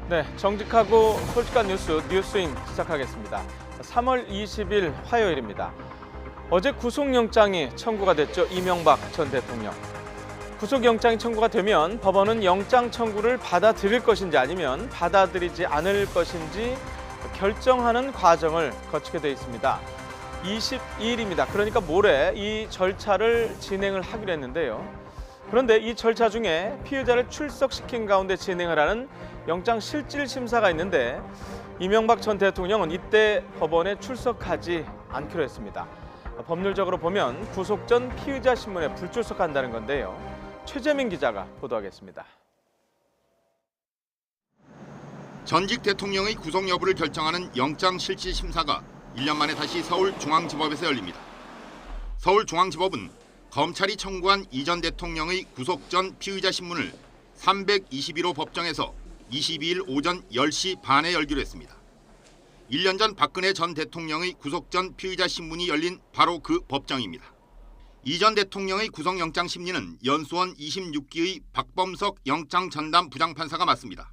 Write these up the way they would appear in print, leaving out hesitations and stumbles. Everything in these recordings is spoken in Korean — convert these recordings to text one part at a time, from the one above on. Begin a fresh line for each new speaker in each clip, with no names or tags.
네, 정직하고 솔직한 뉴스윙 시작하겠습니다. 3월 20일 화요일입니다. 어제 구속영장이 청구가 됐죠. 이명박 전 대통령. 구속영장이 청구가 되면 법원은 영장 청구를 받아들일 것인지 아니면 받아들이지 않을 것인지 결정하는 과정을 거치게 돼 있습니다. 22일입니다. 그러니까 모레 이 절차를 진행을 하기로 했는데요. 그런데 이 절차 중에 피의자를 출석시킨 가운데 진행을 하는 영장실질심사가 있는데 이명박 전 대통령은 이때 법원에 출석하지 않기로 했습니다. 법률적으로 보면 구속 전 피의자 신문에 불출석한다는 건데요. 최재민 기자가 보도하겠습니다.
전직 대통령의 구속 여부를 결정하는 영장실질심사가 1년 만에 다시 서울중앙지법에서 열립니다. 서울중앙지법은 검찰이 청구한 이 전 대통령의 구속 전 피의자 신문을 321호 법정에서 22일 오전 10시 반에 열기로 했습니다. 1년 전 박근혜 전 대통령의 구속 전 피의자 신문이 열린 바로 그 법정입니다. 이 전 대통령의 구속영장 심리는 연수원 26기의 박범석 영장 전담 부장판사가 맡습니다.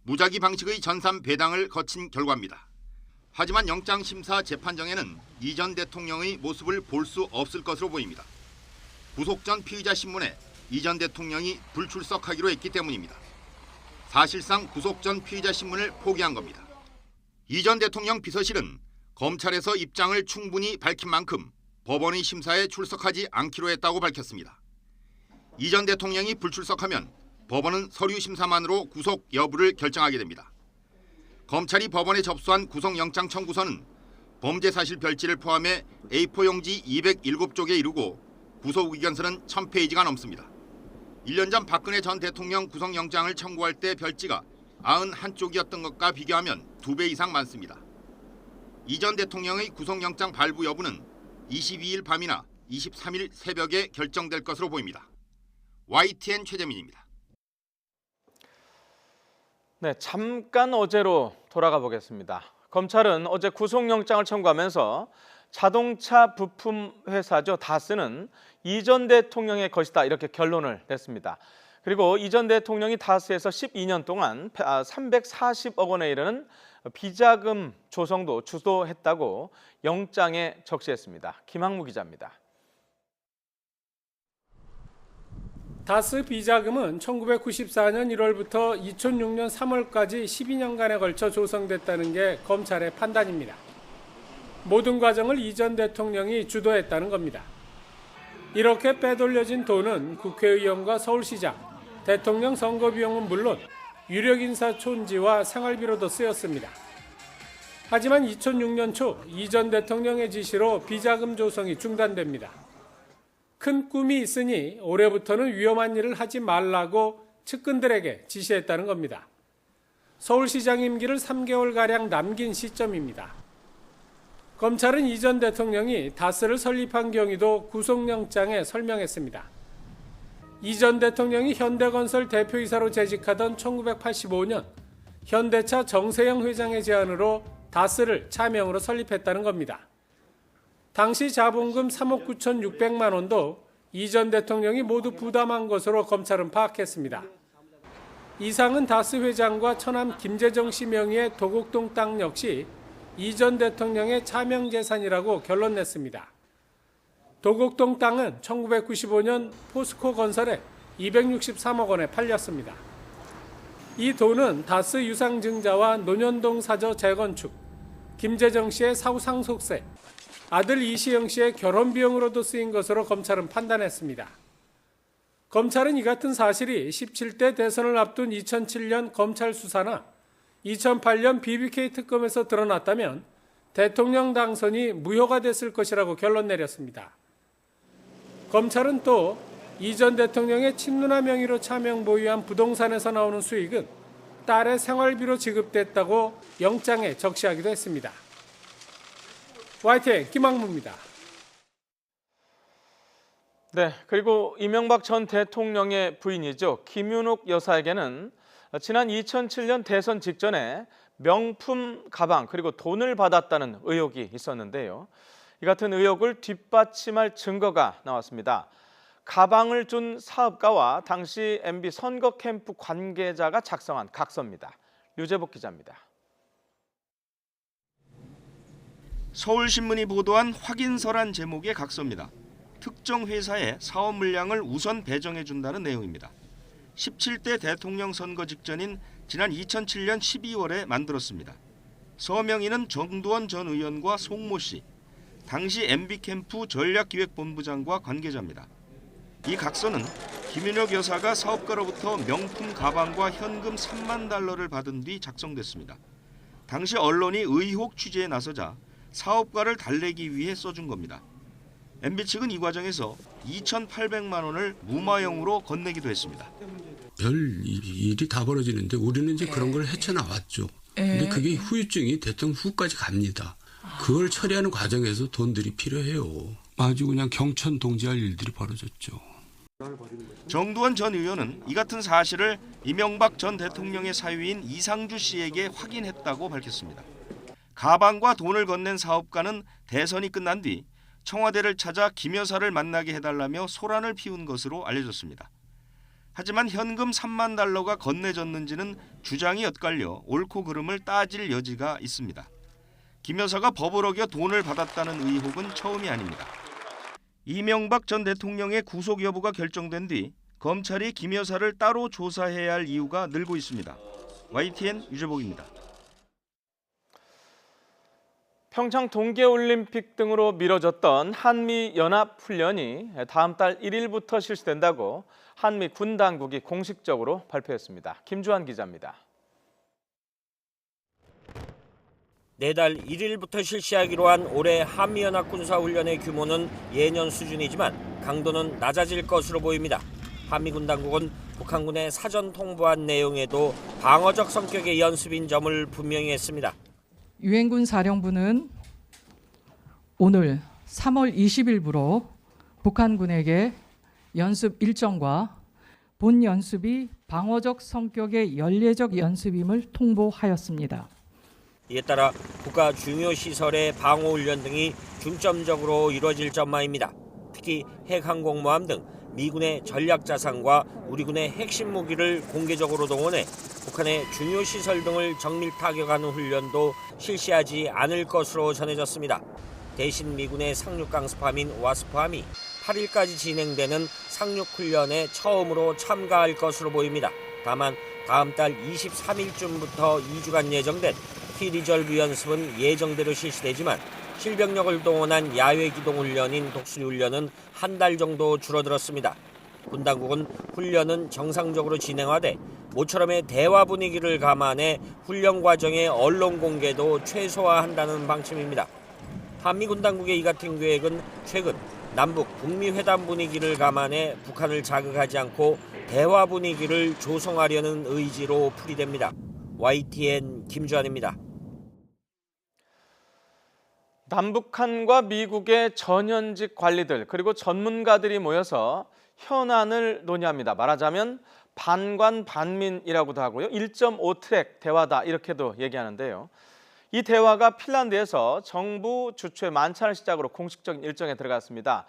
무작위 방식의 전산 배당을 거친 결과입니다. 하지만 영장심사 재판정에는 이 전 대통령의 모습을 볼 수 없을 것으로 보입니다. 구속 전 피의자 신문에 이 전 대통령이 불출석하기로 했기 때문입니다. 사실상 구속 전 피의자 신문을 포기한 겁니다. 이 전 대통령 비서실은 검찰에서 입장을 충분히 밝힌 만큼 법원의 심사에 출석하지 않기로 했다고 밝혔습니다. 이 전 대통령이 불출석하면 법원은 서류 심사만으로 구속 여부를 결정하게 됩니다. 검찰이 법원에 접수한 구속영장 청구서는 범죄 사실 별지를 포함해 A4 용지 207쪽에 이르고 구속 의견서는 1000페이지가 넘습니다. 1년 전 박근혜 전 대통령 구속영장을 청구할 때 별지가 91쪽이었던 것과 비교하면 2배 이상 많습니다. 이 전 대통령의 구속영장 발부 여부는 22일 밤이나 23일 새벽에 결정될 것으로 보입니다. YTN 최재민입니다.
네, 잠깐 어제로 돌아가 보겠습니다. 검찰은 어제 구속영장을 청구하면서 자동차 부품 회사죠. 다스는 이 전 대통령의 것이다 이렇게 결론을 냈습니다. 그리고 이 전 대통령이 다스에서 12년 동안 340억 원에 이르는 비자금 조성도 주도했다고 영장에 적시했습니다. 김학무 기자입니다.
다스 비자금은 1994년 1월부터 2006년 3월까지 12년간에 걸쳐 조성됐다는 게 검찰의 판단입니다. 모든 과정을 이 전 대통령이 주도했다는 겁니다. 이렇게 빼돌려진 돈은 국회의원과 서울시장, 대통령 선거 비용은 물론 유력 인사 촌지와 생활비로도 쓰였습니다. 하지만 2006년 초 이 전 대통령의 지시로 비자금 조성이 중단됩니다. 큰 꿈이 있으니 올해부터는 위험한 일을 하지 말라고 측근들에게 지시했다는 겁니다. 서울시장 임기를 3개월가량 남긴 시점입니다. 검찰은 이 전 대통령이 다스를 설립한 경위도 구속영장에 설명했습니다. 이 전 대통령이 현대건설 대표이사로 재직하던 1985년 현대차 정세영 회장의 제안으로 다스를 차명으로 설립했다는 겁니다. 당시 자본금 3억 9,600만 원도 이 전 대통령이 모두 부담한 것으로 검찰은 파악했습니다. 이상은 다스 회장과 처남 김재정 씨 명의의 도곡동 땅 역시 이 전 대통령의 차명 재산이라고 결론 냈습니다. 도곡동 땅은 1995년 포스코 건설에 263억 원에 팔렸습니다. 이 돈은 다스 유상증자와 논현동 사저 재건축, 김재정 씨의 사후 상속세, 아들 이시영 씨의 결혼 비용으로도 쓰인 것으로 검찰은 판단했습니다. 검찰은 이 같은 사실이 17대 대선을 앞둔 2007년 검찰 수사나 2008년 BBK 특검에서 드러났다면 대통령 당선이 무효가 됐을 것이라고 결론 내렸습니다. 검찰은 또 이 전 대통령의 친누나 명의로 차명 보유한 부동산에서 나오는 수익은 딸의 생활비로 지급됐다고 영장에 적시하기도 했습니다. YTN 김학무입니다.
네, 그리고 이명박 전 대통령의 부인이죠. 김윤옥 여사에게는 지난 2007년 대선 직전에 명품 가방 그리고 돈을 받았다는 의혹이 있었는데요. 이 같은 의혹을 뒷받침할 증거가 나왔습니다. 가방을 준 사업가와 당시 MB 선거 캠프 관계자가 작성한 각서입니다. 류재복 기자입니다.
서울신문이 보도한 확인서란 제목의 각서입니다. 특정 회사의 사업 물량을 우선 배정해준다는 내용입니다. 17대 대통령 선거 직전인 지난 2007년 12월에 만들었습니다. 서명인은 정두원 전 의원과 송모 씨, 당시 MB캠프 전략기획본부장과 관계자입니다. 이 각서는 김윤혁 여사가 사업가로부터 명품 가방과 현금 3만 달러를 받은 뒤 작성됐습니다. 당시 언론이 의혹 취재에 나서자 사업가를 달래기 위해 써준 겁니다. MB 측은 이 과정에서 2,800만 원을 무마형으로 건네기도 했습니다.
별 일이 다 벌어지는데 우리는 이제 그런 걸 헤쳐나왔죠. 근데 그게 후유증이 대통령 후까지 갑니다. 그걸 처리하는 과정에서 돈들이 필요해요. 아주 그냥 경천동지할 일들이 벌어졌죠.
정두원 전 의원은 이 같은 사실을 이명박 전 대통령의 사위인 이상주 씨에게 확인했다고 밝혔습니다. 가방과 돈을 건넨 사업가는 대선이 끝난 뒤 청와대를 찾아 김 여사를 만나게 해달라며 소란을 피운 것으로 알려졌습니다. 하지만 현금 3만 달러가 건네졌는지는 주장이 엇갈려 옳고 그름을 따질 여지가 있습니다. 김 여사가 법을 어겨 돈을 받았다는 의혹은 처음이 아닙니다. 이명박 전 대통령의 구속 여부가 결정된 뒤 검찰이 김 여사를 따로 조사해야 할 이유가 늘고 있습니다. YTN 유재복입니다.
평창 동계올림픽 등으로 미뤄졌던 한미연합훈련이 다음 달 1일부터 실시된다고 한미 군 당국이 공식적으로 발표했습니다. 김주환 기자입니다.
내달 1일부터 실시하기로 한 올해 한미연합 군사훈련의 규모는 예년 수준이지만 강도는 낮아질 것으로 보입니다. 한미군 당국은 북한군의 사전 통보한 내용에도 방어적 성격의 연습인 점을 분명히 했습니다.
유엔군 사령부는 오늘 3월 20일부로 북한군에게 연습 일정과 본 연습이 방어적 성격의 연례적 연습임을 통보하였습니다.
이에 따라 국가 중요 시설의 방어훈련 등이 중점적으로 이루어질 전망입니다. 특히 핵항공모함 등 미군의 전략자산과 우리군의 핵심 무기를 공개적으로 동원해 북한의 중요 시설 등을 정밀 타격하는 훈련도 실시하지 않을 것으로 전해졌습니다. 대신 미군의 상륙 강습함인 와스프함이 8일까지 진행되는 상륙훈련에 처음으로 참가할 것으로 보입니다. 다만 다음 달 23일쯤부터 2주간 예정된 T-리졸브 연습은 예정대로 실시되지만 실병력을 동원한 야외 기동 훈련인 독수리 훈련은 한 달 정도 줄어들었습니다. 군 당국은 훈련은 정상적으로 진행하되 모처럼의 대화 분위기를 감안해 훈련 과정의 언론 공개도 최소화한다는 방침입니다. 한미 군 당국의 이 같은 계획은 최근 남북 북미 회담 분위기를 감안해 북한을 자극하지 않고 대화 분위기를 조성하려는 의지로 풀이됩니다. YTN 김주환입니다.
남북한과 미국의 전현직 관리들 그리고 전문가들이 모여서 현안을 논의합니다. 말하자면 반관반민이라고도 하고요. 1.5 트랙 대화다 이렇게도 얘기하는데요. 이 대화가 핀란드에서 정부 주최 만찬을 시작으로 공식적인 일정에 들어갔습니다.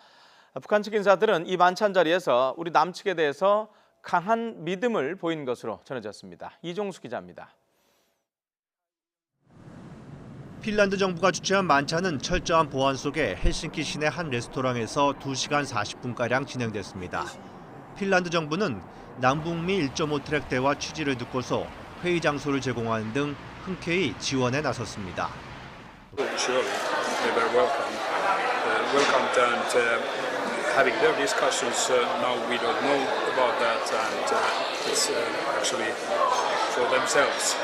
북한 측 인사들은 이 만찬 자리에서 우리 남측에 대해서 강한 믿음을 보인 것으로 전해졌습니다. 이종수 기자입니다.
핀란드 정부가 주최한 만찬은 철저한 보안 속에 헬싱키 시내 한 레스토랑에서 2시간 40분가량 진행됐습니다. 핀란드 정부는 남북미 1.5 트랙 대화 취지를 듣고서 회의 장소를 제공하는 등 흔쾌히 지원에 나섰습니다.
Having their discussions now we don't know about that and it's actually for themselves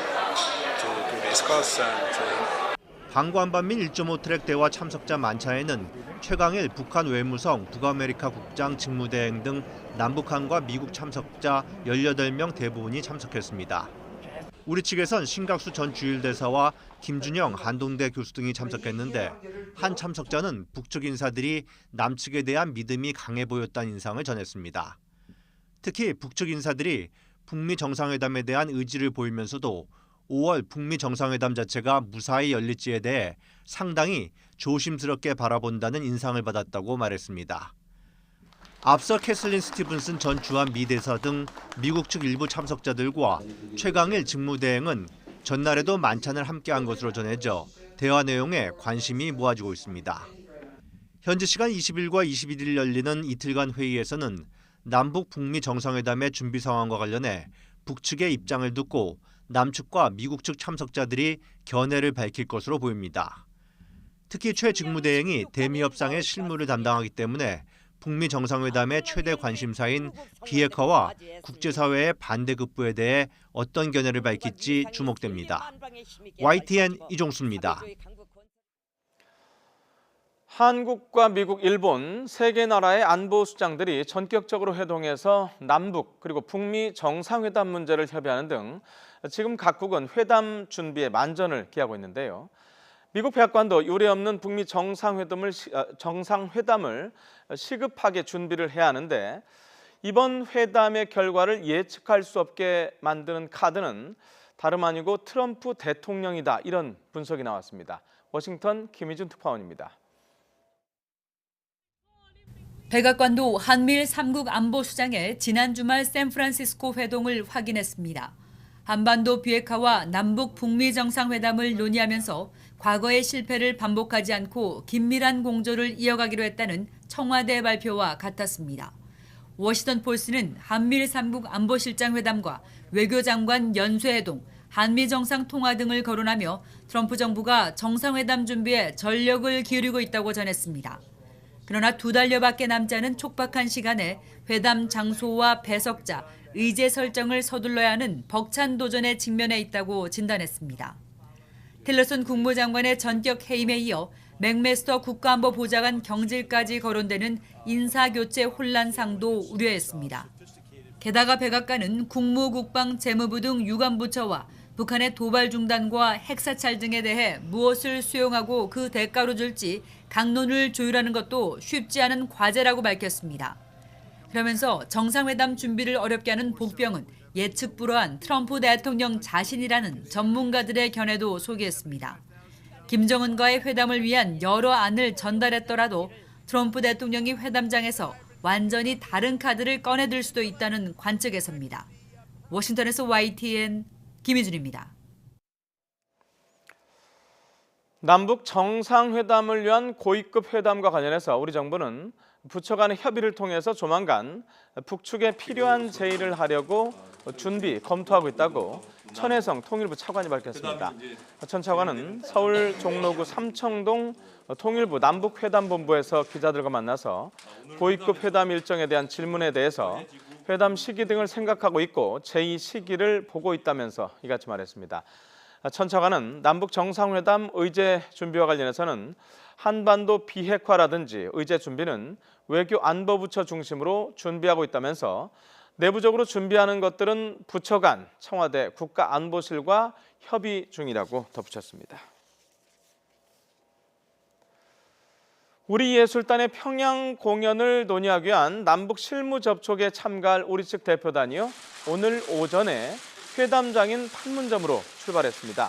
to discuss and
반관반민 1.5 트랙 대화 참석자 만찬에는 최강일 북한 외무성 북아메리카 국장 직무대행 등 남북한과 미국 참석자 18명 대부분이 참석했습니다. 우리 측에선 신각수 전 주일대사와 김준영 한동대 교수 등이 참석했는데 한 참석자는 북측 인사들이 남측에 대한 믿음이 강해 보였다는 인상을 전했습니다. 특히 북측 인사들이 북미 정상회담에 대한 의지를 보이면서도 5월 북미 정상회담 자체가 무사히 열릴지에 대해 상당히 조심스럽게 바라본다는 인상을 받았다고 말했습니다. 앞서 캐슬린 스티븐슨 전 주한 미 대사 등 미국 측 일부 참석자들과 최강일 직무대행은 전날에도 만찬을 함께한 것으로 전해져 대화 내용에 관심이 모아지고 있습니다. 현지 시간 20일과 21일 열리는 이틀간 회의에서는 남북 북미 정상회담의 준비 상황과 관련해 북측의 입장을 듣고 남측과 미국 측 참석자들이 견해를 밝힐 것으로 보입니다. 특히 최 직무대행이 대미 협상의 실무를 담당하기 때문에 북미 정상회담의 최대 관심사인 비핵화와 국제사회의 반대급부에 대해 어떤 견해를 밝힐지 주목됩니다. YTN 이종수입니다.
한국과 미국, 일본 세 개 나라의 안보 수장들이 전격적으로 회동해서 남북 그리고 북미 정상회담 문제를 협의하는 등 지금 각국은 회담 준비에 만전을 기하고 있는데요. 미국 백악관도 유례없는 북미 정상회담을 시급하게 준비를 해야 하는데 이번 회담의 결과를 예측할 수 없게 만드는 카드는 다름 아니고 트럼프 대통령이다, 이런 분석이 나왔습니다. 워싱턴 김희준 특파원입니다.
백악관도 한미일 3국 안보수장의 지난 주말 샌프란시스코 회동을 확인했습니다. 한반도 비핵화와 남북 북미 정상회담을 논의하면서 과거의 실패를 반복하지 않고 긴밀한 공조를 이어가기로 했다는 청와대 발표와 같았습니다. 워싱턴 포스트는 한미일 3국 안보실장 회담과 외교장관 연쇄회동, 한미 정상 통화 등을 거론하며 트럼프 정부가 정상회담 준비에 전력을 기울이고 있다고 전했습니다. 그러나 2달여밖에 남지 않은 촉박한 시간에 회담 장소와 배석자, 의제 설정을 서둘러야 하는 벅찬 도전에 직면해 있다고 진단했습니다. 틸러슨 국무장관의 전격 해임에 이어 맥메스터 국가안보보좌관 경질까지 거론되는 인사교체 혼란상도 우려했습니다. 게다가 백악관은 국무, 국방, 재무부 등 유관부처와 북한의 도발 중단과 핵사찰 등에 대해 무엇을 수용하고 그 대가로 줄지 강론을 조율하는 것도 쉽지 않은 과제라고 밝혔습니다. 그러면서 정상회담 준비를 어렵게 하는 복병은 예측 불허한 트럼프 대통령 자신이라는 전문가들의 견해도 소개했습니다. 김정은과의 회담을 위한 여러 안을 전달했더라도 트럼프 대통령이 회담장에서 완전히 다른 카드를 꺼내들 수도 있다는 관측에서입니다. 워싱턴에서 YTN 김희준입니다.
남북 정상회담을 위한 고위급 회담과 관련해서 우리 정부는 부처 간의 협의를 통해서 조만간 북측에 필요한 제의를 하려고 준비, 검토하고 있다고 천혜성 통일부 차관이 밝혔습니다. 천 차관은 서울 종로구 삼청동 통일부 남북회담본부에서 기자들과 만나서 고위급 회담 일정에 대한 질문에 대해서 회담 시기 등을 생각하고 있고 제의 시기를 보고 있다면서 이같이 말했습니다. 천 차관은 남북 정상회담 의제 준비와 관련해서는 한반도 비핵화라든지 의제 준비는 외교 안보부처 중심으로 준비하고 있다면서 내부적으로 준비하는 것들은 부처 간 청와대 국가안보실과 협의 중이라고 덧붙였습니다. 우리 예술단의 평양 공연을 논의하기 위한 남북 실무 접촉에 참가할 우리 측 대표단이요, 오늘 오전에 회담장인 판문점으로 출발했습니다.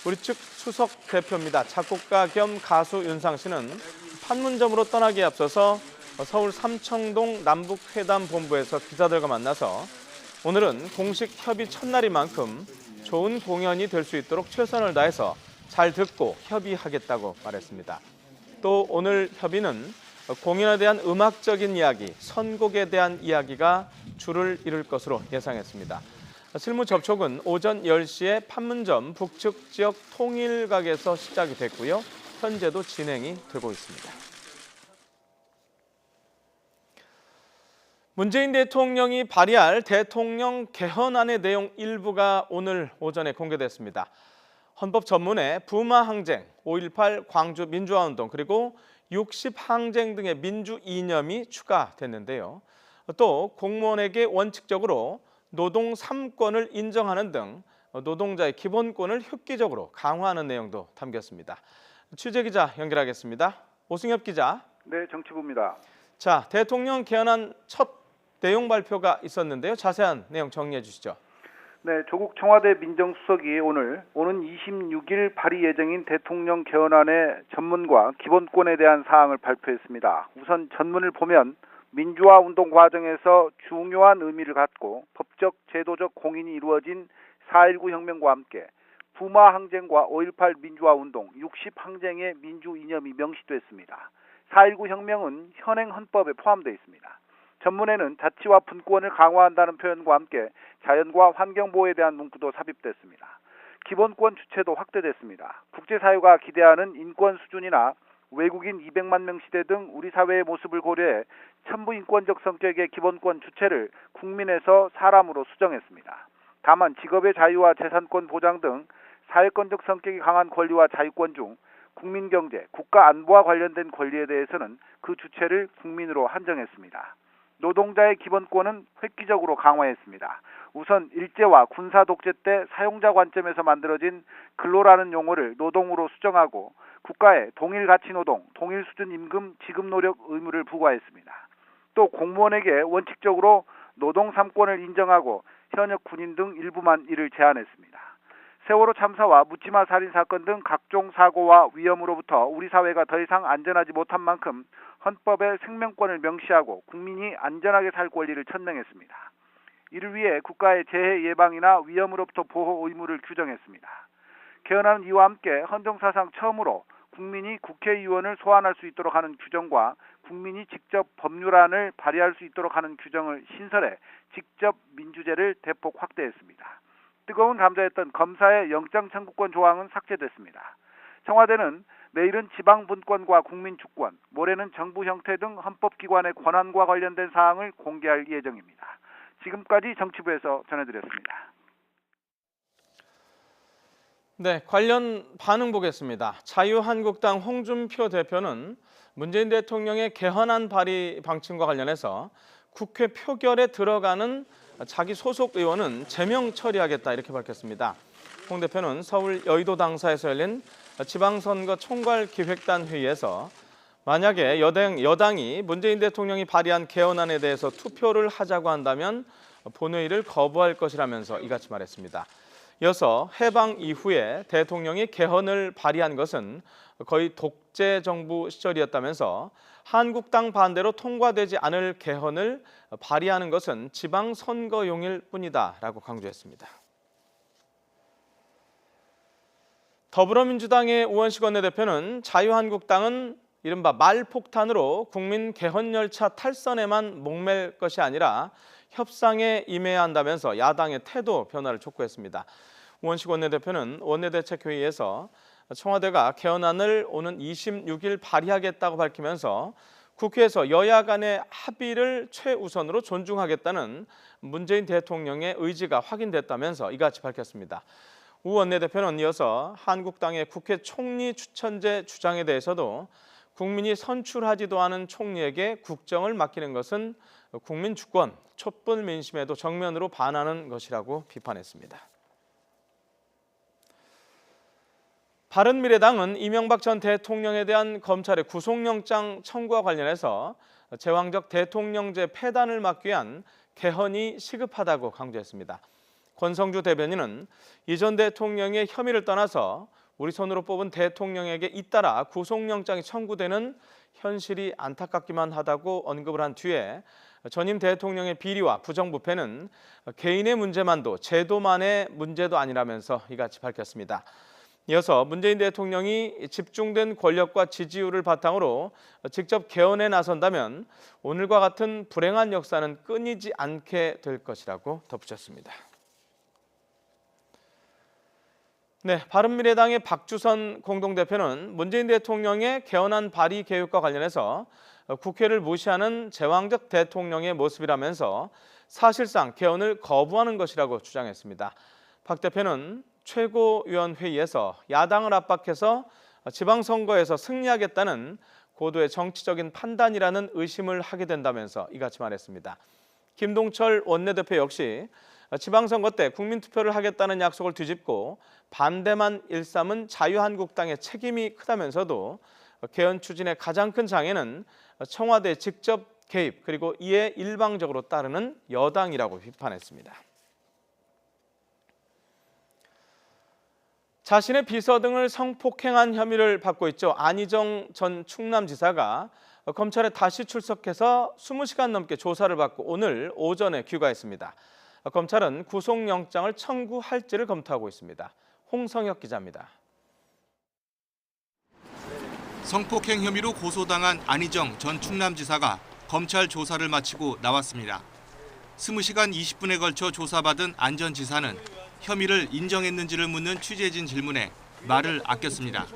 우리 측 수석 대표입니다. 작곡가 겸 가수 윤상 씨는 판문점으로 떠나기에 앞서서 서울 삼청동 남북회담본부에서 기자들과 만나서 오늘은 공식 협의 첫날인 만큼 좋은 공연이 될 수 있도록 최선을 다해서 잘 듣고 협의하겠다고 말했습니다. 또 오늘 협의는 공연에 대한 음악적인 이야기, 선곡에 대한 이야기가 줄을 이룰 것으로 예상했습니다. 실무 접촉은 오전 10시에 판문점 북측 지역 통일각에서 시작이 됐고요. 현재도 진행이 되고 있습니다. 문재인 대통령이 발의할 대통령 개헌안의 내용 일부가 오늘 오전에 공개됐습니다. 헌법 전문에 부마 항쟁, 5.18 광주 민주화운동 그리고 60 항쟁 등의 민주 이념이 추가됐는데요. 또 공무원에게 원칙적으로 노동 3권을 인정하는 등 노동자의 기본권을 획기적으로 강화하는 내용도 담겼습니다. 취재기자 연결하겠습니다. 오승엽 기자.
네, 정치부입니다.
자, 대통령 개헌안 첫 내용 발표가 있었는데요. 자세한 내용 정리해 주시죠.
네, 조국 청와대 민정수석이 오늘 오는 26일 발의 예정인 대통령 개헌안의 전문과 기본권에 대한 사항을 발표했습니다. 우선 전문을 보면 민주화 운동 과정에서 중요한 의미를 갖고 법적, 제도적 공인이 이루어진 4.19 혁명과 함께 부마 항쟁과 5.18 민주화운동, 60 항쟁의 민주 이념이 명시됐습니다. 4.19 혁명은 현행 헌법에 포함되어 있습니다. 전문에는 자치와 분권을 강화한다는 표현과 함께 자연과 환경보호에 대한 문구도 삽입됐습니다. 기본권 주체도 확대됐습니다. 국제사회가 기대하는 인권 수준이나 외국인 200만 명 시대 등 우리 사회의 모습을 고려해 천부인권적 성격의 기본권 주체를 국민에서 사람으로 수정했습니다. 다만 직업의 자유와 재산권 보장 등 사회권적 성격이 강한 권리와 자유권 중 국민경제, 국가 안보와 관련된 권리에 대해서는 그 주체를 국민으로 한정했습니다. 노동자의 기본권은 획기적으로 강화했습니다. 우선 일제와 군사 독재 때 사용자 관점에서 만들어진 근로라는 용어를 노동으로 수정하고 국가에 동일 가치 노동, 동일 수준 임금, 지급 노력 의무를 부과했습니다. 또 공무원에게 원칙적으로 노동 3권을 인정하고 현역 군인 등 일부만 이를 제한했습니다. 세월호 참사와 묻지마 살인 사건 등 각종 사고와 위험으로부터 우리 사회가 더 이상 안전하지 못한 만큼 헌법에 생명권을 명시하고 국민이 안전하게 살 권리를 천명했습니다. 이를 위해 국가의 재해 예방이나 위험으로부터 보호 의무를 규정했습니다. 개헌하는 이와 함께 헌정사상 처음으로 국민이 국회의원을 소환할 수 있도록 하는 규정과 국민이 직접 법률안을 발의할 수 있도록 하는 규정을 신설해 직접 민주제를 대폭 확대했습니다. 뜨거운 감자였던 검사의 영장 청구권 조항은 삭제됐습니다. 청와대는 내일은 지방분권과 국민주권, 모레는 정부 형태 등 헌법기관의 권한과 관련된 사항을 공개할 예정입니다. 지금까지 정치부에서 전해드렸습니다.
네, 관련 반응 보겠습니다. 자유한국당 홍준표 대표는 문재인 대통령의 개헌안 발의 방침과 관련해서 국회 표결에 들어가는 자기 소속 의원은 제명 처리하겠다 이렇게 밝혔습니다. 홍 대표는 서울 여의도 당사에서 열린 지방선거 총괄기획단 회의에서 만약에 여당이 문재인 대통령이 발의한 개헌안에 대해서 투표를 하자고 한다면 본회의를 거부할 것이라면서 이같이 말했습니다. 이어서 해방 이후에 대통령이 개헌을 발의한 것은 거의 독재 정부 시절이었다면서 한국당 반대로 통과되지 않을 개헌을 발의하는 것은 지방선거용일 뿐이다라고 강조했습니다. 더불어민주당의 우원식 원내대표는 자유한국당은 이른바 말폭탄으로 국민 개헌 열차 탈선에만 목맬 것이 아니라 협상에 임해야 한다면서 야당의 태도 변화를 촉구했습니다. 우원식 원내대표는 원내대책회의에서 청와대가 개헌안을 오는 26일 발의하겠다고 밝히면서 국회에서 여야 간의 합의를 최우선으로 존중하겠다는 문재인 대통령의 의지가 확인됐다면서 이같이 밝혔습니다. 우 원내대표는 이어서 한국당의 국회 총리 추천제 주장에 대해서도 국민이 선출하지도 않은 총리에게 국정을 맡기는 것은 국민 주권, 촛불 민심에도 정면으로 반하는 것이라고 비판했습니다. 바른미래당은 이명박 전 대통령에 대한 검찰의 구속영장 청구와 관련해서 제왕적 대통령제 폐단을 막기 위한 개헌이 시급하다고 강조했습니다. 권성주 대변인은 이 전 대통령의 혐의를 떠나서 우리 손으로 뽑은 대통령에게 잇따라 구속영장이 청구되는 현실이 안타깝기만 하다고 언급을 한 뒤에 전임 대통령의 비리와 부정부패는 개인의 문제만도 제도만의 문제도 아니라면서 이같이 밝혔습니다. 이어서 문재인 대통령이 집중된 권력과 지지율을 바탕으로 직접 개헌에 나선다면 오늘과 같은 불행한 역사는 끊이지 않게 될 것이라고 덧붙였습니다. 네, 바른미래당의 박주선 공동대표는 문재인 대통령의 개헌안 발의 계획과 관련해서 국회를 무시하는 제왕적 대통령의 모습이라면서 사실상 개헌을 거부하는 것이라고 주장했습니다. 박 대표는 최고위원회의에서 야당을 압박해서 지방선거에서 승리하겠다는 고도의 정치적인 판단이라는 의심을 하게 된다면서 이같이 말했습니다. 김동철 원내대표 역시 지방선거 때 국민투표를 하겠다는 약속을 뒤집고 반대만 일삼은 자유한국당의 책임이 크다면서도 개헌 추진의 가장 큰 장애는 청와대 직접 개입 그리고 이에 일방적으로 따르는 여당이라고 비판했습니다. 자신의 비서 등을 성폭행한 혐의를 받고 있죠. 안희정 전 충남지사가 검찰에 다시 출석해서 20시간 넘게 조사를 받고 오늘 오전에 귀가했습니다. 검찰은 구속영장을 청구할지를 검토하고 있습니다. 홍성혁 기자입니다.
성폭행 혐의로 고소당한 안희정 전 충남지사가 검찰 조사를 마치고 나왔습니다. 20시간 20분에 걸쳐 조사받은 안 전 지사는 혐의를 인정했는지를 묻는 취재진 질문에 말을 아꼈습니다.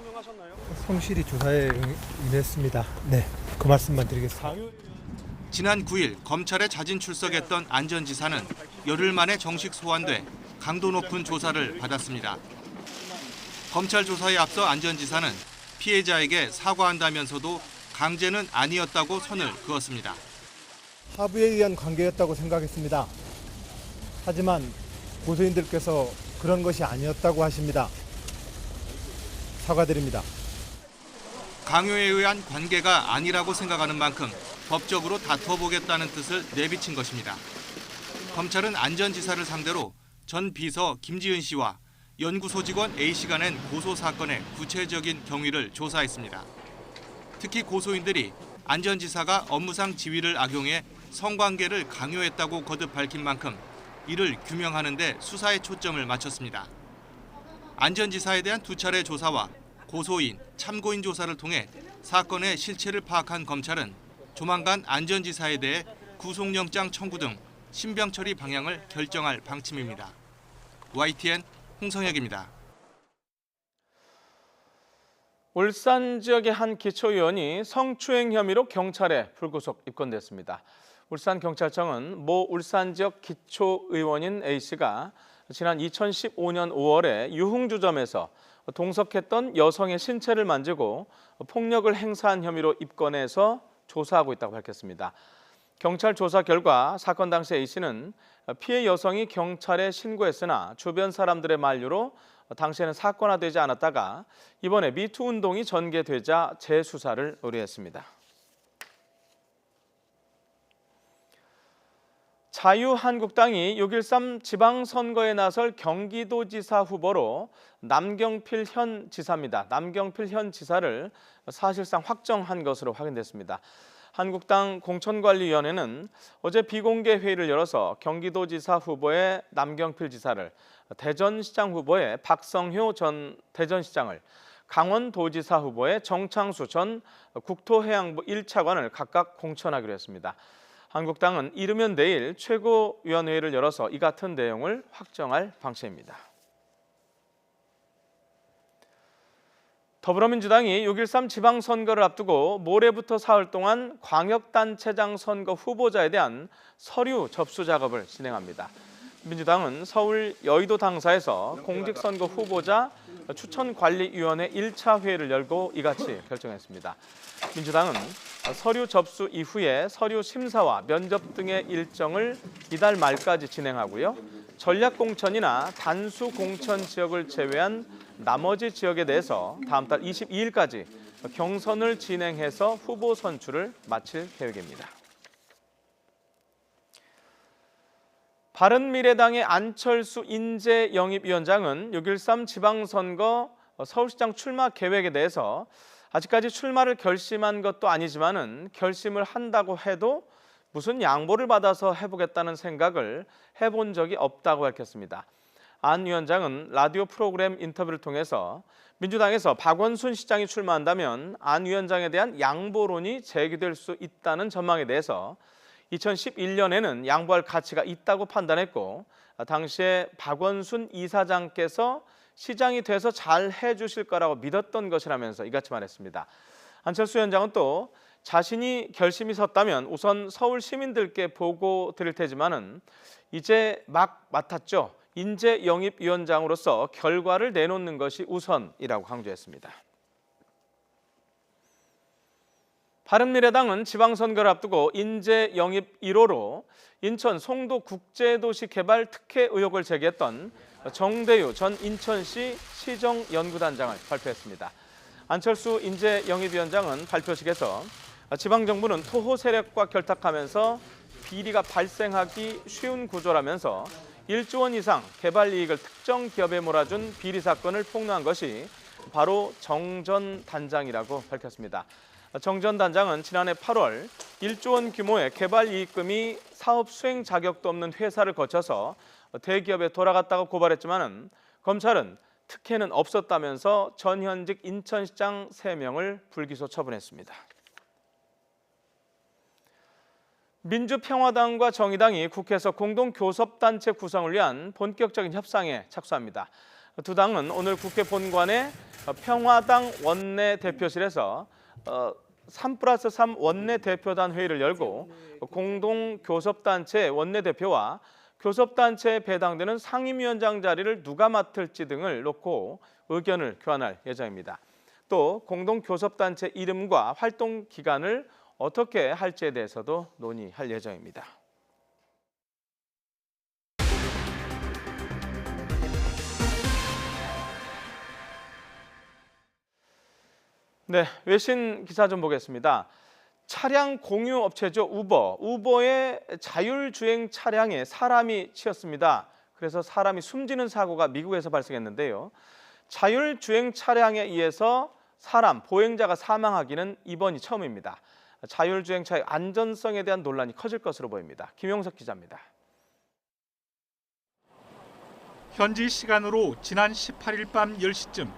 성실히 조사에 임했습니다. 네, 그 말씀만 드리겠습니다.
지난 9일 검찰에 자진 출석했던 안 전 지사는 열흘 만에 정식 소환돼 강도 높은 조사를 받았습니다. 검찰 조사에 앞서 안 전 지사는 피해자에게 사과한다면서도 강제는 아니었다고 선을 그었습니다.
합의에 의한 관계였다고 생각했습니다. 하지만 고소인들께서 그런 것이 아니었다고 하십니다. 사과드립니다.
강요에 의한 관계가 아니라고 생각하는 만큼 법적으로 다퉈보겠다는 뜻을 내비친 것입니다. 검찰은 안 전 지사를 상대로 전 비서 김지은 씨와 연구소 직원 A씨가 낸 고소 사건의 구체적인 경위를 조사했습니다. 특히 고소인들이 안 전 지사가 업무상 지위를 악용해 성관계를 강요했다고 거듭 밝힌 만큼 이를 규명하는 데 수사에 초점을 맞췄습니다. 안 전 지사에 대한 2차례 조사와 고소인, 참고인 조사를 통해 사건의 실체를 파악한 검찰은 조만간 안 전 지사에 대해 구속영장 청구 등 신병 처리 방향을 결정할 방침입니다. YTN 홍성혁입니다.
울산 지역의 한 기초의원이 성추행 혐의로 경찰에 불구속 입건됐습니다. 울산경찰청은 모 울산 지역 기초의원인 A씨가 지난 2015년 5월에 유흥주점에서 동석했던 여성의 신체를 만지고 폭력을 행사한 혐의로 입건해서 조사하고 있다고 밝혔습니다. 경찰 조사 결과 사건 당시 A씨는 피해 여성이 경찰에 신고했으나 주변 사람들의 만류로 당시에는 사건화되지 않았다가 이번에 미투 운동이 전개되자 재수사를 의뢰했습니다. 자유한국당이 6.13 지방선거에 나설 경기도지사 후보로 남경필 현 지사입니다. 남경필 현 지사를 사실상 확정한 것으로 확인됐습니다. 한국당 공천관리위원회는 어제 비공개 회의를 열어서 경기도지사 후보의 남경필 지사를, 대전시장 후보의 박성효 전 대전시장을, 강원도지사 후보의 정창수 전 국토해양부 1차관을 각각 공천하기로 했습니다. 한국당은 이르면 내일 최고위원회의를 열어서 이 같은 내용을 확정할 방침입니다. 더불어민주당이 6.13 지방선거를 앞두고 모레부터 사흘 동안 광역단체장 선거 후보자에 대한 서류 접수 작업을 진행합니다. 민주당은 서울 여의도 당사에서 공직선거 후보자 추천관리위원회 1차 회의를 열고 이같이 결정했습니다. 민주당은 서류 접수 이후에 서류 심사와 면접 등의 일정을 이달 말까지 진행하고요. 전략공천이나 단수공천 지역을 제외한 나머지 지역에 대해서 다음 달 22일까지 경선을 진행해서 후보 선출을 마칠 계획입니다. 바른미래당의 안철수 인재영입위원장은 6.13 지방선거 서울시장 출마 계획에 대해서 아직까지 출마를 결심한 것도 아니지만은 결심을 한다고 해도 무슨 양보를 받아서 해보겠다는 생각을 해본 적이 없다고 밝혔습니다. 안 위원장은 라디오 프로그램 인터뷰를 통해서 민주당에서 박원순 시장이 출마한다면 안 위원장에 대한 양보론이 제기될 수 있다는 전망에 대해서 2011년에는 양보할 가치가 있다고 판단했고 당시에 박원순 이사장께서 시장이 돼서 잘 해주실 거라고 믿었던 것이라면서 이같이 말했습니다. 안철수 위원장은 또 자신이 결심이 섰다면 우선 서울 시민들께 보고 드릴 테지만은 이제 막 맡았죠. 인재영입위원장으로서 결과를 내놓는 것이 우선이라고 강조했습니다. 바른미래당은 지방선거를 앞두고 인재영입 1호로 인천 송도 국제도시개발 특혜 의혹을 제기했던 정대유 전 인천시 시정연구단장을 발표했습니다. 안철수 인재영입위원장은 발표식에서 지방정부는 토호 세력과 결탁하면서 비리가 발생하기 쉬운 구조라면서 1조 원 이상 개발 이익을 특정 기업에 몰아준 비리 사건을 폭로한 것이 바로 정 전 단장이라고 밝혔습니다. 정 전 단장은 지난해 8월 1조 원 규모의 개발 이익금이 사업 수행 자격도 없는 회사를 거쳐서 대기업에 돌아갔다고 고발했지만은 검찰은 특혜는 없었다면서 전현직 인천시장 3명을 불기소 처분했습니다. 민주평화당과 정의당이 국회에서 공동교섭단체 구성을 위한 본격적인 협상에 착수합니다. 두 당은 오늘 국회 본관의 평화당 원내대표실에서 3+3 원내대표단 회의를 열고 공동교섭단체 원내대표와 교섭단체에 배당되는 상임위원장 자리를 누가 맡을지 등을 놓고 의견을 교환할 예정입니다. 또 공동교섭단체 이름과 활동 기간을 어떻게 할지에 대해서도 논의할 예정입니다. 네, 외신 기사 좀 보겠습니다. 차량 공유 업체죠, 우버. 우버의 자율주행 차량에 사람이 치였습니다. 그래서 사람이 숨지는 사고가 미국에서 발생했는데요. 자율주행 차량에 의해서 보행자가 사망하기는 이번이 처음입니다. 자율주행차의 안전성에 대한 논란이 커질 것으로 보입니다. 김용석 기자입니다.
현지 시간으로 지난 18일 밤 10시쯤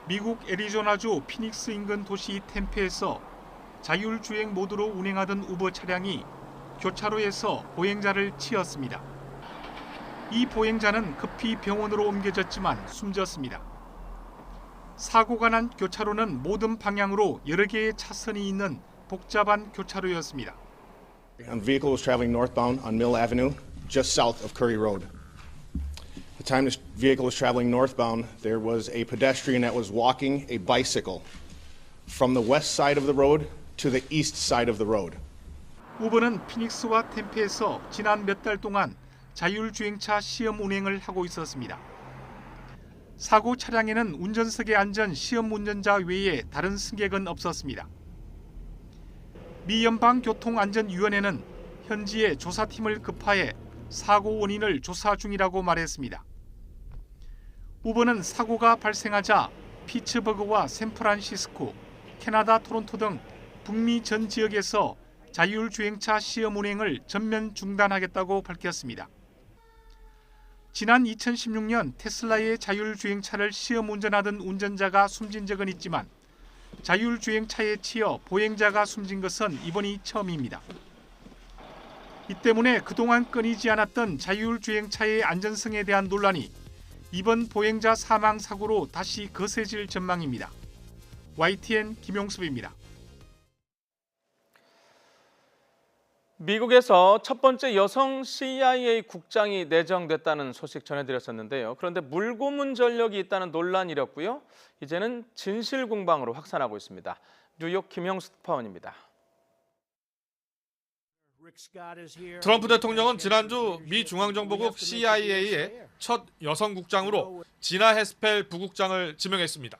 미국 애리조나주 피닉스 인근 도시 템페에서 자율주행 모드로 운행하던 우버 차량이 교차로에서 보행자를 치었습니다. 이 보행자는 급히 병원으로 옮겨졌지만 숨졌습니다. 사고가 난 교차로는 모든 방향으로 여러 개의 차선이 있는 복잡한 교차로였습니다.
A vehicle was traveling northbound on Mill Avenue, just south of Curry Road. The time this vehicle was traveling northbound, there was a pedestrian that was walking a bicycle from the west side of the road to the east side of the road.
우버는 피닉스와 템페에서 지난 몇 달 동안 자율주행차 시험 운행을 하고 있었습니다. 사고 차량에는 운전석에 앉은 시험 운전자 외에 다른 승객은 없었습니다. 미 연방교통안전위원회는 현지에 조사팀을 급파해 사고 원인을 조사 중이라고 말했습니다. 우버는 사고가 발생하자 피츠버그와 샌프란시스코, 캐나다 토론토 등 북미 전 지역에서 자율주행차 시험 운행을 전면 중단하겠다고 밝혔습니다. 지난 2016년 테슬라의 자율주행차를 시험 운전하던 운전자가 숨진 적은 있지만 자율주행차에 치여 보행자가 숨진 것은 이번이 처음입니다. 이 때문에 그동안 끊이지 않았던 자율주행차의 안전성에 대한 논란이 이번 보행자 사망 사고로 다시 거세질 전망입니다. YTN 김용섭입니다.
미국에서 첫 번째 여성 CIA 국장이 내정됐다는 소식 전해드렸었는데요. 그런데 물고문 전력이 있다는 논란이 일었고요. 이제는 진실 공방으로 확산하고 있습니다. 뉴욕 김형수 특파원입니다.
트럼프 대통령은 지난주 미 중앙정보국 CIA의 첫 여성 국장으로 지나 헤스펠 부국장을 지명했습니다.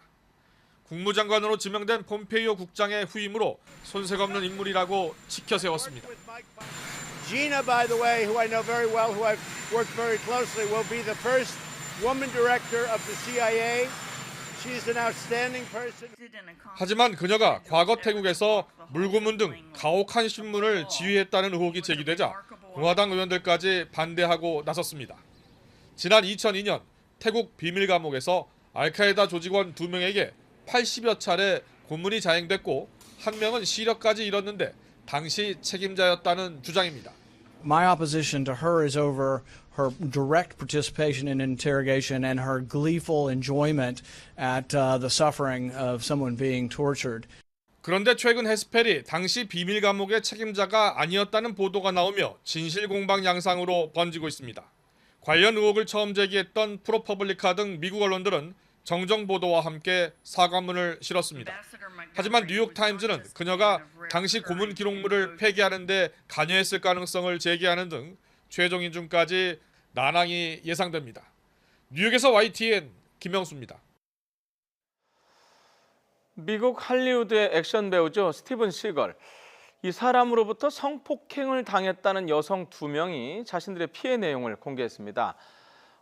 국무장관으로 지명된 폼페이오 국장의 후임으로 손색 없는 인물이라고 지켜세웠습니다.
Gina, by the way, who I know very well, who I've worked very closely, will be the first woman director of the CIA. She's an outstanding person.
하지만 그녀가 과거 태국에서 물고문 등 가혹한 신문을 지휘했다는 의혹이 제기되자 공화당 의원들까지 반대하고 나섰습니다. 지난 2002년 태국 비밀 감옥에서 알카에다 조직원 2명에게 80여 차례 고문이 자행됐고 한 명은 시력까지 잃었는데 당시 책임자였다는 주장입니다.
My opposition to her is over her direct participation in interrogation and her gleeful enjoyment at the suffering of someone being tortured.
그런데 최근 헤스펠이 당시 비밀 감옥의 책임자가 아니었다는 보도가 나오며 진실 공방 양상으로 번지고 있습니다. 관련 의혹을 처음 제기했던 프로퍼블리카 등 미국 언론들은 정정 보도와 함께 사과문을 실었습니다. 하지만 뉴욕타임즈는 그녀가 당시 고문 기록물을 폐기하는 데 관여했을 가능성을 제기하는 등 최종 인준까지 난항이 예상됩니다. 뉴욕에서 YTN 김영수입니다.
미국 할리우드의 액션 배우죠. 스티븐 시걸. 이 사람으로부터 성폭행을 당했다는 여성 2명이 자신들의 피해 내용을 공개했습니다.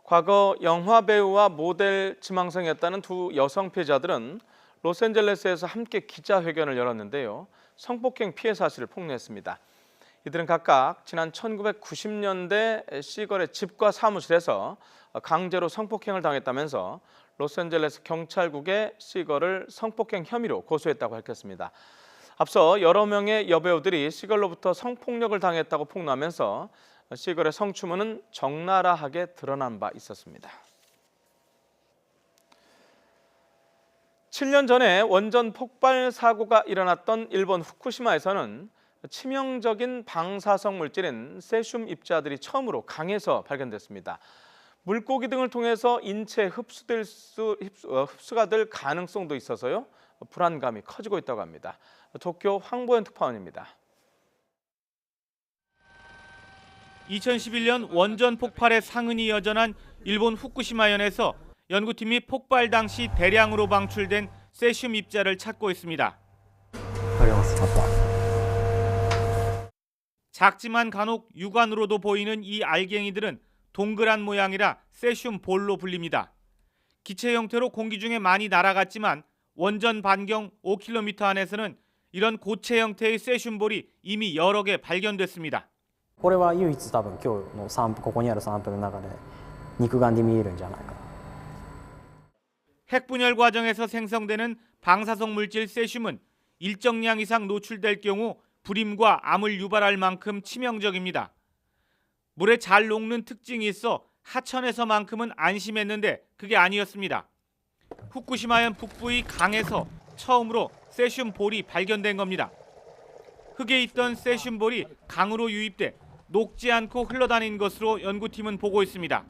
과거 영화 배우와 모델 지망생이었다는 두 여성 피해자들은 로스앤젤레스에서 함께 기자회견을 열었는데요. 성폭행 피해 사실을 폭로했습니다. 이들은 각각 지난 1990년대 시걸의 집과 사무실에서 강제로 성폭행을 당했다면서 로스앤젤레스 경찰국에 시걸을 성폭행 혐의로 고소했다고 밝혔습니다. 앞서 여러 명의 여배우들이 시걸로부터 성폭력을 당했다고 폭로하면서 시걸의 성추문은 적나라하게 드러난 바 있었습니다. 7년 전에 원전 폭발 사고가 일어났던 일본 후쿠시마에서는 치명적인 방사성 물질인 세슘 입자들이 처음으로 강에서 발견됐습니다. 물고기 등을 통해서 인체에 흡수가 될 가능성도 있어서요. 불안감이 커지고 있다고 합니다. 도쿄 황보현 특파원입니다.
2011년 원전 폭발의 상흔이 여전한 일본 후쿠시마현에서 연구팀이 폭발 당시 대량으로 방출된 세슘 입자를 찾고 있습니다. 작지만 간혹 육안으로도 보이는 이 알갱이들은 동그란 모양이라 세슘 볼로 불립니다. 기체 형태로 공기 중에 많이 날아갔지만 원전 반경 5km 안에서는 이런 고체 형태의 세슘 볼이 이미 여러 개 발견됐습니다.
これは唯一多分今日のサンプルここにあるサンプルの中で肉眼で見えるんじゃないか。
핵분열 과정에서 생성되는 방사성 물질 세슘은 일정량 이상 노출될 경우 불임과 암을 유발할 만큼 치명적입니다. 물에 잘 녹는 특징이 있어 하천에서만큼은 안심했는데 그게 아니었습니다. 후쿠시마현 북부의 강에서 처음으로 세슘 볼이 발견된 겁니다. 흙에 있던 세슘 볼이 강으로 유입돼 녹지 않고 흘러다닌 것으로 연구팀은 보고 있습니다.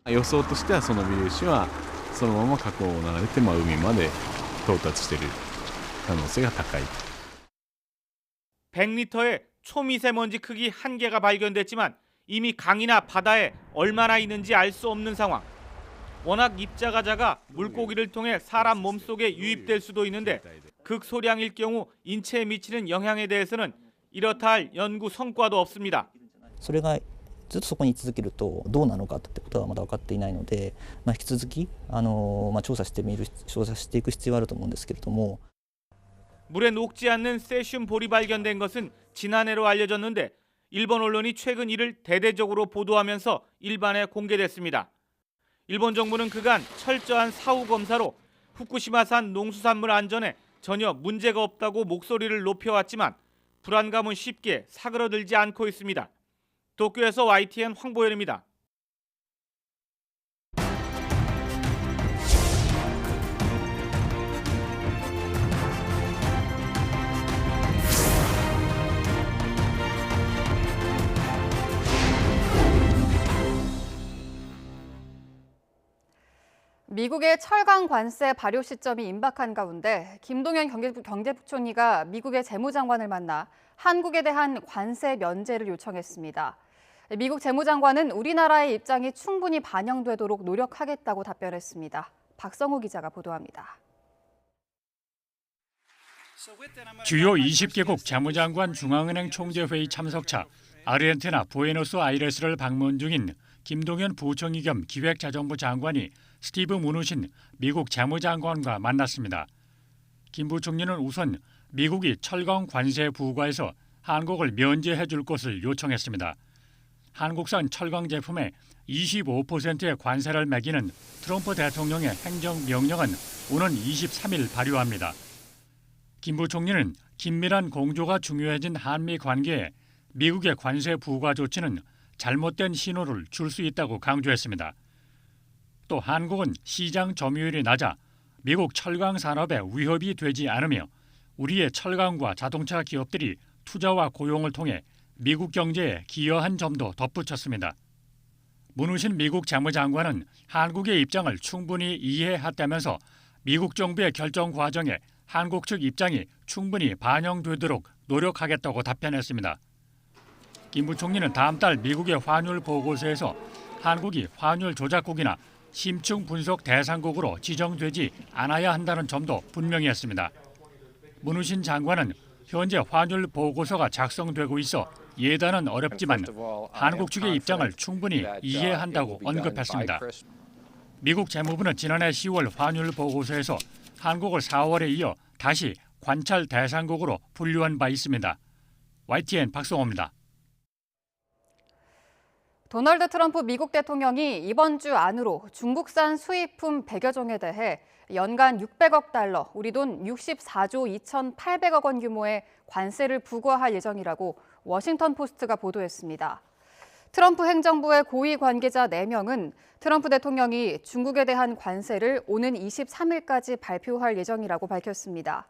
予想としてはその微粒子はそのまま河口を流れて海まで到達している可能性が高い。
100리터의 초미세먼지 크기 1개가 발견됐지만 이미 강이나 바다에 얼마나 있는지 알 수 없는 상황. 워낙 입자가 작아 물고기를 통해 사람 몸속에 유입될 수도 있는데 극소량일 경우 인체에 미치는 영향에 대해서는 이렇다 할 연구 성과도 없습니다.
それがずっとそこに居続けるとどうなのかってことはまだ分かっていないので、引き続き調査していく必要があると思うんですけれども。
물에 녹지 않는 세슘 볼이 발견된 것은 지난해로 알려졌는데 일본 언론이 최근 이를 대대적으로 보도하면서 일반에 공개됐습니다. 일본 정부는 그간 철저한 사후 검사로 후쿠시마산 농수산물 안전에 전혀 문제가 없다고 목소리를 높여왔지만 불안감은 쉽게 사그러들지 않고 있습니다. 도쿄에서 YTN 황보현입니다.
미국의 철강 관세 발효 시점이 임박한 가운데 김동연 경제부총리가 미국의 재무장관을 만나 한국에 대한 관세 면제를 요청했습니다. 미국 재무장관은 우리나라의 입장이 충분히 반영되도록 노력하겠다고 답변했습니다. 박성우 기자가 보도합니다.
주요 20개국 재무장관 중앙은행 총재회의 참석차 아르헨티나 부에노스아이레스를 방문 중인 김동연 부총리 겸 기획자정부 장관이 스티브 무누신 미국 재무장관과 만났습니다. 김 부총리는 우선 미국이 철강 관세 부과에서 한국을 면제해 줄 것을 요청했습니다. 한국산 철강 제품에 25%의 관세를 매기는 트럼프 대통령의 행정명령은 오는 23일 발효합니다. 김 부총리는 긴밀한 공조가 중요해진 한미 관계에 미국의 관세 부과 조치는 잘못된 신호를 줄 수 있다고 강조했습니다. 또 한국은 시장 점유율이 낮아 미국 철강 산업에 위협이 되지 않으며 우리의 철강과 자동차 기업들이 투자와 고용을 통해 미국 경제에 기여한 점도 덧붙였습니다. 문우신 미국 재무장관은 한국의 입장을 충분히 이해했다면서 미국 정부의 결정 과정에 한국 측 입장이 충분히 반영되도록 노력하겠다고 답변했습니다. 김 부총리는 다음 달 미국의 환율 보고서에서 한국이 환율 조작국이나 심층 분석 대상국으로 지정되지 않아야 한다는 점도 분명히 했습니다. 문우신 장관은 현재 환율 보고서가 작성되고 있어 예단은 어렵지만 한국 측의 입장을 충분히 이해한다고 언급했습니다. 미국 재무부는 지난해 10월 환율 보고서에서 한국을 4월에 이어 다시 관찰 대상국으로 분류한 바 있습니다. YTN 박성호입니다.
도널드 트럼프 미국 대통령이 이번 주 안으로 중국산 수입품 100여 종에 대해 연간 600억 달러, 우리 돈 64조 2,800억 원 규모의 관세를 부과할 예정이라고 워싱턴 포스트가 보도했습니다. 트럼프 행정부의 고위 관계자 4명은 트럼프 대통령이 중국에 대한 관세를 오는 23일까지 발표할 예정이라고 밝혔습니다.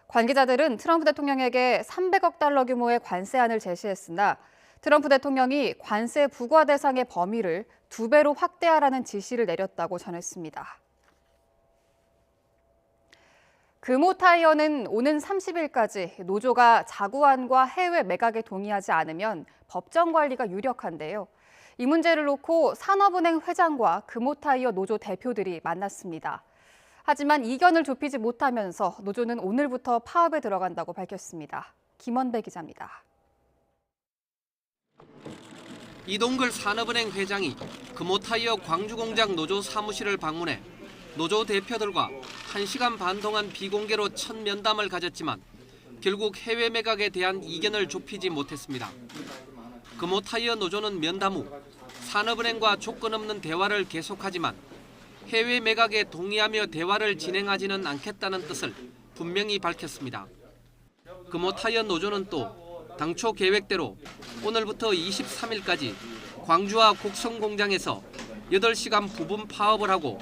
관계자들은 트럼프 대통령에게 300억 달러 규모의 관세안을 제시했으나 트럼프 대통령이 관세 부과 대상의 범위를 2배로 확대하라는 지시를 내렸다고 전했습니다. 금호타이어는 오는 30일까지 노조가 자구안과 해외 매각에 동의하지 않으면 법정 관리가 유력한데요. 이 문제를 놓고 산업은행 회장과 금호타이어 노조 대표들이 만났습니다. 하지만 이견을 좁히지 못하면서 노조는 오늘부터 파업에 들어간다고 밝혔습니다. 김원배 기자입니다.
이동글 산업은행 회장이 금호타이어 광주공장 노조 사무실을 방문해 노조 대표들과 1시간 반 동안 비공개로 첫 면담을 가졌지만 결국 해외 매각에 대한 이견을 좁히지 못했습니다. 금호타이어 노조는 면담 후 산업은행과 조건 없는 대화를 계속하지만 해외 매각에 동의하며 대화를 진행하지는 않겠다는 뜻을 분명히 밝혔습니다. 금호타이어 노조는 또 당초 계획대로 오늘부터 23일까지 광주와 곡성 공장에서 8시간 부분 파업을 하고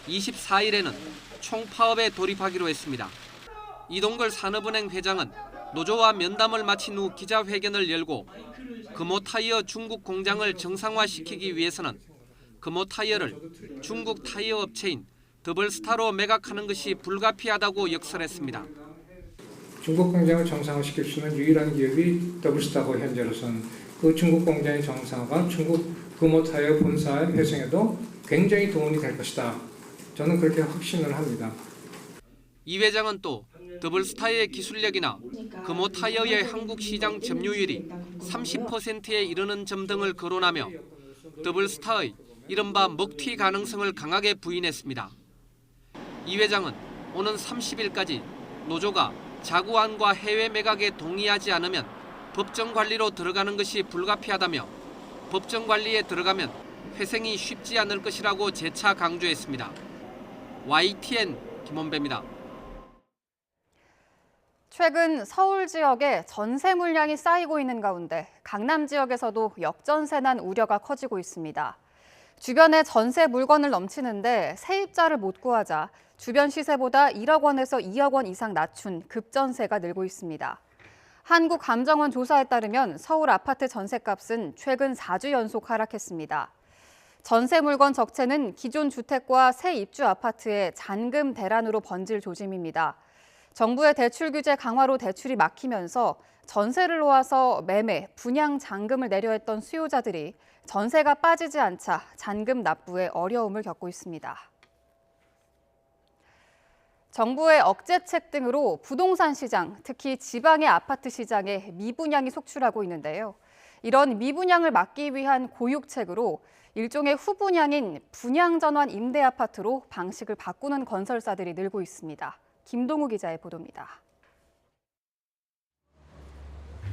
24일에는 총파업에 돌입하기로 했습니다. 이동걸 산업은행 회장은 노조와 면담을 마친 후 기자회견을 열고 금호타이어 중국 공장을 정상화시키기 위해서는 금호타이어를 중국 타이어 업체인 더블스타로 매각하는 것이 불가피하다고 역설했습니다.
중국 공장을 정상화시킬 수 있는 유일한 기업이 더블스타고 현재로서는 그 중국 공장의 정상화가 중국 금호타이어 본사의 회생에도 굉장히 도움이 될 것이다. 저는 그렇게 확신을 합니다.
이 회장은 또 더블스타의 기술력이나 금호타이어의 한국 시장 점유율이 30%에 이르는 점 등을 거론하며 더블스타의 이른바 먹튀 가능성을 강하게 부인했습니다. 이 회장은 오는 30일까지 노조가 자구안과 해외 매각에 동의하지 않으면 법정 관리로 들어가는 것이 불가피하다며 법정 관리에 들어가면 회생이 쉽지 않을 것이라고 재차 강조했습니다. YTN 김원배입니다.
최근 서울 지역에 전세 물량이 쌓이고 있는 가운데 강남 지역에서도 역전세 난 우려가 커지고 있습니다. 주변에 전세 물건을 넘치는데 세입자를 못 구하자 주변 시세보다 1억 원에서 2억 원 이상 낮춘 급전세가 늘고 있습니다. 한국감정원 조사에 따르면 서울 아파트 전세값은 최근 4주 연속 하락했습니다. 전세 물건 적체는 기존 주택과 새 입주 아파트의 잔금 대란으로 번질 조짐입니다. 정부의 대출 규제 강화로 대출이 막히면서 전세를 놓아서 매매, 분양 잔금을 내려 했던 수요자들이 전세가 빠지지 않자 잔금 납부에 어려움을 겪고 있습니다. 정부의 억제책 등으로 부동산 시장, 특히 지방의 아파트 시장에 미분양이 속출하고 있는데요. 이런 미분양을 막기 위한 고육책으로 일종의 후분양인 분양전환 임대아파트로 방식을 바꾸는 건설사들이 늘고 있습니다. 김동우 기자의 보도입니다.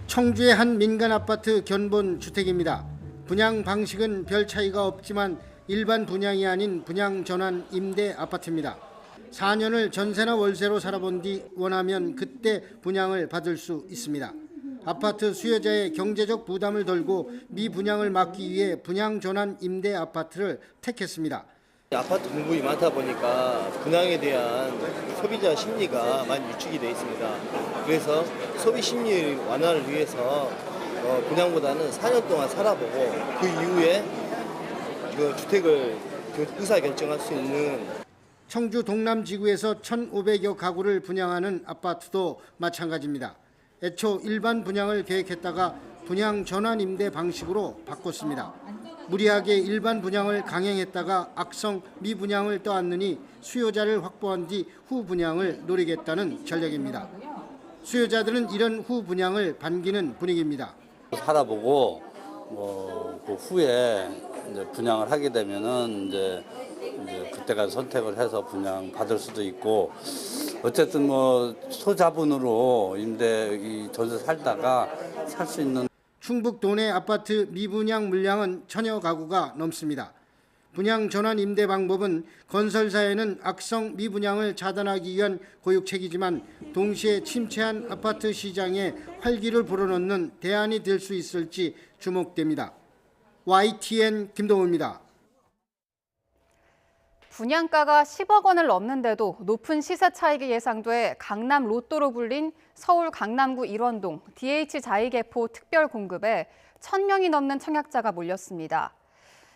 청주의 한 민간 아파트 견본 주택입니다. 분양 방식은 별 차이가 없지만 일반 분양이 아닌 분양 전환 임대 아파트입니다. 4년을 전세나 월세로 살아본 뒤 원하면 그때 분양을 받을 수 있습니다. 아파트 수요자의 경제적 부담을 덜고 미분양을 막기 위해 분양 전환 임대 아파트를 택했습니다.
아파트 공급이 많다 보니까 분양에 대한 소비자 심리가 많이 위축이 되어 있습니다. 그래서 소비 심리 완화를 위해서 분양보다는 4년 동안 살아보고 그 이후에 그 주택을 의사결정할 수 있는.
청주 동남지구에서 1,500여 가구를 분양하는 아파트도 마찬가지입니다. 애초 일반 분양을 계획했다가 분양 전환 임대 방식으로 바꿨습니다. 무리하게 일반 분양을 강행했다가 악성 미분양을 떠안느니 수요자를 확보한 뒤 후분양을 노리겠다는 전략입니다. 수요자들은 이런 후분양을 반기는 분위기입니다.
살아보고 그 후에 이제 분양을 하게 되면은 이제 그때까지 선택을 해서 분양 받을 수도 있고, 어쨌든 소자본으로 임대 이 전세 살다가 살 수 있는.
충북 도내 아파트 미분양 물량은 1000여 가구가 넘습니다. 분양 전환 임대 방법은 건설사에는 악성 미분양을 차단하기 위한 고육책이지만 동시에 침체한 아파트 시장에 활기를 불어넣는 대안이 될 수 있을지 주목됩니다. YTN 김동호입니다.
분양가가 10억 원을 넘는데도 높은 시세 차익이 예상돼 강남 로또로 불린 서울 강남구 일원동 DH자이개포 특별공급에 1000명이 넘는 청약자가 몰렸습니다.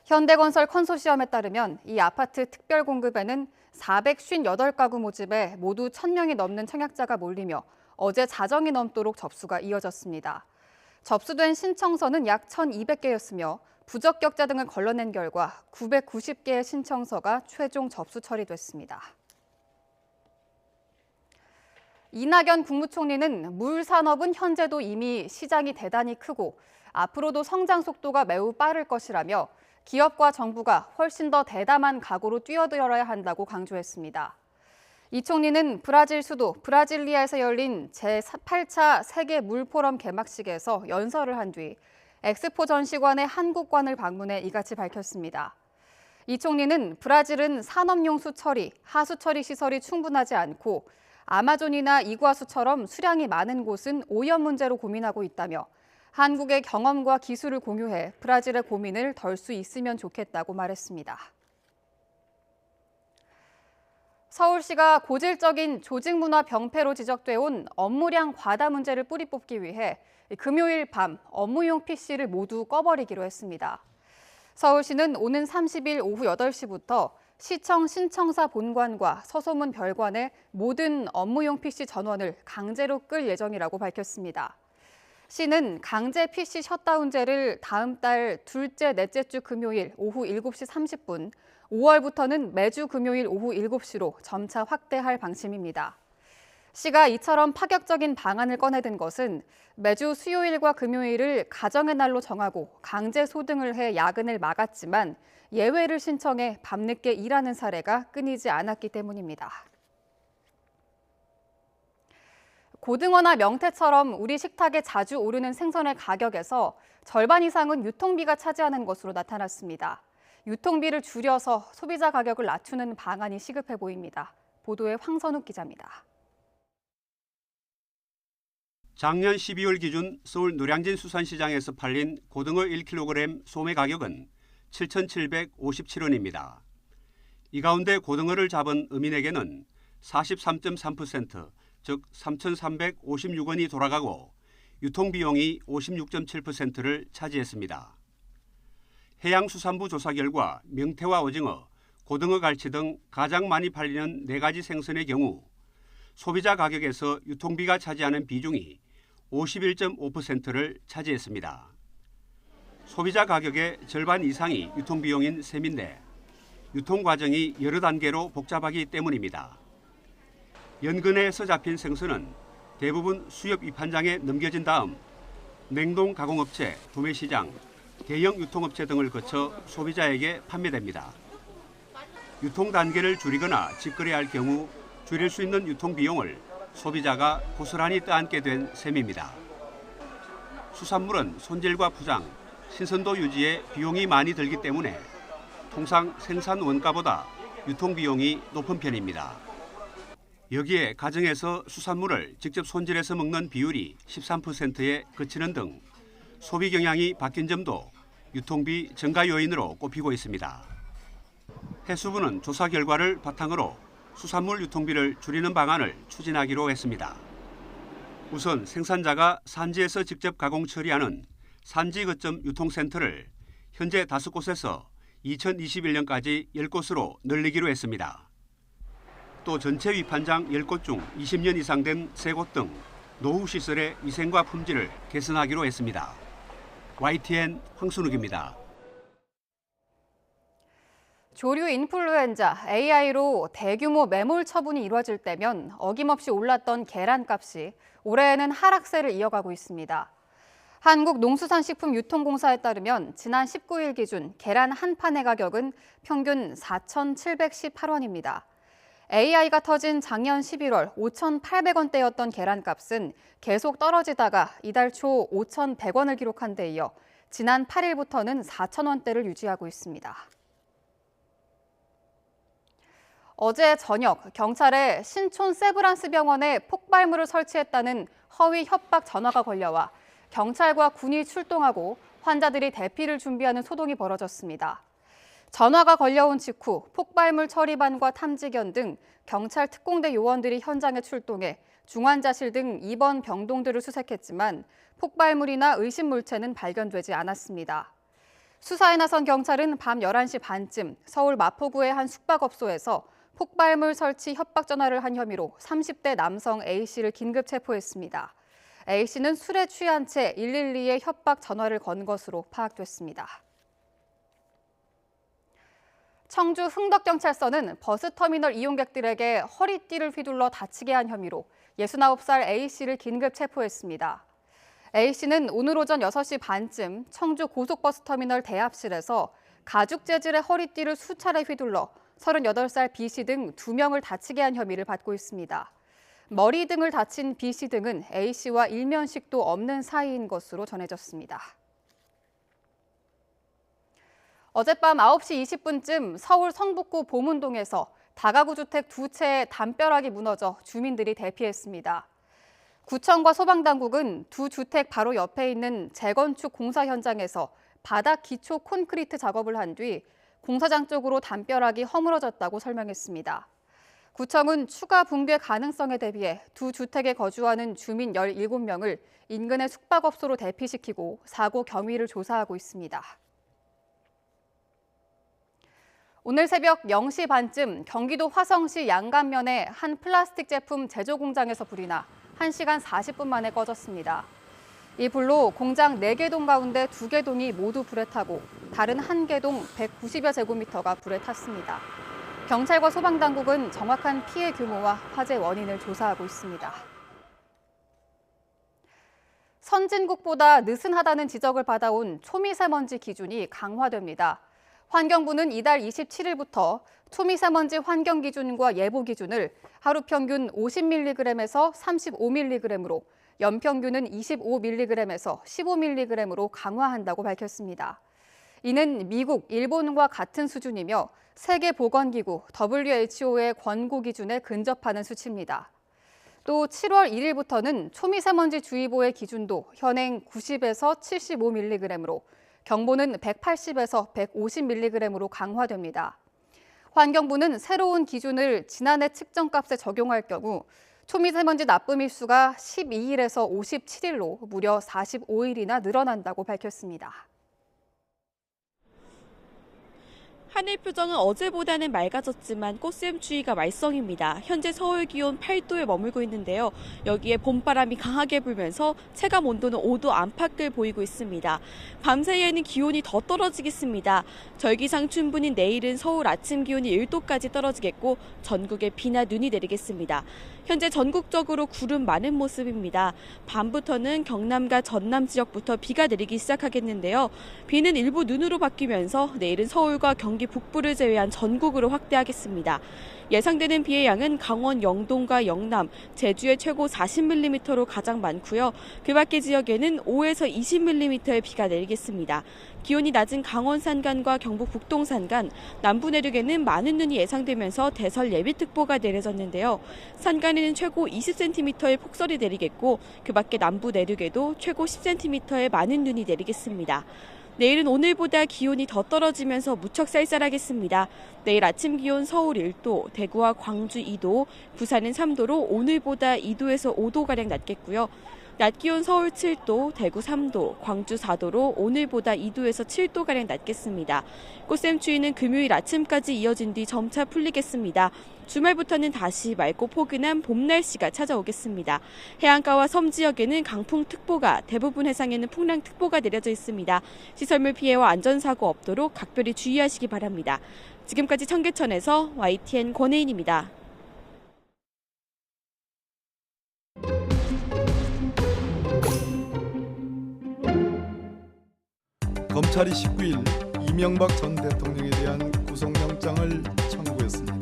현대건설 컨소시엄에 따르면 이 아파트 특별공급에는 458가구 모집에 모두 1000명이 넘는 청약자가 몰리며 어제 자정이 넘도록 접수가 이어졌습니다. 접수된 신청서는 약 1200개였으며 부적격자 등을 걸러낸 결과 990개의 신청서가 최종 접수 처리됐습니다. 이낙연 국무총리는 물 산업은 현재도 이미 시장이 대단히 크고 앞으로도 성장 속도가 매우 빠를 것이라며 기업과 정부가 훨씬 더 대담한 각오로 뛰어들어야 한다고 강조했습니다. 이 총리는 브라질 수도 브라질리아에서 열린 제8차 세계 물포럼 개막식에서 연설을 한 뒤 엑스포 전시관의 한국관을 방문해 이같이 밝혔습니다. 이 총리는 브라질은 산업용수 처리, 하수 처리 시설이 충분하지 않고 아마존이나 이구아수처럼 수량이 많은 곳은 오염 문제로 고민하고 있다며 한국의 경험과 기술을 공유해 브라질의 고민을 덜 수 있으면 좋겠다고 말했습니다. 서울시가 고질적인 조직문화 병폐로 지적돼 온 업무량 과다 문제를 뿌리 뽑기 위해 금요일 밤 업무용 PC를 모두 꺼버리기로 했습니다. 서울시는 오는 30일 오후 8시부터 시청 신청사 본관과 서소문 별관의 모든 업무용 PC 전원을 강제로 끌 예정이라고 밝혔습니다. 시는 강제 PC 셧다운제를 다음 달 둘째, 넷째 주 금요일 오후 7시 30분, 5월부터는 매주 금요일 오후 7시로 점차 확대할 방침입니다. 시가 이처럼 파격적인 방안을 꺼내든 것은 매주 수요일과 금요일을 가정의 날로 정하고 강제 소등을 해 야근을 막았지만 예외를 신청해 밤늦게 일하는 사례가 끊이지 않았기 때문입니다. 고등어나 명태처럼 우리 식탁에 자주 오르는 생선의 가격에서 절반 이상은 유통비가 차지하는 것으로 나타났습니다. 유통비를 줄여서 소비자 가격을 낮추는 방안이 시급해 보입니다. 보도에 황선욱 기자입니다.
작년 12월 기준 서울 노량진 수산시장에서 팔린 고등어 1kg 소매 가격은 7,757원입니다. 이 가운데 고등어를 잡은 어민에게는 43.3%, 즉 3,356원이 돌아가고 유통비용이 56.7%를 차지했습니다. 해양수산부 조사 결과 명태와 오징어, 고등어, 갈치 등 가장 많이 팔리는 4가지 생선의 경우 소비자 가격에서 유통비가 차지하는 비중이 51.5%를 차지했습니다. 소비자 가격의 절반 이상이 유통비용인 셈인데 유통 과정이 여러 단계로 복잡하기 때문입니다. 연근해에서 잡힌 생선은 대부분 수협 입한장에 넘겨진 다음 냉동 가공업체, 도매시장, 대형 유통업체 등을 거쳐 소비자에게 판매됩니다. 유통 단계를 줄이거나 직거래할 경우 줄일 수 있는 유통 비용을 소비자가 고스란히 떠안게 된 셈입니다. 수산물은 손질과 포장, 신선도 유지에 비용이 많이 들기 때문에 통상 생산 원가보다 유통 비용이 높은 편입니다. 여기에 가정에서 수산물을 직접 손질해서 먹는 비율이 13%에 그치는 등 소비 경향이 바뀐 점도 유통비 증가 요인으로 꼽히고 있습니다. 해수부는 조사 결과를 바탕으로 수산물 유통비를 줄이는 방안을 추진하기로 했습니다. 우선 생산자가 산지에서 직접 가공 처리하는 산지 거점 유통센터를 현재 5곳에서 2021년까지 10곳으로 늘리기로 했습니다. 또 전체 위판장 10곳 중 20년 이상 된 3곳 등 노후시설의 위생과 품질을 개선하기로 했습니다. YTN 황순욱입니다.
조류 인플루엔자 AI로 대규모 매몰 처분이 이루어질 때면 어김없이 올랐던 계란값이 올해에는 하락세를 이어가고 있습니다. 한국농수산식품유통공사에 따르면 지난 19일 기준 계란 한 판의 가격은 평균 4,718원입니다. AI가 터진 작년 11월 5,800원대였던 계란값은 계속 떨어지다가 이달 초 5,100원을 기록한 데 이어 지난 8일부터는 4,000원대를 유지하고 있습니다. 어제 저녁 경찰에 신촌 세브란스 병원에 폭발물을 설치했다는 허위 협박 전화가 걸려와 경찰과 군이 출동하고 환자들이 대피를 준비하는 소동이 벌어졌습니다. 전화가 걸려온 직후 폭발물 처리반과 탐지견 등 경찰 특공대 요원들이 현장에 출동해 중환자실 등 입원 병동들을 수색했지만 폭발물이나 의심 물체는 발견되지 않았습니다. 수사에 나선 경찰은 밤 11시 반쯤 서울 마포구의 한 숙박업소에서 폭발물 설치 협박 전화를 한 혐의로 30대 남성 A씨를 긴급 체포했습니다. A씨는 술에 취한 채 112에 협박 전화를 건 것으로 파악됐습니다. 청주 흥덕경찰서는 버스터미널 이용객들에게 허리띠를 휘둘러 다치게 한 혐의로 69살 A씨를 긴급 체포했습니다. A씨는 오늘 오전 6시 반쯤 청주 고속버스터미널 대합실에서 가죽 재질의 허리띠를 수차례 휘둘러 38살 B씨 등 2명을 다치게 한 혐의를 받고 있습니다. 머리 등을 다친 B씨 등은 A씨와 일면식도 없는 사이인 것으로 전해졌습니다. 어젯밤 9시 20분쯤 서울 성북구 보문동에서 다가구 주택 2채의 담벼락이 무너져 주민들이 대피했습니다. 구청과 소방당국은 두 주택 바로 옆에 있는 재건축 공사 현장에서 바닥 기초 콘크리트 작업을 한 뒤 공사장 쪽으로 담벼락이 허물어졌다고 설명했습니다. 구청은 추가 붕괴 가능성에 대비해 두 주택에 거주하는 주민 17명을 인근의 숙박업소로 대피시키고 사고 경위를 조사하고 있습니다. 오늘 새벽 0시 반쯤 경기도 화성시 양감면의 한 플라스틱 제품 제조 공장에서 불이 나 1시간 40분 만에 꺼졌습니다. 이 불로 공장 4개 동 가운데 2개 동이 모두 불에 타고 다른 1개 동 190여 제곱미터가 불에 탔습니다. 경찰과 소방당국은 정확한 피해 규모와 화재 원인을 조사하고 있습니다. 선진국보다 느슨하다는 지적을 받아온 초미세먼지 기준이 강화됩니다. 환경부는 이달 27일부터 초미세먼지 환경기준과 예보기준을 하루 평균 50mg에서 35mg으로 연평균은 25mg에서 15mg으로 강화한다고 밝혔습니다. 이는 미국, 일본과 같은 수준이며 세계보건기구 WHO의 권고 기준에 근접하는 수치입니다. 또 7월 1일부터는 초미세먼지 주의보의 기준도 현행 90에서 75mg으로 경보는 180에서 150mg으로 강화됩니다. 환경부는 새로운 기준을 지난해 측정값에 적용할 경우 초미세먼지 나쁨일수가 12일에서 57일로 무려 45일이나 늘어난다고 밝혔습니다.
하늘 표정은 어제보다는 맑아졌지만 꽃샘추위가 말썽입니다. 현재 서울 기온 8도에 머물고 있는데요. 여기에 봄바람이 강하게 불면서 체감 온도는 5도 안팎을 보이고 있습니다. 밤사이에는 기온이 더 떨어지겠습니다. 절기상 춘분인 내일은 서울 아침 기온이 1도까지 떨어지겠고 전국에 비나 눈이 내리겠습니다. 현재 전국적으로 구름 많은 모습입니다. 밤부터는 경남과 전남 지역부터 비가 내리기 시작하겠는데요. 비는 일부 눈으로 바뀌면서 내일은 서울과 경기 북부를 제외한 전국으로 확대하겠습니다. 예상되는 비의 양은 강원 영동과 영남, 제주의 최고 40mm로 가장 많고요. 그 밖의 지역에는 5에서 20mm의 비가 내리겠습니다. 기온이 낮은 강원 산간과 경북 북동 산간, 남부 내륙에는 많은 눈이 예상되면서 대설 예비특보가 내려졌는데요. 산간에는 최고 20cm의 폭설이 내리겠고 그 밖의 남부 내륙에도 최고 10cm의 많은 눈이 내리겠습니다. 내일은 오늘보다 기온이 더 떨어지면서 무척 쌀쌀하겠습니다. 내일 아침 기온 서울 1도, 대구와 광주 2도, 부산은 3도로 오늘보다 2도에서 5도가량 낮겠고요. 낮 기온 서울 7도, 대구 3도, 광주 4도로 오늘보다 2도에서 7도가량 낮겠습니다. 꽃샘추위는 금요일 아침까지 이어진 뒤 점차 풀리겠습니다. 주말부터는 다시 맑고 포근한 봄 날씨가 찾아오겠습니다. 해안가와 섬 지역에는 강풍특보가, 대부분 해상에는 풍랑특보가 내려져 있습니다. 시설물 피해와 안전사고 없도록 각별히 주의하시기 바랍니다. 지금까지 청계천에서 YTN 권혜인입니다.
검찰이 19일 이명박 전 대통령에 대한 구속영장을 청구했습니다.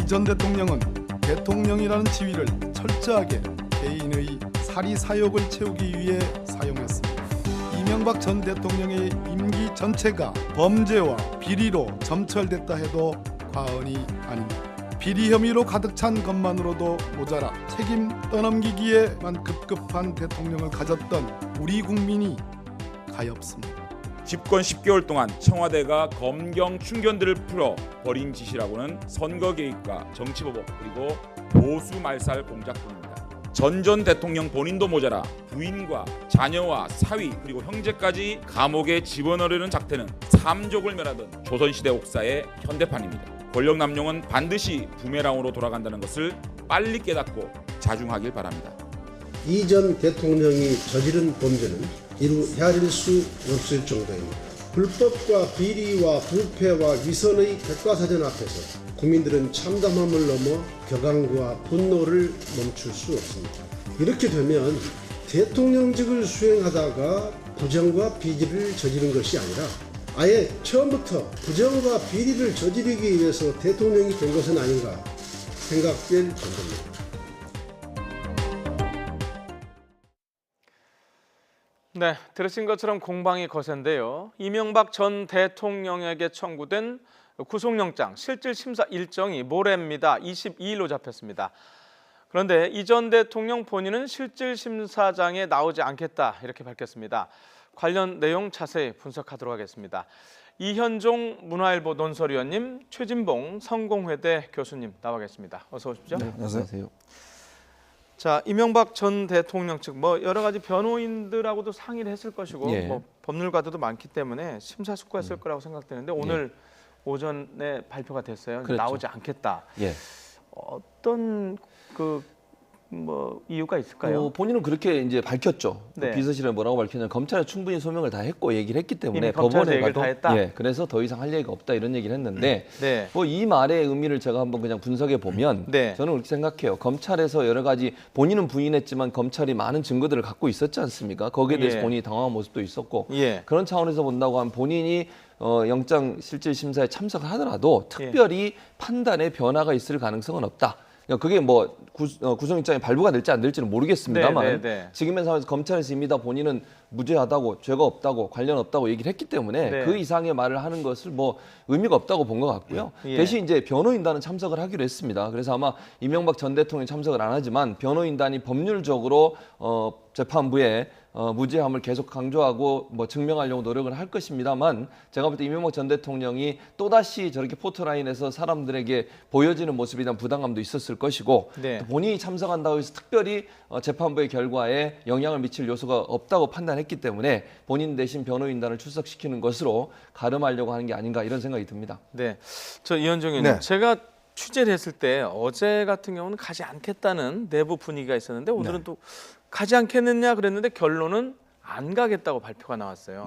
이 전 대통령은 대통령이라는 지위를 철저하게 개인의 사리 사욕을 채우기 위해 사용했습니다. 이명박 전 대통령의 임기 전체가 범죄와 비리로 점철됐다 해도 과언이 아닙니다. 비리 혐의로 가득 찬 것만으로도 모자라 책임 떠넘기기에만 급급한 대통령을 가졌던 우리 국민이 가엾습니다.
집권 10개월 동안 청와대가 검경 충견들을 풀어 벌인 짓이라고는 선거 개입과 정치보복 그리고 보수 말살 공작뿐입니다. 전 대통령 본인도 모자라 부인과 자녀와 사위 그리고 형제까지 감옥에 집어넣으려는 작태는 삼족을 멸하던 조선시대 옥사의 현대판입니다. 권력 남용은 반드시 부메랑으로 돌아간다는 것을 빨리 깨닫고 자중하길 바랍니다.
이 전 대통령이 저지른 범죄는 이루 헤아릴 수 없을 정도입니다. 불법과 비리와 부패와 위선의 백과사전 앞에서 국민들은 참담함을 넘어 격앙과 분노를 멈출 수 없습니다. 이렇게 되면 대통령직을 수행하다가 부정과 비리를 저지른 것이 아니라 아예 처음부터 부정과 비리를 저지르기 위해서 대통령이 된 것은 아닌가 생각될 정도입니다.
네, 들으신 것처럼 공방이 거센데요. 이명박 전 대통령에게 청구된 구속영장 실질 심사 일정이 모레입니다. 22일로 잡혔습니다. 그런데 이 전 대통령 본인은 실질 심사장에 나오지 않겠다 이렇게 밝혔습니다. 관련 내용 자세히 분석하도록 하겠습니다. 이현종 문화일보 논설위원님, 최진봉 성공회대 교수님 나와 계십니다. 어서 오십시오.
네, 안녕하세요.
자, 이명박 전 대통령 측 여러 가지 변호인들하고도 상의를 했을 것이고
예.
법률가들도 많기 때문에 심사숙고했을 거라고 생각되는데 오늘 오전에 발표가 됐어요. 그렇죠. 나오지 않겠다.
예.
어떤 이유가 있을까요?
본인은 그렇게 이제 밝혔죠.
네.
비서실에 뭐라고 밝혔냐면 검찰에 충분히 소명을 다 했고 얘기를 했기 때문에
법원에 가도
그래서 더 이상 할 얘기가 없다 이런 얘기를 했는데
네.
이 말의 의미를 제가 한번 그냥 분석해 보면 저는 그렇게 생각해요. 검찰에서 여러 가지 본인은 부인했지만 검찰이 많은 증거들을 갖고 있었지 않습니까? 거기에 대해서 본인이 당황한 모습도 있었고 그런 차원에서 본다고 하면 본인이 영장 실질 심사에 참석을 하더라도 특별히 판단에 변화가 있을 가능성은 없다. 그게 구속영장이 발부가 될지 안 될지는 모르겠습니다만 지금의 상황에서 검찰에서 이미 다 본인은 무죄하다고 죄가 없다고 관련 없다고 얘기를 했기 때문에 그 이상의 말을 하는 것을 의미가 없다고 본 것 같고요. 대신 이제 변호인단은 참석을 하기로 했습니다. 그래서 아마 이명박 전 대통령이 참석을 안 하지만 변호인단이 법률적으로 재판부에 무죄함을 계속 강조하고 증명하려고 노력을 할 것입니다만 제가 볼 때 이명박 전 대통령이 또다시 저렇게 포토라인에서 사람들에게 보여지는 모습에 대한 부담감도 있었을 것이고 또 본인이 참석한다고 해서 특별히 재판부의 결과에 영향을 미칠 요소가 없다고 판단했기 때문에 본인 대신 변호인단을 출석시키는 것으로 가름하려고 하는 게 아닌가 이런 생각이 듭니다.
네, 저 이현종 의원님 제가 취재를 했을 때 어제 같은 경우는 가지 않겠다는 내부 분위기가 있었는데 오늘은 또 가지 않겠느냐 그랬는데 결론은 안 가겠다고 발표가 나왔어요.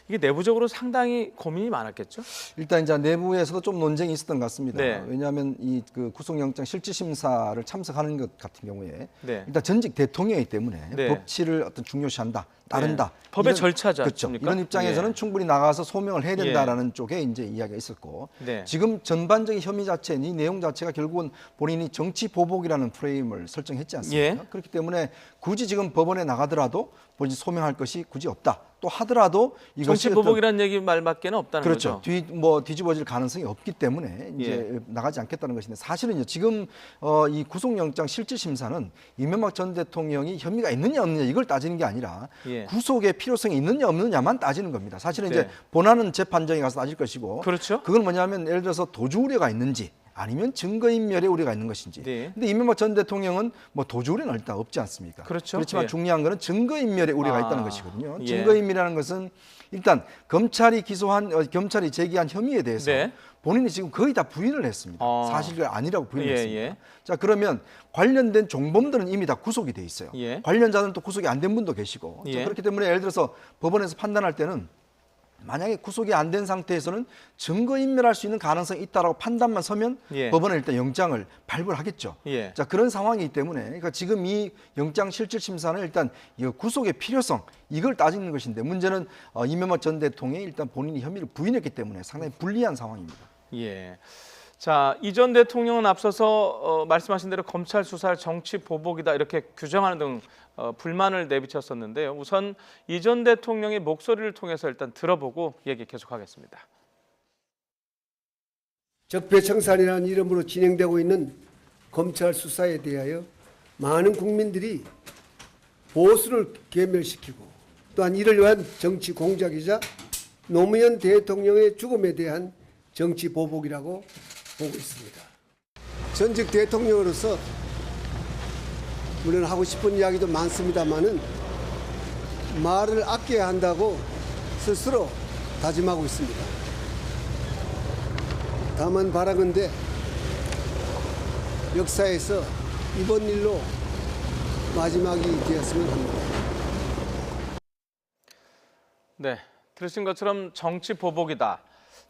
이게 내부적으로 상당히 고민이 많았겠죠?
일단 이제 내부에서도 좀 논쟁이 있었던 것 같습니다. 왜냐하면 이 구속영장 실질심사를 참석하는 것 같은 경우에 일단 전직 대통령이기 때문에 법치를 어떤 중요시한다, 따른다.
법의 절차죠.
그렇죠. 이런 입장에서는 충분히 나가서 소명을 해야 된다라는 쪽에 이제 이야기가 있었고 지금 전반적인 혐의 자체, 이 내용 자체가 결국은 본인이 정치 보복이라는 프레임을 설정했지 않습니까? 그렇기 때문에 굳이 지금 법원에 나가더라도 본인이 소명할 것이 굳이 없다. 또 하더라도 이것이
정치 보복이라는 얘기 말밖에는 없다는
거죠.
거죠.
뒤집어질 가능성이 없기 때문에 이제 나가지 않겠다는 것인데 사실은 이제 지금 이 구속영장 실질심사는 이명박 전 대통령이 혐의가 있느냐 없느냐 이걸 따지는 게 아니라 구속의 필요성이 있느냐 없느냐만 따지는 겁니다. 사실은 이제 본안은 재판정에 가서 따질 것이고 그건 뭐냐면 예를 들어서 도주 우려가 있는지 아니면 증거인멸의 우려가 있는 것인지. 근데 이명박 전 대통령은 도주 우려는 일단 없지 않습니까? 그렇지만 중요한 것은 증거인멸의 우려가 있다는 것이거든요. 증거인멸이라는 것은 일단 검찰이 제기한 혐의에 대해서 본인이 지금 거의 다 부인을 했습니다. 사실이 아니라고 부인을 했습니다. 자, 그러면 관련된 종범들은 이미 다 구속이 돼 있어요. 관련자는 또 구속이 안 된 분도 계시고 자, 그렇기 때문에 예를 들어서 법원에서 판단할 때는 만약에 구속이 안 된 상태에서는 증거인멸할 수 있는 가능성이 있다라고 판단만 서면 법원은 일단 영장을 발부를 하겠죠. 자, 그런 상황이기 때문에 그러니까 지금 이 영장 실질 심사는 일단 이 구속의 필요성 이걸 따지는 것인데 문제는 이명박 전 대통령이 일단 본인이 혐의를 부인했기 때문에 상당히 불리한 상황입니다.
자, 이 전 대통령은 앞서서 말씀하신 대로 검찰 수사를 정치 보복이다 이렇게 규정하는 등 불만을 내비쳤었는데요. 우선 이 전 대통령의 목소리를 통해서 일단 들어보고 얘기 계속하겠습니다.
적폐청산이라는 이름으로 진행되고 있는 검찰 수사에 대하여 많은 국민들이 보수를 괴멸시키고 또한 이를 위한 정치 공작이자 노무현 대통령의 죽음에 대한 정치 보복이라고 보고 있습니다. 전직 대통령으로서 물론 하고 싶은 이야기도 많습니다만은 말을 아껴야 한다고 스스로 다짐하고 있습니다. 다만 바라건대 역사에서 이번 일로 마지막이 되었으면 합니다.
네, 들으신 것처럼 정치 보복이다.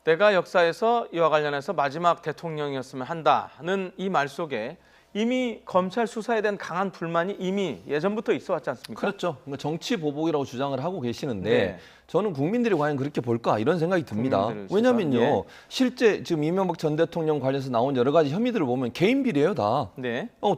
내가 역사에서 이와 관련해서 마지막 대통령이었으면 한다는 이 말 속에 이미 검찰 수사에 대한 강한 불만이 이미 예전부터 있어 왔지 않습니까?
그렇죠. 정치 보복이라고 주장을 하고 계시는데 저는 국민들이 과연 그렇게 볼까 이런 생각이 듭니다. 왜냐면요. 실제 지금 이명박 전 대통령 관련해서 나온 여러 가지 혐의들을 보면 개인 비리예요 다.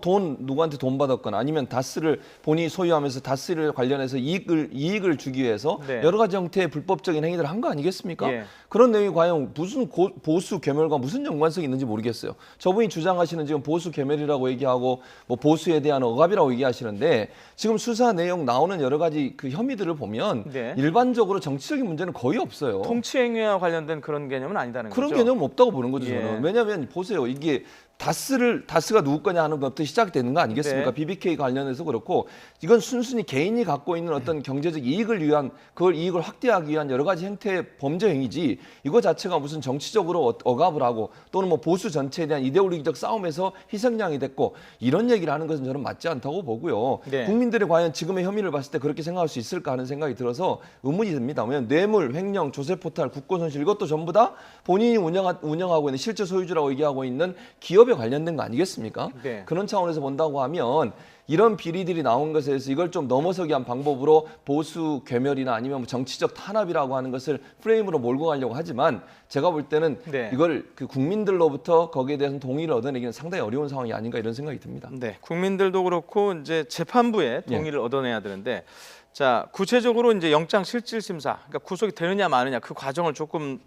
돈 누구한테 돈 받았거나 아니면 다스를 본인이 소유하면서 다스를 관련해서 이익을 주기 위해서 여러 가지 형태의 불법적인 행위들을 한 거 아니겠습니까? 그런 내용이 과연 무슨 보수 괴멸과 무슨 연관성이 있는지 모르겠어요. 저분이 주장하시는 지금 보수 괴멸이라고 얘기하고 뭐 보수에 대한 억압이라고 얘기하시는데 지금 수사 내용 나오는 여러 가지 그 혐의들을 보면 일반적으로 정치적인 문제는 거의 없어요.
통치행위와 관련된 그런 개념은 아니다는
그런
거죠?
개념은 없다고 보는 거죠. 저는. 왜냐하면 보세요. 이게 다스가 누구 거냐 하는 것부터 시작되는 거 아니겠습니까? BBK 관련해서 그렇고 이건 순순히 개인이 갖고 있는 어떤 경제적 이익을 위한 그걸 이익을 확대하기 위한 여러 가지 형태의 범죄 행위지 이거 자체가 무슨 정치적으로 억압을 하고 또는 뭐 보수 전체에 대한 이데올로기적 싸움에서 희생양이 됐고 이런 얘기를 하는 것은 저는 맞지 않다고 보고요. 국민들이 과연 지금의 혐의를 봤을 때 그렇게 생각할 수 있을까 하는 생각이 들어서 의문이 듭니다. 왜냐하면 뇌물, 횡령, 조세포탈, 국고손실 이것도 전부 다 본인이 운영하고 있는 실제 소유주라고 얘기하고 있는 기업에 관련된 거 아니겠습니까? 그런 차원에서 본다고 하면 이런 비리들이 나온 것에 대해서 이걸 좀 넘어서기 위한 방법으로 보수 괴멸이나 아니면 뭐 정치적 탄압이라고 하는 것을 프레임으로 몰고 가려고 하지만 제가 볼 때는 이걸 그 국민들로부터 거기에 대해서 동의를 얻어내기는 상당히 어려운 상황이 아닌가 이런 생각이 듭니다.
국민들도 그렇고 이제 재판부에 동의를 얻어내야 되는데 자 구체적으로 이제 영장 실질 심사, 그러니까 구속이 되느냐 마느냐 그 과정을 조금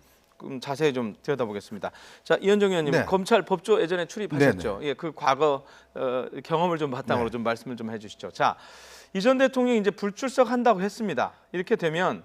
자세히 좀 들여다보겠습니다. 자 이현정 의원님, 검찰 법조 예전에 출입하셨죠? 그 과거 경험을 좀 바탕으로 좀 말씀을 좀 해주시죠. 자, 이 전 대통령이 이제 불출석한다고 했습니다. 이렇게 되면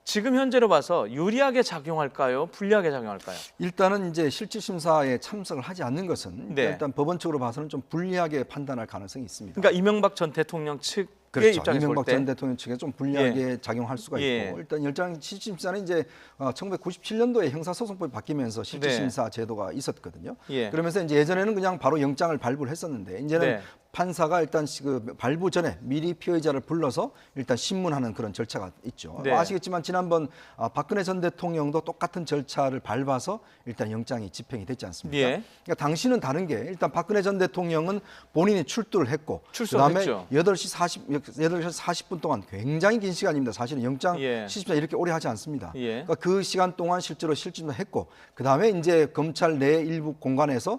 지금 현재로 봐서 유리하게 작용할까요? 불리하게 작용할까요?
일단은 이제 실질 심사에 참석을 하지 않는 것은 일단 법원적으로 봐서는 좀 불리하게 판단할 가능성이 있습니다.
그러니까 이명박 전 대통령 측
이명박 전 대통령 측에 좀 불리하게 작용할 수가 있고 일단 영장 실질심사는 이제 1997년도에 형사소송법이 바뀌면서 실질심사 제도가 있었거든요. 그러면서 이제 예전에는 그냥 바로 영장을 발부를 했었는데 이제는 판사가 일단 그 발부 전에 미리 피의자를 불러서 일단 신문하는 그런 절차가 있죠. 아시겠지만 지난번 박근혜 전 대통령도 똑같은 절차를 밟아서 일단 영장이 집행이 됐지 않습니까? 그러니까 당시는 다른 게 일단 박근혜 전 대통령은 본인이 출두를 했고 그다음에 8시 40분 동안 굉장히 긴 시간입니다. 사실은 영장 실질심사 이렇게 오래 하지 않습니다. 그러니까 그 시간 동안 실제로 실질심사 했고 그다음에 이제 검찰 내 일부 공간에서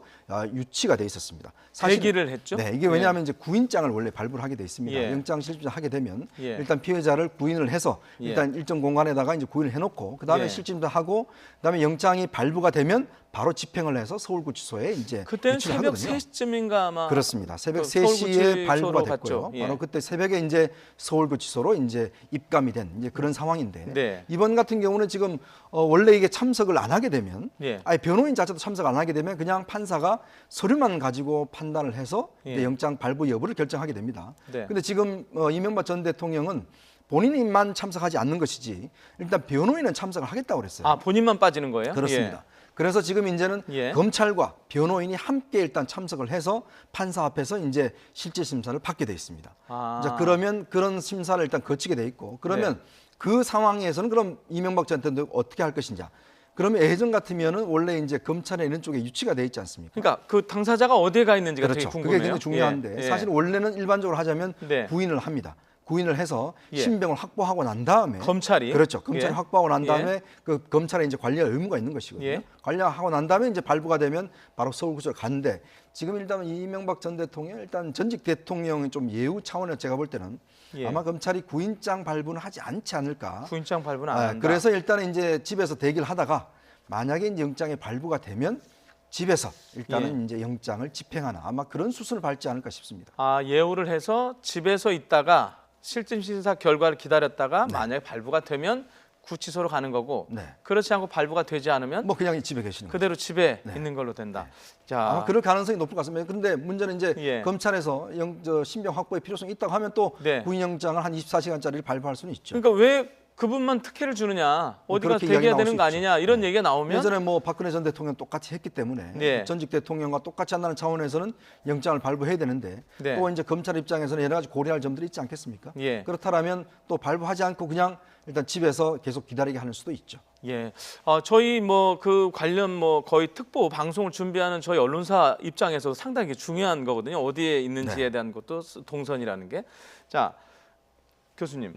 유치가 돼 있었습니다.
대기를 했죠?
이게 왜냐하면 이제 구인장을 원래 발부를 하게 돼 있습니다. 영장 실질심사 하게 되면 일단 피해자를 구인을 해서 일단 일정 공간에다가 이제 구인을 해놓고 그다음에 실질심사 하고 그다음에 영장이 발부가 되면 바로 집행을 해서 서울구치소에 이제
그때는
유치를
새벽
하거든요.
3시쯤인가 아마
그렇습니다. 새벽 3시에 발부가 됐고요. 바로 그때 새벽에 이제 서울구치소로 이제 입감이 된 이제 그런 상황인데 이번 같은 경우는 지금 원래 이게 참석을 안 하게 되면 아예 변호인 자체도 참석 안 하게 되면 그냥 판사가 서류만 가지고 판단을 해서 영장 발부 여부를 결정하게 됩니다. 근데 지금 이명박 전 대통령은 본인만 참석하지 않는 것이지 일단 변호인은 참석을 하겠다고 그랬어요.
아, 본인만 빠지는 거예요?
그렇습니다. 그래서 지금 이제는 검찰과 변호인이 함께 일단 참석을 해서 판사 앞에서 이제 실질 심사를 받게 돼 있습니다. 이제 그러면 그런 심사를 일단 거치게 돼 있고 그러면 그 상황에서는 그럼 이명박 전 대통령 어떻게 할 것인가? 그러면 예전 같으면은 원래 이제 검찰에 있는 쪽에 유치가 돼 있지 않습니까?
그러니까 그 당사자가 어디에 가 있는지가 되게
그렇죠.
궁금해요.
그게 굉장히 중요한데 사실 원래는 일반적으로 하자면 구인을 합니다. 구인을 해서
예.
신병을 확보하고 난 다음에
검찰이
그렇죠. 검찰이
예.
확보하고 난 다음에
예.
그 검찰에 이제 관리할 의무가 있는 것이거든요.
예.
관리하고 난 다음에 이제 발부가 되면 바로 서울구치소를 가는데 지금 일단 이명박 전 대통령 일단 전직 대통령이 좀 예우 차원에서 제가 볼 때는
예.
아마 검찰이 구인장 발부는 하지 않지 않을까.
구인장 발부는 안 한다.
그래서 일단은 이제 집에서 대기를 하다가 만약에 이제 영장이 발부가 되면 집에서 일단은
예.
이제 영장을 집행하나 아마 그런 수순을 밟지 않을까 싶습니다.
아, 예우를 해서 집에서 있다가 실질 심사 결과를 기다렸다가 만약에 발부가 되면 구치소로 가는 거고 그렇지 않고 발부가 되지 않으면
뭐 그냥 집에 계시는
그대로 집에 있는 걸로 된다. 자,
아마 그럴 가능성이 높을 것 같습니다. 그런데 문제는 이제 검찰에서 신병 확보의 필요성이 있다고 하면 또 구인영장을 한 24시간짜리를 발부할 수는 있죠.
그러니까 왜 그분만 특혜를 주느냐, 어디가 대기해야 되는 거 아니냐 이런 얘기가 나오면
예전에 뭐 박근혜 전 대통령 똑같이 했기 때문에 전직 대통령과 똑같이 한다는 차원에서는 영장을 발부해야 되는데 또 이제 검찰 입장에서는 여러 가지 고려할 점들이 있지 않겠습니까? 그렇다면 또 발부하지 않고 그냥 일단 집에서 계속 기다리게 하는 수도 있죠.
예, 저희 뭐 그 관련 뭐 거의 특보 방송을 준비하는 저희 언론사 입장에서 상당히 중요한 거거든요. 어디에 있는지에 대한 것도 동선이라는 게. 자, 교수님.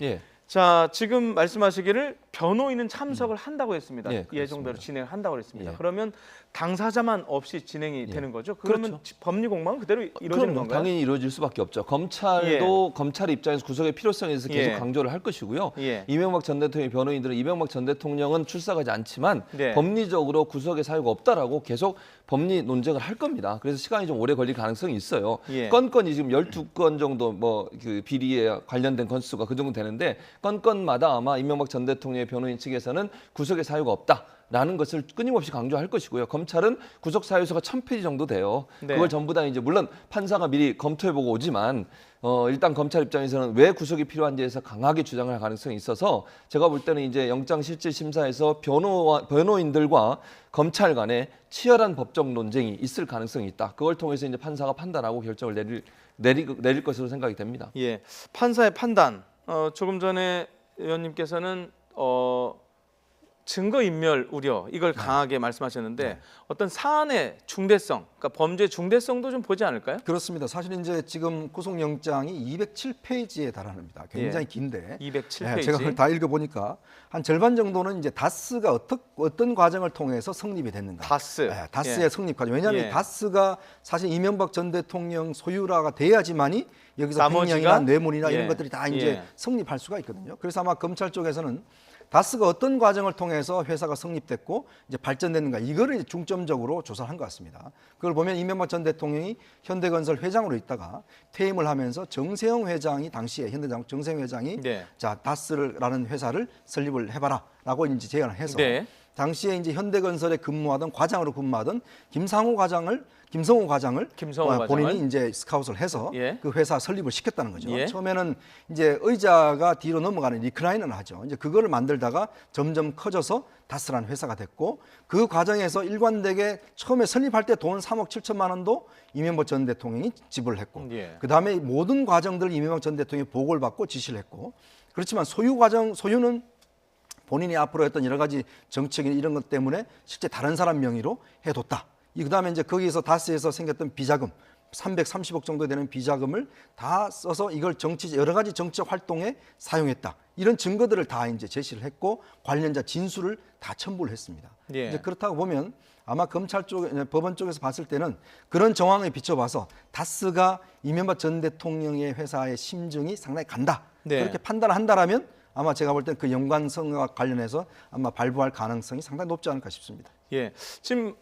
자, 지금 말씀하시기를 변호인은 참석을 한다고 했습니다. 예정대로 진행한다고 했습니다. 그러면 당사자만 없이 진행이 되는 거죠? 그러면 법리 공방은 그대로 이루어지는 건가요?
당연히 이루어질 수밖에 없죠. 검찰도 검찰 입장에서 구속의 필요성에 대해서 계속 강조를 할 것이고요. 이명박 전 대통령 변호인들은 이명박 전 대통령은 출석하지 않지만 법리적으로 구속의 사유가 없다라고 계속 법리 논쟁을 할 겁니다. 그래서 시간이 좀 오래 걸릴 가능성이 있어요. 건건이 지금 12건 정도 뭐 그 비리에 관련된 건수가 그 정도 되는데 건건마다 아마 이명박 전 대통령의 변호인 측에서는 구속의 사유가 없다라는 것을 끊임없이 강조할 것이고요. 검찰은 구속 사유서가 1000페이지 정도 돼요. 그걸 전부 다 이제 물론 판사가 미리 검토해보고 오지만 일단 검찰 입장에서는 왜 구속이 필요한지에 대해서 강하게 주장할 가능성이 있어서 제가 볼 때는 이제 영장실질심사에서 변호인들과 검찰 간에 치열한 법적 논쟁이 있을 가능성이 있다. 그걸 통해서 이제 판사가 판단하고 결정을 내릴 것으로 생각이 됩니다.
예, 판사의 판단. 조금 전에 의원님께서는 증거인멸 우려 이걸 강하게 말씀하셨는데 어떤 사안의 중대성, 그러니까 범죄 중대성도 좀 보지 않을까요?
그렇습니다. 사실 이제 지금 구속영장이 207페이지에 달합니다. 굉장히 긴데
207페이지.
제가 그걸 다 읽어보니까 한 절반 정도는 이제 다스가 어떤 과정을 통해서 성립이 됐는가. 다스의 성립 과정. 왜냐하면 이 다스가 사실 이명박 전 대통령 소유라가 돼야지만이 여기서 횡령이나 뇌물이나 이런 것들이 다 이제 성립할 수가 있거든요. 그래서 아마 검찰 쪽에서는 다스가 어떤 과정을 통해서 회사가 성립됐고 이제 발전됐는가 이거를 이제 중점적으로 조사를 한 것 같습니다. 그걸 보면 이명박 전 대통령이 현대건설 회장으로 있다가 퇴임을 하면서 정세영 회장이 당시에 현대장 정세영 회장이 자 다스라는 회사를 설립을 해봐라라고 이제 제안을 해서 당시에 이제 현대건설에 근무하던 과장으로 근무하던 김성호 과장을 본인이 이제 스카웃을 해서 그 회사 설립을 시켰다는 거죠. 처음에는 이제 의자가 뒤로 넘어가는 리클라이너를 하죠. 이제 그거를 만들다가 점점 커져서 다스라는 회사가 됐고 그 과정에서 일관되게 처음에 설립할 때 돈 3억 7천만 원도 이명박 전 대통령이 지불을 했고 그 다음에 모든 과정들을 이명박 전 대통령이 보고를 받고 지시를 했고 그렇지만 소유는 본인이 앞으로 했던 여러 가지 정책이나 이런 것 때문에 실제 다른 사람 명의로 해뒀다. 그다음에 이제 거기에서 다스에서 생겼던 비자금 330억 정도 되는 비자금을 다 써서 이걸 여러 가지 정치적 활동에 사용했다. 이런 증거들을 다 이제 제시를 했고 관련자 진술을 다 첨부를 했습니다. 이제 그렇다고 보면 아마 검찰 법원 쪽에서 봤을 때는 그런 정황에 비춰봐서 다스가 이명박 전 대통령의 회사의 심증이 상당히 간다. 그렇게 판단을 한다라면 아마 제가 볼 땐 그 연관성과 관련해서 아마 발부할 가능성이 상당히 높지 않을까 싶습니다.
예, 지금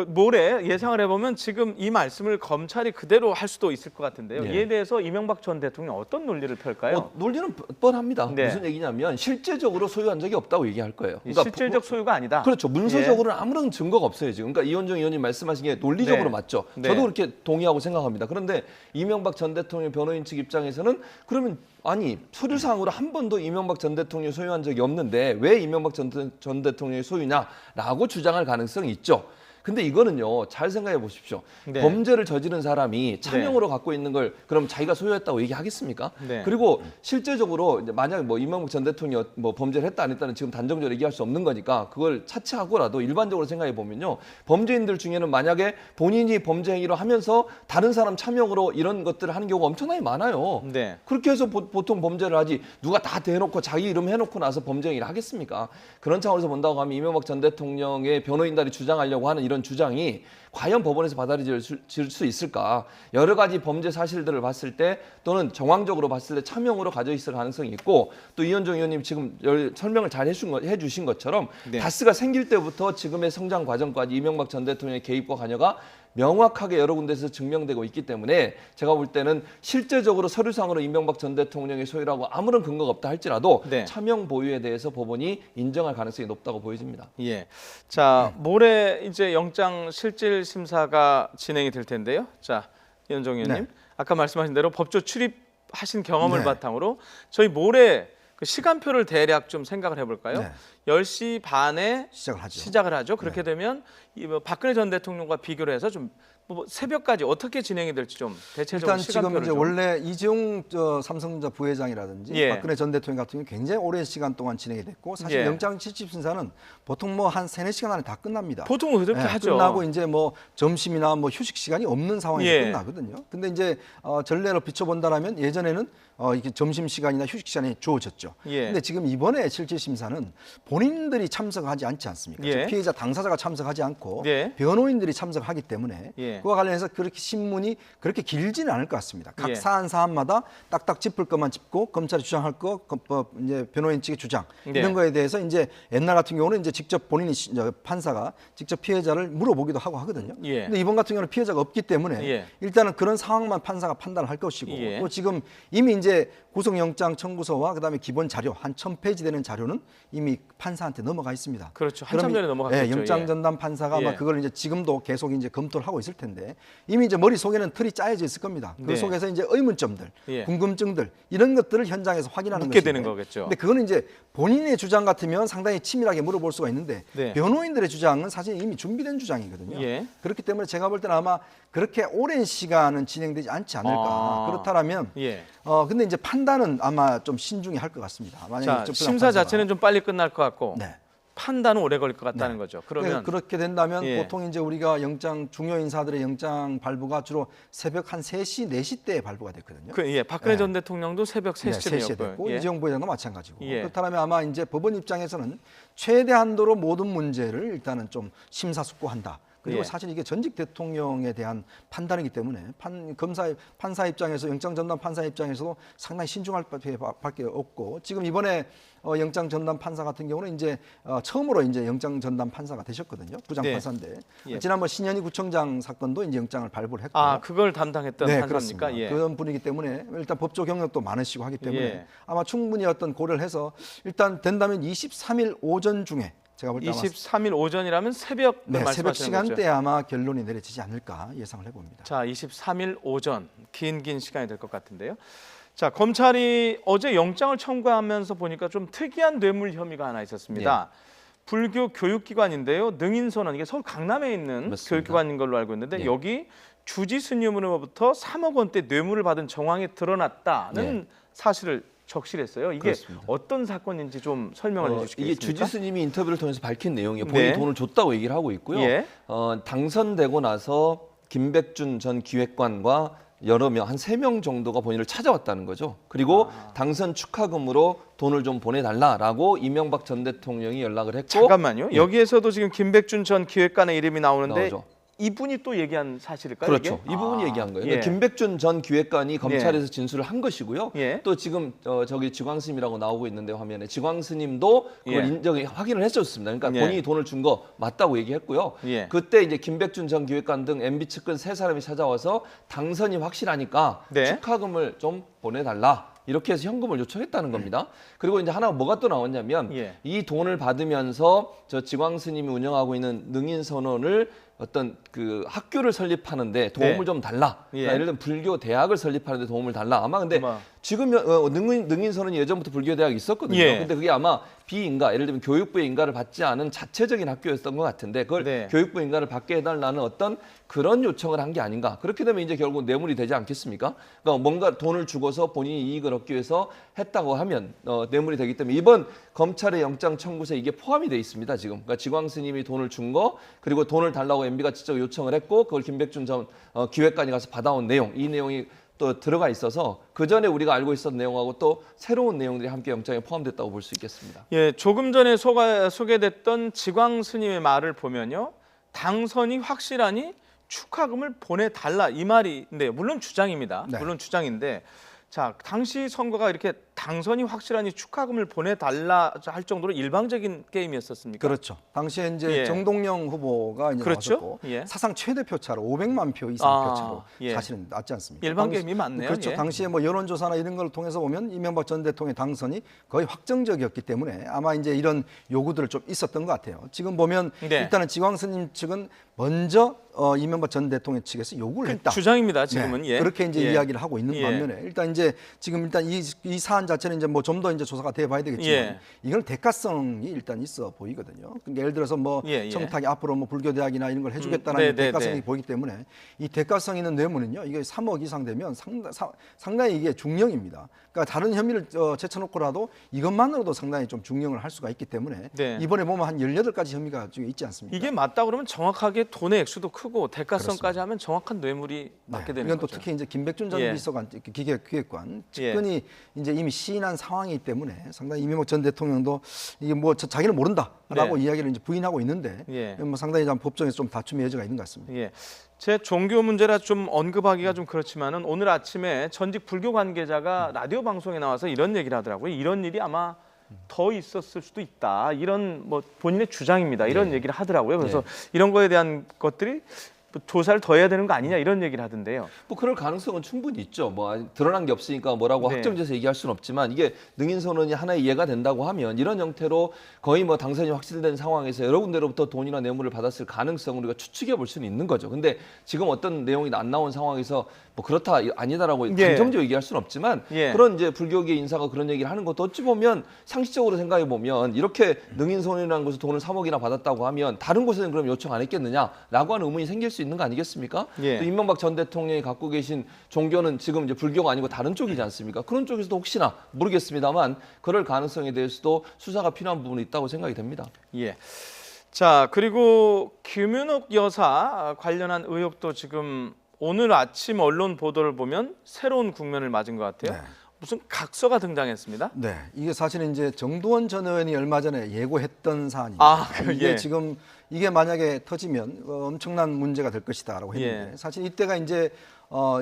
모레 예상을 해보면 지금 이 말씀을 검찰이 그대로 할 수도 있을 것 같은데요. 이에 대해서 이명박 전 대통령 어떤 논리를 펼까요?
논리는 뻔합니다. 무슨 얘기냐면 실제적으로 소유한 적이 없다고 얘기할 거예요.
그러니까 실질적 소유가 아니다.
그렇죠. 문서적으로는 아무런 증거가 없어요 지금. 그러니까 이현정 의원님 말씀하신 게 논리적으로 맞죠. 저도 그렇게 동의하고 생각합니다. 그런데 이명박 전 대통령 변호인 측 입장에서는 그러면 아니 서류상으로 한 번도 이명박 전 대통령이 소유한 적이 없는데 왜 이명박 전 대통령이 소유냐라고 주장할 가능성이 있죠. 근데 이거는요, 잘 생각해 보십시오.
네.
범죄를 저지른 사람이 차명으로 갖고 있는 걸 그럼 자기가 소유했다고 얘기하겠습니까?
네.
그리고 실제적으로 이제 만약 뭐 이명박 전 대통령이 뭐 범죄를 했다 안 했다는 지금 단정적으로 얘기할 수 없는 거니까 그걸 차치하고라도 일반적으로 생각해 보면요, 범죄인들 중에는 만약에 본인이 범죄 행위를 하면서 다른 사람 차명으로 이런 것들을 하는 경우가 엄청나게 많아요.
네.
그렇게 해서 보통 범죄를 하지 누가 다 대놓고 자기 이름 해놓고 나서 범죄 행위를 하겠습니까? 그런 차원에서 본다고 하면 이명박 전 대통령의 변호인단이 주장하려고 하는 이런 주장이 과연 법원에서 받아들일 수 있을까? 여러 가지 범죄 사실들을 봤을 때 또는 정황적으로 봤을 때 차명으로 가져 있을 가능성이 있고, 또 이현정 의원님 지금 설명을 잘 해주신 것처럼
네.
다스가 생길 때부터 지금의 성장 과정까지 이명박 전 대통령의 개입과 관여가 명확하게 여러 군데서 증명되고 있기 때문에 제가 볼 때는 실제적으로 서류상으로 이명박 전 대통령의 소유라고 아무런 근거가 없다 할지라도
네.
차명 보유에 대해서 법원이 인정할 가능성이 높다고 보여집니다.
예. 자, 모레 이제 영장 실질 심사가 진행이 될 텐데요. 자, 이현정 의원님,
네.
아까 말씀하신 대로 법조 출입하신 경험을
네.
바탕으로 저희 모레 그 시간표를 대략 좀 생각을 해볼까요?
네.
10시 반에
시작을
하죠. 그렇게 되면 이 뭐 박근혜 전 대통령과 비교를 해서 좀 뭐 새벽까지 어떻게 진행이 될지 좀 대체적으로
일단
시간표를
지금 이제 원래 이재용 삼성전자 부회장이라든지
예.
박근혜 전 대통령 같은 경우 굉장히 오랜 시간 동안 진행이 됐고, 사실
예.
영장 실질 심사는 보통 뭐 한 3-4시간 안에 다 끝납니다.
보통 그렇게 하죠.
끝나고 이제 뭐 점심이나 뭐 휴식 시간이 없는 상황에서
예.
끝나거든요. 근데 이제 전례로 비춰본다라면 예전에는 이렇게 점심 시간이나 휴식 시간이 주어졌죠.
예.
근데 지금 이번에 실질 심사는 본인들이 참석하지 않지 않습니까?
예.
즉 피해자 당사자가 참석하지 않고
예.
변호인들이 참석하기 때문에
예.
그와 관련해서 그렇게 신문이 그렇게 길지는 않을 것 같습니다. 각
예.
사안마다 딱딱 짚을 것만 짚고 검찰이 주장할 거, 이제 변호인 측의 주장
예.
이런 거에 대해서 이제 옛날 같은 경우는 이제 직접 본인이 판사가 직접 피해자를 물어보기도 하고 하거든요.
예.
근데 이번 같은 경우는 피해자가 없기 때문에
예.
일단은 그런 상황만 판사가 판단을 할 것이고,
예.
또 지금 이미 이제 구속영장 청구서와 그다음에 기본 자료 한 1000페이지 되는 자료는 이미 판사한테 넘어가 있습니다.
그렇죠. 한참 전에 넘어갔겠죠.
예, 영장 전담 판사가 아마
예.
그걸 이제 지금도 계속 이제 검토를 하고 있을 텐데 이미 이제 머릿속에는 틀이 짜여져 있을 겁니다. 그
네.
속에서 이제 의문점들,
예.
궁금증들 이런 것들을 현장에서 확인하는
묻게
것인데,
되는 거겠죠.
근데 그거는 이제 본인의 주장 같으면 상당히 치밀하게 물어볼 수가 있는데
네.
변호인들의 주장은 사실 이미 준비된 주장이거든요.
예.
그렇기 때문에 제가 볼 때는 아마 그렇게 오랜 시간은 진행되지 않지 않을까. 그렇다면
예.
근데 이제 판단은 아마 좀 신중히 할 것 같습니다. 만약에
자,
저
심사
판사가-
자체는 좀 빨리 끝날 것 같고
네.
판단은 오래 걸릴 것 같다는 거죠. 그러면
그렇게 된다면
예.
보통 이제 우리가 중요 인사들의 영장 발부가 주로 새벽 한 3시, 4시 때 발부가 됐거든요.
박근혜
예.
전 대통령도 새벽 3시쯤이었고요.
3시에 됐고
예.
이재용 부회장도 마찬가지고.
예.
그렇다면 아마 이제 법원 입장에서는 최대한도로 모든 문제를 일단은 좀 심사숙고한다. 그리고
예.
사실 이게 전직 대통령에 대한 판단이기 때문에 판사 입장에서 영장 전담 판사 입장에서도 상당히 신중할 밖에 없고, 지금 이번에 영장 전담 판사 같은 경우는 이제 처음으로 이제 영장 전담 판사가 되셨거든요. 부장
네.
판사인데
예.
지난번 신현희 구청장 사건도 이제 영장을 발부를 했고.
아, 그걸 담당했던
네,
판사입니까?
그렇습니다.
예.
그런 분이기 때문에 일단 법조 경력도 많으시고 하기 때문에
예.
아마 충분히 어떤 고려를 해서 일단 된다면 23일 오전 중에 제가 볼 때
23일 오전이라면 새벽
새벽
말씀하시는
시간대에
거죠?
아마 결론이 내려지지 않을까 예상을 해봅니다.
자, 23일 오전 긴 시간이 될 것 같은데요. 자, 검찰이 어제 영장을 청구하면서 보니까 좀 특이한 뇌물 혐의가 하나 있었습니다. 불교 교육기관인데요. 능인선원, 이게 서울 강남에 있는
맞습니다.
교육기관인 걸로 알고 있는데
예.
여기 주지 스님으로부터 3억 원대 뇌물을 받은 정황이 드러났다는 사실을 적시했어요. 이게
그렇습니다.
어떤 사건인지 좀 설명을 해주시겠습니까?
이게 주지 스님이 인터뷰를 통해서 밝힌 내용이에요.
네.
본인이 돈을 줬다고 얘기를 하고 있고요.
예.
당선되고 나서 김백준 전 기획관과 여러 명, 한 3명 정도가 본인을 찾아왔다는 거죠. 그리고 당선 축하금으로 돈을 좀 보내달라라고 이명박 전 대통령이 연락을 했고.
잠깐만요.
예.
여기에서도 지금 김백준 전 기획관의 이름이 나오는데
나오죠.
이분이 또 얘기한 사실일까요?
그렇죠.
이게?
이 부분이 얘기한 거예요.
예.
그러니까 김백준 전 기획관이 검찰에서 진술을 한 것이고요.
예.
또 지금 저기 지광스님이라고 나오고 있는데 화면에 지광스님도 그걸
예.
확인을 해줬습니다. 그러니까
예.
본인이 돈을 준 거 맞다고 얘기했고요.
예.
그때 이제 김백준 전 기획관 등 MB 측근 3사람이 찾아와서 당선이 확실하니까
네.
축하금을 좀 보내달라. 이렇게 해서 현금을 요청했다는 겁니다. 그리고 이제 하나 뭐가 또 나왔냐면
예.
이 돈을 받으면서 저 지광스님이 운영하고 있는 능인선원을 어떤 그 학교를 설립하는데 도움을 좀 달라. 그러니까 예를 들면 불교 대학을 설립하는데 도움을 달라. 아마 근데 지금 능인선언이 예전부터 불교 대학이 있었거든요. 근데 그게 아마 비인가, 예를 들면 교육부의 인가를 받지 않은 자체적인 학교였던 것 같은데 그걸 교육부 인가를 받게 해달라는 어떤 그런 요청을 한 게 아닌가. 그렇게 되면 이제 결국 뇌물이 되지 않겠습니까? 그러니까 뭔가 돈을 주고서 본인이 이익을 얻기 위해서 했다고 하면 뇌물이 되기 때문에 이번 검찰의 영장 청구서에 이게 포함이 돼 있습니다. 지금. 그러니까 지광 스님이 돈을 준 거, 그리고 돈을 달라고 MB가 직접 요청을 했고 그걸 김백준 전 기획관이 가서 받아온 내용, 이 내용이 또 들어가 있어서 그 전에 우리가 알고 있었던 내용하고 또 새로운 내용들이 함께 영장에 포함됐다고 볼 수 있겠습니다.
예, 조금 전에 소개됐던 지광 스님의 말을 보면요, 당선이 확실하니 축하금을 보내달라 이 말인데 물론 주장입니다. 물론 주장인데. 자, 당시 선거가 이렇게 당선이 확실하니 축하금을 보내달라 할 정도로 일방적인 게임이었었습니까?
그렇죠. 당시에 이제 정동영 후보가 이제 나왔었고 사상 최대 표차로 500만 표 이상 표차로 사실은 났지 않습니까?
일방 게임이 맞네요.
그렇죠. 당시에 뭐 여론조사나 이런 걸 통해서 보면 이명박 전 대통령의 당선이 거의 확정적이었기 때문에 아마 이제 이런 요구들을 좀 있었던 것 같아요. 지금 보면 일단은 지광 스님 측은 먼저 이명박 전 대통령 측에서 요구를 했다.
주장입니다. 지금은
그렇게 이제 이야기를 하고 있는 반면에 일단 이 사안 자체는 이제 뭐 좀 더 이제 조사가 돼봐야 되겠지만 이건 대가성이 일단 있어 보이거든요. 그러니까 예를 들어서 뭐 청탁이 앞으로 뭐 불교 대학이나 이런 걸 해주겠다는 대가성이 보이기 때문에 이 대가성 있는 뇌물은요, 이게 3억 이상 되면 상당히 이게 중형입니다. 그러니까 다른 혐의를 제쳐놓고라도 이것만으로도 상당히 좀 중형을 할 수가 있기 때문에 이번에 보면 한 18가지 혐의가 중에 있지 않습니까?
이게 맞다 그러면 정확하게 돈의 액수도 크고 대가성까지 하면 정확한 뇌물이 맞게 되는
이건
거죠.
또 특히 이제 김백준 전 비서관 기획관 측근이 이제 이미 시인한 상황이기 때문에 상당히 이명박 전 대통령도 이게 뭐 자기는 모른다라고 이야기를 이제 부인하고 있는데 뭐 상당히 좀 법정에서 좀 다툼의 여지가 있는 것 같습니다.
제 종교 문제라 좀 언급하기가 좀 그렇지만은 오늘 아침에 전직 불교 관계자가 라디오 방송에 나와서 이런 얘기를 하더라고요. 이런 일이 아마 더 있었을 수도 있다. 이런 뭐 본인의 주장입니다. 이런 얘기를 하더라고요. 그래서 이런 거에 대한 것들이 조사를 더 해야 되는 거 아니냐 이런 얘기를 하던데요.
뭐 그럴 가능성은 충분히 있죠. 뭐 드러난 게 없으니까 뭐라고 확정돼서 얘기할 수는 없지만 이게 능인 선언이 하나의 예가 된다고 하면 이런 형태로 거의 뭐 당선이 확실된 상황에서 여러 군데로부터 돈이나 뇌물을 받았을 가능성을 우리가 추측해 볼 수는 있는 거죠. 근데 지금 어떤 내용이 안 나온 상황에서 뭐 그렇다 아니다라고 단정적으로 얘기할 수는 없지만 그런 이제 불교계 인사가 그런 얘기를 하는 것도 어찌 보면 상식적으로 생각해 보면 이렇게 능인 선언이라는 곳에서 돈을 3억이나 받았다고 하면 다른 곳에는 그럼 요청 안 했겠느냐라고 하는 의문이 생길 수 있는 거 아니겠습니까? 또 이명박 전 대통령이 갖고 계신 종교는 지금 이제 불교가 아니고 다른 쪽이지 않습니까? 그런 쪽에서도 혹시나 모르겠습니다만 그럴 가능성에 대해서도 수사가 필요한 부분이 있다고 생각이 됩니다.
자, 그리고 김윤옥 여사 관련한 의혹도 지금 오늘 아침 언론 보도를 보면 새로운 국면을 맞은 것 같아요. 무슨 각서가 등장했습니다.
네, 이게 사실은 이제 정두원 전 의원이 얼마 전에 예고했던 사안입니다. 이게 지금 이게 만약에 터지면 엄청난 문제가 될 것이다라고 했는데 사실 이때가 이제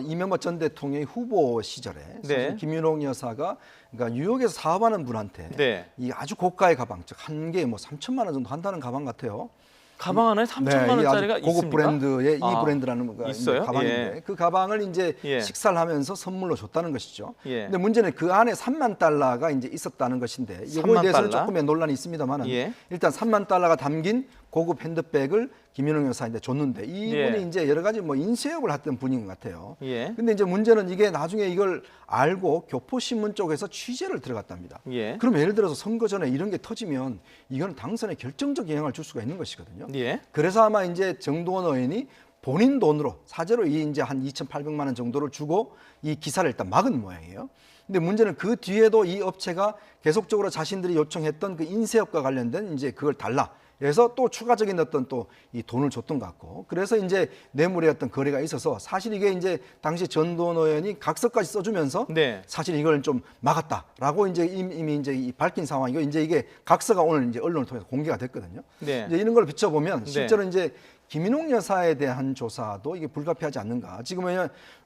이명박 전 대통령의 후보 시절에 사실 김윤옥 여사가 그러니까 뉴욕에서 사업하는 분한테 이 아주 고가의 가방, 즉 한 개에 뭐 3천만 원 정도 한다는 가방 같아요.
가방 하나에 3천만 원짜리가
고급
있습니까?
브랜드의 이 브랜드라는
있어요?
가방인데 그 가방을 이제 식사를 하면서 선물로 줬다는 것이죠. 근데 문제는 그 안에 3만 달러가 이제 있었다는 것인데 이거에 대해서는 조금의 논란이 있습니다만은 일단 3만 달러가 담긴 고급 핸드백을 김윤옥 여사한테 줬는데 이분이 이제 여러 가지 뭐 인쇄업을 했던 분인 것 같아요. 근데 이제 문제는 이게 나중에 이걸 알고 교포신문 쪽에서 취재를 들어갔답니다. 그럼 예를 들어서 선거 전에 이런 게 터지면 이건 당선에 결정적 영향을 줄 수가 있는 것이거든요. 그래서 아마 이제 정두원 의원이 본인 돈으로 사재로 이제 한 2,800만 원 정도를 주고 이 기사를 일단 막은 모양이에요. 근데 문제는 그 뒤에도 이 업체가 계속적으로 자신들이 요청했던 그 인쇄업과 관련된 이제 그걸 달라. 그래서 또 추가적인 어떤 또 이 돈을 줬던 것 같고 그래서 이제 뇌물의 어떤 거래가 있어서 사실 이게 이제 당시 전두원 의원이 각서까지 써주면서 사실 이걸 좀 막았다라고 이제 이미 이제 밝힌 상황이고 이제 이게 각서가 오늘 이제 언론을 통해서 공개가 됐거든요. 이제 이런 걸 비춰보면 실제로 이제 김윤옥 여사에 대한 조사도 이게 불가피하지 않는가. 지금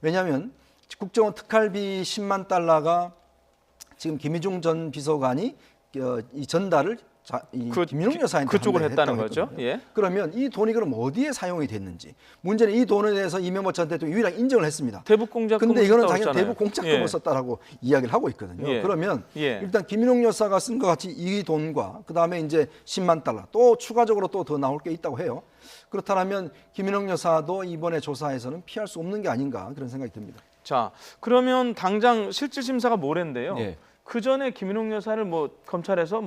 왜냐하면 국정원 특활비 10만 달러가 지금 김희중 전 비서관이 이 전달을 김민옥 여사한테
그쪽을 했다는 거죠. 예.
그러면 이 돈이 그럼 어디에 사용이 됐는지 문제는 이 돈에 대해서 이명박 전 대통령이 유일하게 인정을 했습니다.
대북 공작금을
근데 이거는
썼다고
자기가
했잖아요.
대북 공작금을 썼다라고 이야기를 하고 있거든요. 그러면 일단 김민옥 여사가 쓴 것 같이 이 돈과 그다음에 이제 10만 달러 또 추가적으로 또 더 나올 게 있다고 해요. 그렇다면 김민옥 여사도 이번에 조사에서는 피할 수 없는 게 아닌가 그런 생각이 듭니다.
자, 그러면 당장 실질심사가 모레인데요. 그 전에 김민옥 여사를 뭐 검찰에서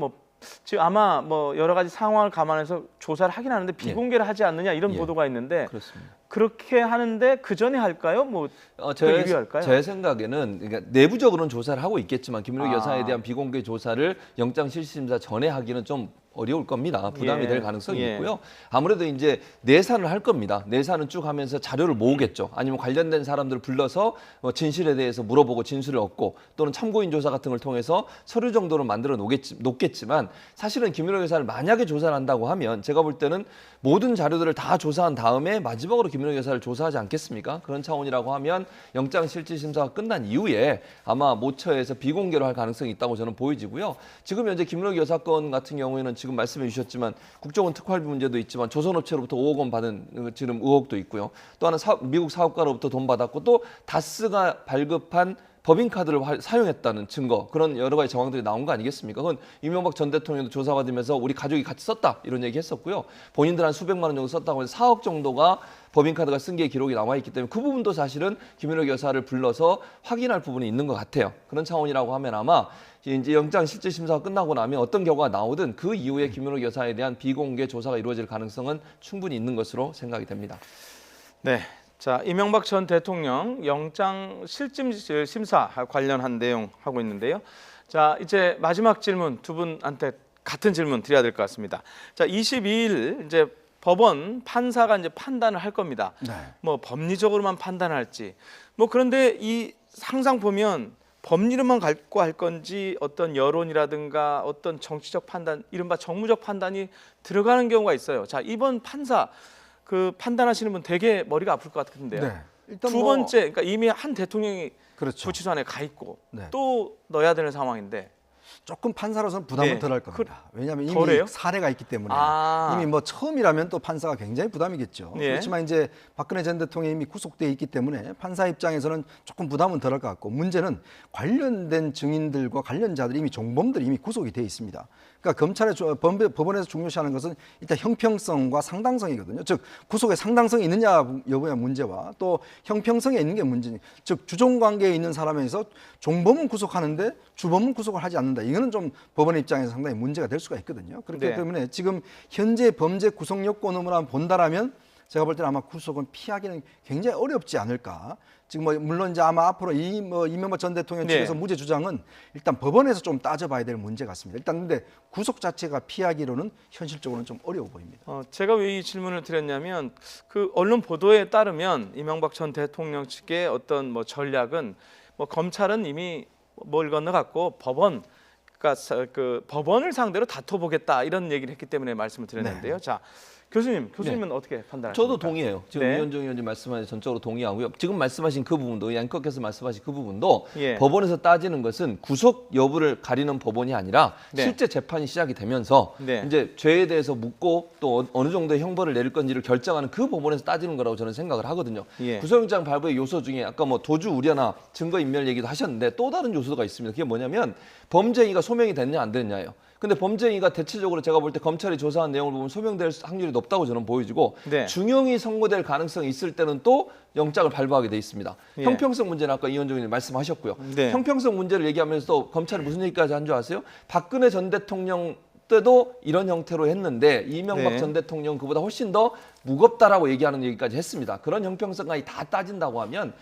지금 아마 뭐 여러 가지 상황을 감안해서 조사를 하긴 하는데 비공개를 하지 않느냐 이런 보도가 있는데
그렇습니다.
그렇게 하는데 그 전에 할까요? 유리할까요?
제 생각에는 그러니까 내부적으로는 조사를 하고 있겠지만 김민옥 여사에 대한 비공개 조사를 영장 실질심사 전에 하기는 좀 어려울 겁니다. 부담이 될 가능성이 있고요. 아무래도 이제 내산을 할 겁니다. 내산은 쭉 하면서 자료를 모으겠죠. 아니면 관련된 사람들을 불러서 진실에 대해서 물어보고 진술을 얻고 또는 참고인 조사 같은 걸 통해서 서류 정도는 만들어 놓겠지만 사실은 김민옥 여사를 만약에 조사를 한다고 하면 제가 볼 때는 모든 자료들을 다 조사한 다음에 마지막으로 김민옥 여사를 조사하지 않겠습니까? 그런 차원이라고 하면 영장 실질심사가 끝난 이후에 아마 모처에서 비공개로 할 가능성이 있다고 저는 보여지고요. 지금 현재 김민옥 여사 건 같은 경우에는 지금 말씀해 주셨지만 국정원 특활비 문제도 있지만 조선업체로부터 5억 원 받은 지금 의혹도 있고요. 또 하나 미국 사업가로부터 돈 받았고 또 다스가 발급한 법인카드를 사용했다는 증거 그런 여러 가지 정황들이 나온 거 아니겠습니까? 그건 이명박 전 대통령도 조사받으면서 우리 가족이 같이 썼다 이런 얘기 했었고요. 본인들 한 수백만 원 정도 썼다고 해서 4억 정도가 법인카드가 쓴 게 기록이 남아 있기 때문에 그 부분도 사실은 김민옥 여사를 불러서 확인할 부분이 있는 것 같아요. 그런 차원이라고 하면 아마 이제 영장 실질심사가 끝나고 나면 어떤 결과가 나오든 그 이후에 김민옥 여사에 대한 비공개 조사가 이루어질 가능성은 충분히 있는 것으로 생각이 됩니다.
네. 자, 이명박 전 대통령 영장 실질심사 관련한 내용 하고 있는데요. 자, 이제 마지막 질문 두 분한테 같은 질문 드려야 될 것 같습니다. 자, 22일 이제 법원 판사가 이제 판단을 할 겁니다. 뭐 법리적으로만 판단할지. 그런데 이 항상 보면 법리로만 갖고 할 건지 어떤 여론이라든가 어떤 정치적 판단, 이른바 정무적 판단이 들어가는 경우가 있어요. 자, 이번 판사 그 판단하시는 분 되게 머리가 아플 것 같은데요.
일단
두 번째, 그러니까 이미 한 대통령이
그렇죠.
구치소 안에 가 있고 또 넣어야 되는 상황인데
조금 판사로서는 부담은 덜할 겁니다. 왜냐하면 이미
덜해요?
사례가 있기 때문에 이미 처음이라면 또 판사가 굉장히 부담이겠죠. 그렇지만 이제 박근혜 전 대통령이 이미 구속돼 있기 때문에 판사 입장에서는 조금 부담은 덜할 것 같고 문제는 관련된 증인들과 관련자들이 이미 종범들이 이미 구속이 돼 있습니다. 그러니까 법원에서 중요시하는 것은 일단 형평성과 상당성이거든요. 즉 구속의 상당성이 있느냐 여부의 문제와 또 형평성에 있는 게 문제니 즉 주종관계에 있는 사람에서 종범은 구속하는데 주범은 구속을 하지 않는다. 이거는 좀 법원 입장에서 상당히 문제가 될 수가 있거든요. 그렇기 때문에 지금 현재 범죄 구속 요건으로만 본다라면 제가 볼 때는 아마 구속은 피하기는 굉장히 어렵지 않을까. 지금 물론 이제 아마 앞으로 이명박 전 대통령 측에서 무죄 주장은 일단 법원에서 좀 따져봐야 될 문제 같습니다. 일단 근데 구속 자체가 피하기로는 현실적으로는 좀 어려워 보입니다.
제가 왜 이 질문을 드렸냐면 그 언론 보도에 따르면 이명박 전 대통령 측의 어떤 전략은 검찰은 이미 뭘 건너갔고 그러니까 법원을 상대로 다퉈보겠다 이런 얘기를 했기 때문에 말씀을 드렸는데요. 자. 교수님은 어떻게 판단하십니까?
저도 동의해요. 지금 이현정 의원님 말씀하신 전적으로 동의하고요. 지금 말씀하신 그 부분도 양껏께서 말씀하신 그 부분도 법원에서 따지는 것은 구속 여부를 가리는 법원이 아니라 실제 재판이 시작이 되면서 이제 죄에 대해서 묻고 또 어느 정도의 형벌을 내릴 건지를 결정하는 그 법원에서 따지는 거라고 저는 생각을 하거든요. 구속영장 발부의 요소 중에 아까 도주 우려나 증거인멸 얘기도 하셨는데 또 다른 요소가 있습니다. 그게 뭐냐면 범죄행위가 소명이 됐냐 안 됐냐예요. 근데 범죄행위가 대체적으로 제가 볼 때 검찰이 조사한 내용을 보면 소명될 확률이 높다고 저는 보여지고 중형이 선고될 가능성이 있을 때는 또 영장을 발부하게 돼 있습니다. 형평성 문제는 아까 이현정 의원님 말씀하셨고요. 형평성 문제를 얘기하면서 또 검찰이 무슨 얘기까지 한 줄 아세요? 박근혜 전 대통령 때도 이런 형태로 했는데 이명박 전 대통령 그보다 훨씬 더 무겁다라고 얘기하는 얘기까지 했습니다. 그런 형평성까지 다 따진다고 하면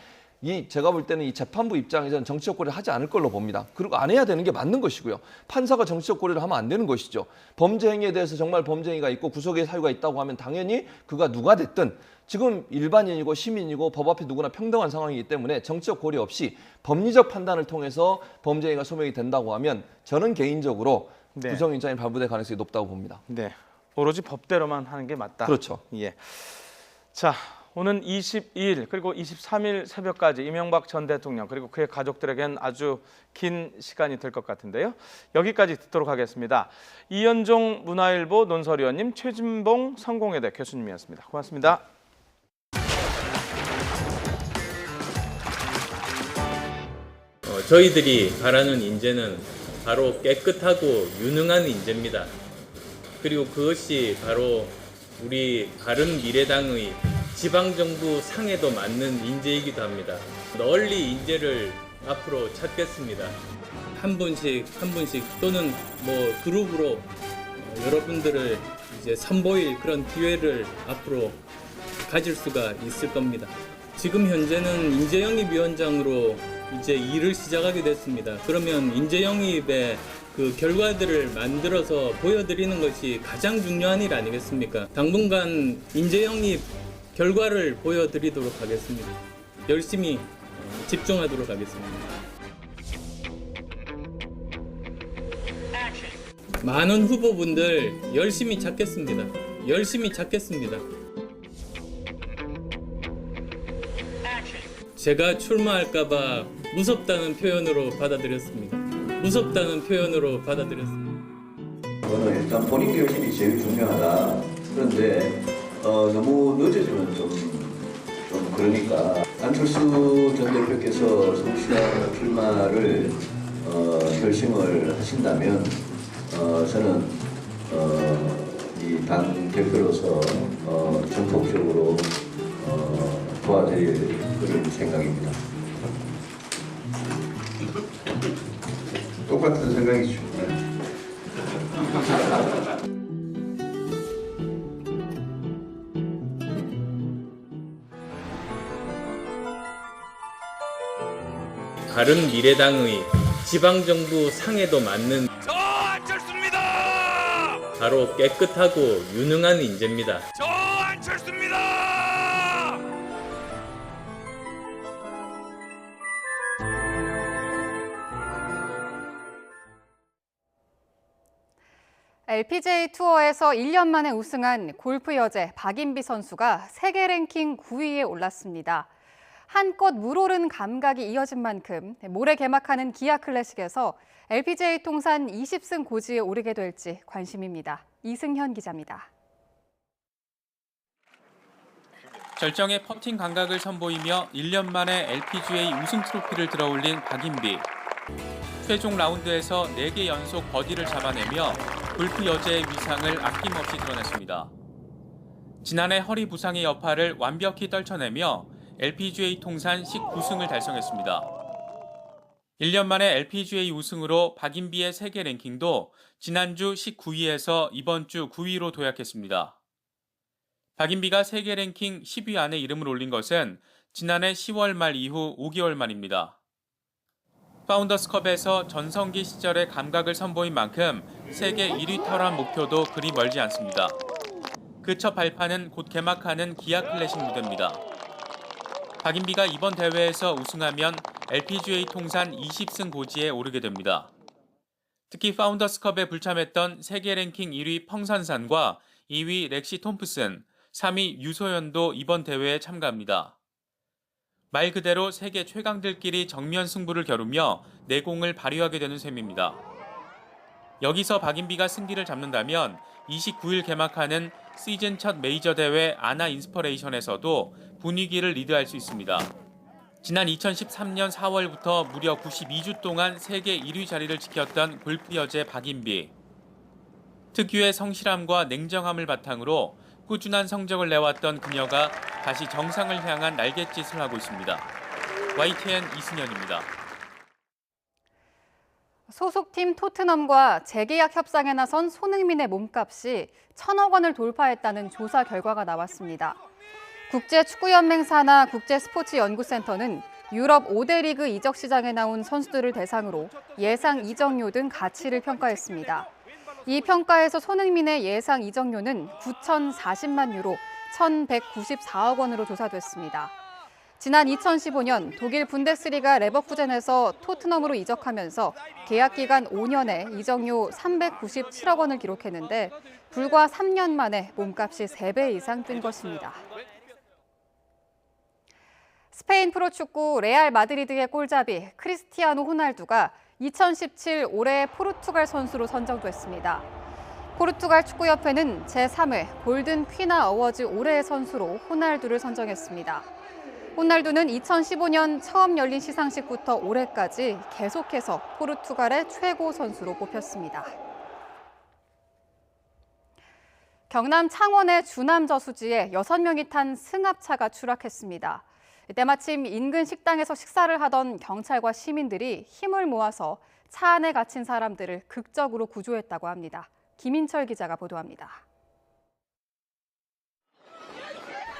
제가 볼 때는 이 재판부 입장에서는 정치적 고려를 하지 않을 걸로 봅니다. 그리고 안 해야 되는 게 맞는 것이고요. 판사가 정치적 고려를 하면 안 되는 것이죠. 범죄 행위에 대해서 정말 범죄 행위가 있고 구속의 사유가 있다고 하면 당연히 그가 누가 됐든 지금 일반인이고 시민이고 법 앞에 누구나 평등한 상황이기 때문에 정치적 고려 없이 법리적 판단을 통해서 범죄 행위가 소명이 된다고 하면 저는 개인적으로 구속영장이 발부될 가능성이 높다고 봅니다.
오로지 법대로만 하는 게 맞다.
그렇죠.
자. 오는 22일 그리고 23일 새벽까지 이명박 전 대통령 그리고 그의 가족들에겐 아주 긴 시간이 될 것 같은데요. 여기까지 듣도록 하겠습니다. 이현종 문화일보 논설위원님, 최진봉 성공회대 교수님이었습니다. 고맙습니다.
저희들이 바라는 인재는 바로 깨끗하고 유능한 인재입니다. 그리고 그것이 바로 우리 바른미래당의 지방정부 상에도 맞는 인재이기도 합니다. 널리 인재를 앞으로 찾겠습니다. 한 분씩 또는 그룹으로 여러분들을 이제 선보일 그런 기회를 앞으로 가질 수가 있을 겁니다. 지금 현재는 인재영입위원장으로 이제 일을 시작하게 됐습니다. 그러면 인재영입의 그 결과들을 만들어서 보여드리는 것이 가장 중요한 일 아니겠습니까? 당분간 인재영입 결과를 보여드리도록 하겠습니다. 열심히 집중하도록 하겠습니다. 많은 후보분들 열심히 찾겠습니다. 열심히 찾겠습니다. 제가 출마할까봐 무섭다는 표현으로 받아들였습니다. 무섭다는 표현으로 받아들였습니다.
저는 일단 본인 결심이 제일 중요하다. 그런데 너무 늦어지면 좀 그러니까 안철수 전 대표께서 서울시장 출마를 결심을 하신다면 저는 이 당 대표로서 전폭적으로 도와드릴 그런 생각입니다. 똑같은 생각이죠.
바른미래당의 지방정부 상에도 맞는
저 안철수입니다.
바로 깨끗하고 유능한 인재입니다.
저 안철수입니다.
LPGA 투어에서 1년 만에 우승한 골프 여제 박인비 선수가 세계 랭킹 9위에 올랐습니다. 한껏 물오른 감각이 이어진 만큼 모레 개막하는 기아 클래식에서 LPGA 통산 20승 고지에 오르게 될지 관심입니다. 이승현 기자입니다.
절정의 퍼팅 감각을 선보이며 1년 만에 LPGA 우승 트로피를 들어올린 박인비. 최종 라운드에서 4개 연속 버디를 잡아내며 골프 여제의 위상을 아낌없이 드러냈습니다. 지난해 허리 부상의 여파를 완벽히 떨쳐내며 LPGA 통산 19승을 달성했습니다. 1년 만에 LPGA 우승으로 박인비의 세계 랭킹도 지난주 19위에서 이번 주 9위로 도약했습니다. 박인비가 세계 랭킹 10위 안에 이름을 올린 것은 지난해 10월 말 이후 5개월 만입니다. 파운더스컵에서 전성기 시절의 감각을 선보인 만큼 세계 1위 탈환 목표도 그리 멀지 않습니다. 그 첫 발판은 곧 개막하는 기아 클래식 무대입니다. 박인비가 이번 대회에서 우승하면 LPGA 통산 20승 고지에 오르게 됩니다. 특히 파운더스컵에 불참했던 세계 랭킹 1위 펑산산과 2위 렉시 톰프슨, 3위 유소연도 이번 대회에 참가합니다. 말 그대로 세계 최강들끼리 정면 승부를 겨루며 내공을 발휘하게 되는 셈입니다. 여기서 박인비가 승기를 잡는다면 29일 개막하는 시즌 첫 메이저 대회 아나 인스퍼레이션에서도 분위기를 리드할 수 있습니다. 지난 2013년 4월부터 무려 92주 동안 세계 1위 자리를 지켰던 골프 여제 박인비. 특유의 성실함과 냉정함을 바탕으로 꾸준한 성적을 내왔던 그녀가 다시 정상을 향한 날갯짓을 하고 있습니다. YTN 이승현입니다.
소속팀 토트넘과 재계약 협상에 나선 손흥민의 몸값이 1,000억 원을 돌파했다는 조사 결과가 나왔습니다. 국제축구연맹 산하 국제스포츠연구센터는 유럽 5대 리그 이적 시장에 나온 선수들을 대상으로 예상 이적료 등 가치를 평가했습니다. 이 평가에서 손흥민의 예상 이적료는 9,040만 유로, 1,194억 원으로 조사됐습니다. 지난 2015년 독일 분데스리가 레버쿠젠에서 토트넘으로 이적하면서 계약 기간 5년에 이적료 397억 원을 기록했는데 불과 3년 만에 몸값이 3배 이상 뛴 것입니다. 스페인 프로축구 레알 마드리드의 골잡이 크리스티아노 호날두가 2017 올해의 포르투갈 선수로 선정됐습니다. 포르투갈 축구협회는 제3회 골든 퀴나 어워즈 올해의 선수로 호날두를 선정했습니다. 호날두는 2015년 처음 열린 시상식부터 올해까지 계속해서 포르투갈의 최고 선수로 뽑혔습니다. 경남 창원의 주남 저수지에 6명이 탄 승합차가 추락했습니다. 때마침 인근 식당에서 식사를 하던 경찰과 시민들이 힘을 모아서 차 안에 갇힌 사람들을 극적으로 구조했다고 합니다. 김인철 기자가 보도합니다.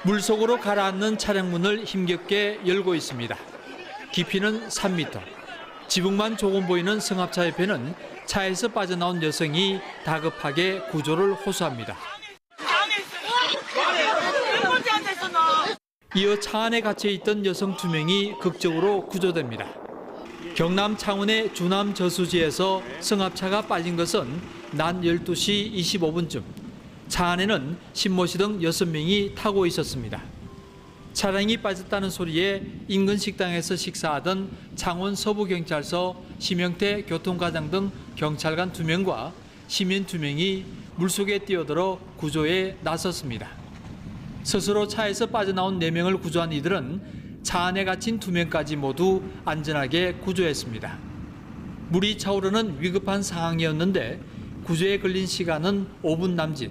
물속으로 가라앉는 차량 문을 힘겹게 열고 있습니다. 깊이는 3m. 지붕만 조금 보이는 승합차 옆에는 차에서 빠져나온 여성이 다급하게 구조를 호소합니다. 이어 차 안에 갇혀있던 여성 2명이 극적으로 구조됩니다. 경남 창원의 주남 저수지에서 승합차가 빠진 것은 낮 12시 25분쯤. 차 안에는 신모 씨 등 6명이 타고 있었습니다. 차량이 빠졌다는 소리에 인근 식당에서 식사하던 창원 서부경찰서 심영태 교통과장 등 경찰관 2명과 시민 2명이 물속에 뛰어들어 구조에 나섰습니다. 스스로 차에서 빠져나온 4명을 구조한 이들은 차 안에 갇힌 2명까지 모두 안전하게 구조했습니다. 물이 차오르는 위급한 상황이었는데 구조에 걸린 시간은 5분 남짓.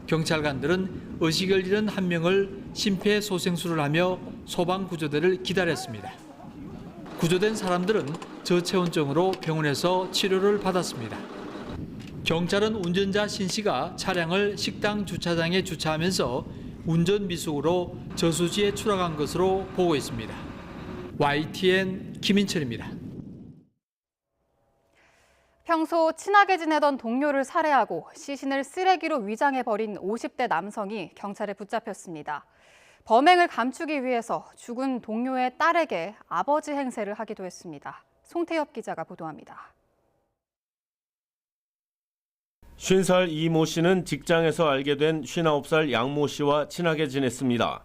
경찰관들은 의식을 잃은 1명을 심폐소생술을 하며 소방구조대를 기다렸습니다. 구조된 사람들은 저체온증으로 병원에서 치료를 받았습니다. 경찰은 운전자 신 씨가 차량을 식당 주차장에 주차하면서 운전 미숙으로 저수지에 추락한 것으로 보고 있습니다. YTN 김인철입니다.
평소 친하게 지내던 동료를 살해하고 시신을 쓰레기로 위장해버린 50대 남성이 경찰에 붙잡혔습니다. 범행을 감추기 위해서 죽은 동료의 딸에게 아버지 행세를 하기도 했습니다. 송태엽 기자가 보도합니다.
50살 이모 씨는 직장에서 알게 된 59살 양모 씨와 친하게 지냈습니다.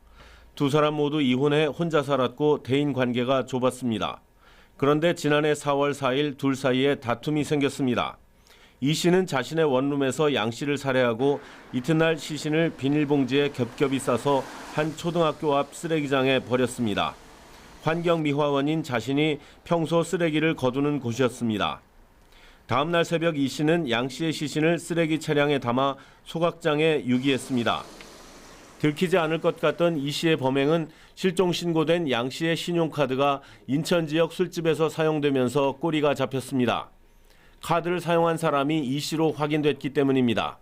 두 사람 모두 이혼해 혼자 살았고 대인 관계가 좁았습니다. 그런데 지난해 4월 4일 둘 사이에 다툼이 생겼습니다. 이 씨는 자신의 원룸에서 양 씨를 살해하고 이튿날 시신을 비닐봉지에 겹겹이 싸서 한 초등학교 앞 쓰레기장에 버렸습니다. 환경미화원인 자신이 평소 쓰레기를 거두는 곳이었습니다. 다음 날 새벽 이 씨는 양 씨의 시신을 쓰레기 차량에 담아 소각장에 유기했습니다. 들키지 않을 것 같던 이 씨의 범행은 실종 신고된 양 씨의 신용카드가 인천 지역 술집에서 사용되면서 꼬리가 잡혔습니다. 카드를 사용한 사람이 이 씨로 확인됐기 때문입니다.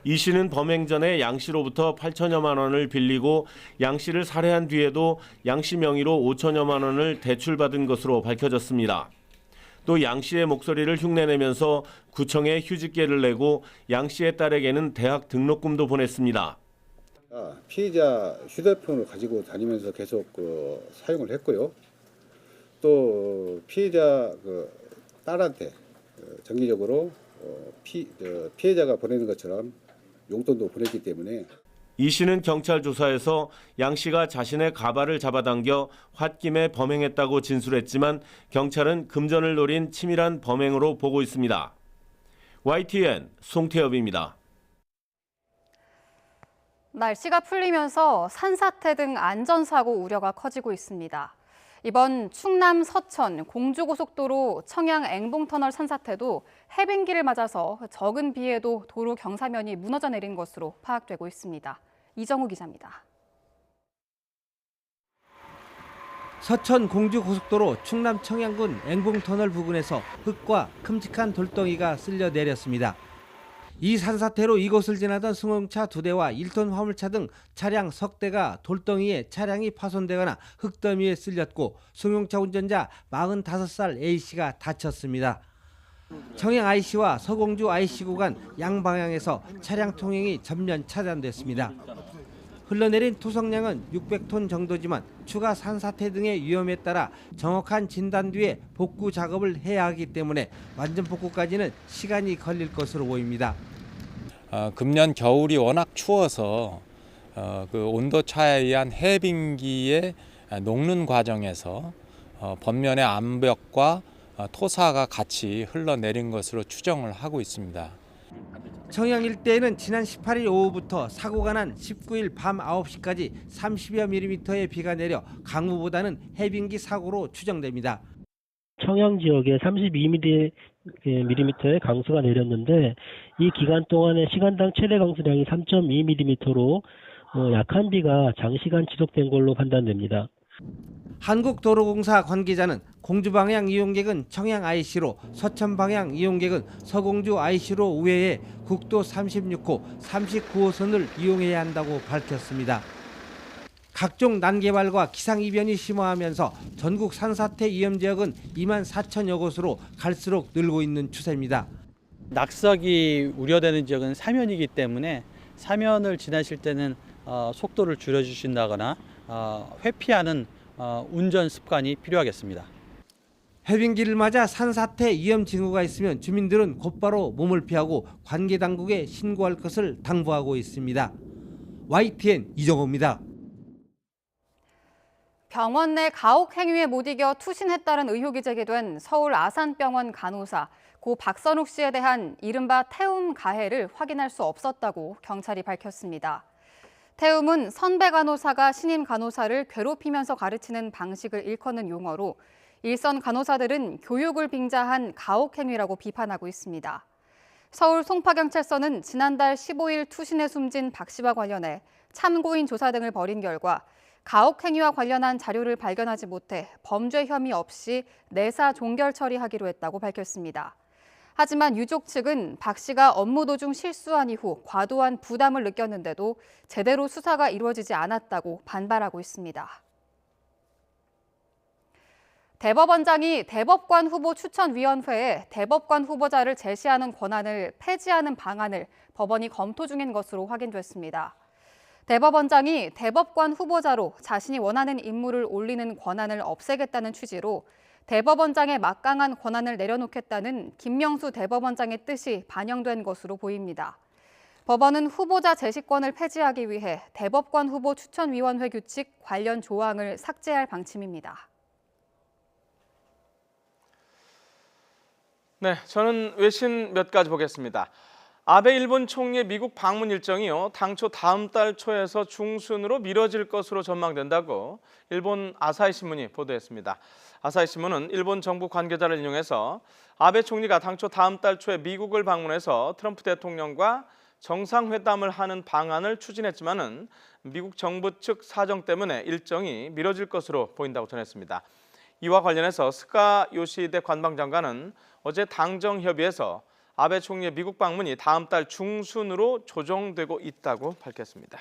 이 씨는 범행 전에 양 씨로부터 8천여만 원을 빌리고 양 씨를 살해한 뒤에도 양 씨 명의로 5천여만 원을 대출받은 것으로 밝혀졌습니다. 또 양 씨의 목소리를 흉내내면서 구청에 휴직계를 내고 양 씨의 딸에게는 대학 등록금도 보냈습니다.
피해자 휴대폰을 가지고 다니면서 계속 사용을 했고요. 또 피해자 딸한테 정기적으로 피해자가 보내는 것처럼 용돈도 보냈기 때문에
이 씨는 경찰 조사에서 양 씨가 자신의 가발을 잡아당겨 홧김에 범행했다고 진술했지만 경찰은 금전을 노린 치밀한 범행으로 보고 있습니다. YTN 송태엽입니다.
날씨가 풀리면서 산사태 등 안전사고 우려가 커지고 있습니다. 이번 충남 서천 공주고속도로 청양 앵봉터널 산사태도 해빙기를 맞아서 적은 비에도 도로 경사면이 무너져 내린 것으로 파악되고 있습니다. 이정우 기자입니다.
서천 공주고속도로 충남 청양군 앵봉터널 부근에서 흙과 큼직한 돌덩이가 쓸려 내렸습니다. 이 산사태로 이곳을 지나던 승용차 2대와 1톤 화물차 등 차량 석 대가 돌덩이에 차량이 파손되거나 흙더미에 쓸렸고 승용차 운전자 45살 A씨가 다쳤습니다. 청양 IC와 서공주 IC 구간 양방향에서 차량 통행이 전면 차단됐습니다. 흘러내린 토성량은 600톤 정도지만 추가 산사태 등의 위험에 따라 정확한 진단 뒤에 복구 작업을 해야 하기 때문에 완전 복구까지는 시간이 걸릴 것으로 보입니다.
금년 겨울이 워낙 추워서 그 온도 차에 의한 해빙기의 녹는 과정에서 번면의 암벽과 토사가 같이 흘러내린 것으로 추정을 하고 있습니다.
청양 일대에는 지난 18일 오후부터 사고가 난 19일 밤 9시까지 30여 밀리미터의 비가 내려 강우보다는 해빙기 사고로 추정됩니다.
청양 지역에 32mm의 강수가 내렸는데 이 기간 동안에 시간당 최대 강수량이 3.2mm로 약한 비가 장시간 지속된 걸로 판단됩니다.
한국도로공사 관계자는 공주 방향 이용객은 청양 IC로, 서천 방향 이용객은 서공주 IC로 우회해 국도 36호, 39호선을 이용해야 한다고 밝혔습니다. 각종 난개발과 기상이변이 심화하면서 전국 산사태 위험 지역은 2만 4천여 곳으로 갈수록 늘고 있는 추세입니다.
낙석이 우려되는 지역은 사면이기 때문에 사면을 지나실 때는 속도를 줄여주신다거나 회피하는 운전 습관이 필요하겠습니다.
해빙기를 맞아 산사태 위험 징후가 있으면 주민들은 곧바로 몸을 피하고 관계 당국에 신고할 것을 당부하고 있습니다. YTN 이정호입니다.
병원 내 가혹 행위에 못 이겨 투신했다는 의혹이 제기된 서울 아산병원 간호사 고 박선욱 씨에 대한 이른바 태움 가해를 확인할 수 없었다고 경찰이 밝혔습니다. 태움은 선배 간호사가 신임 간호사를 괴롭히면서 가르치는 방식을 일컫는 용어로 일선 간호사들은 교육을 빙자한 가혹 행위라고 비판하고 있습니다. 서울 송파경찰서는 지난달 15일 투신해 숨진 박 씨와 관련해 참고인 조사 등을 벌인 결과 가혹 행위와 관련한 자료를 발견하지 못해 범죄 혐의 없이 내사 종결 처리하기로 했다고 밝혔습니다. 하지만 유족 측은 박 씨가 업무 도중 실수한 이후 과도한 부담을 느꼈는데도 제대로 수사가 이루어지지 않았다고 반발하고 있습니다. 대법원장이 대법관 후보 추천위원회에 대법관 후보자를 제시하는 권한을 폐지하는 방안을 법원이 검토 중인 것으로 확인됐습니다. 대법원장이 대법관 후보자로 자신이 원하는 인물을 올리는 권한을 없애겠다는 취지로 대법원장의 막강한 권한을 내려놓겠다는 김명수 대법원장의 뜻이 반영된 것으로 보입니다. 법원은 후보자 제시권을 폐지하기 위해 대법관 후보 추천위원회 규칙 관련 조항을 삭제할 방침입니다.
네, 저는 외신 몇 가지 보겠습니다. 아베 일본 총리의 미국 방문 일정이요, 당초 다음 달 초에서 중순으로 미뤄질 것으로 전망된다고 일본 아사히 신문이 보도했습니다. 아사히 신문은 일본 정부 관계자를 인용해서 아베 총리가 당초 다음 달 초에 미국을 방문해서 트럼프 대통령과 정상회담을 하는 방안을 추진했지만은 미국 정부 측 사정 때문에 일정이 미뤄질 것으로 보인다고 전했습니다. 이와 관련해서 스가 요시히데 관방장관은 어제 당정협의에서 아베 총리의 미국 방문이 다음 달 중순으로 조정되고 있다고 밝혔습니다.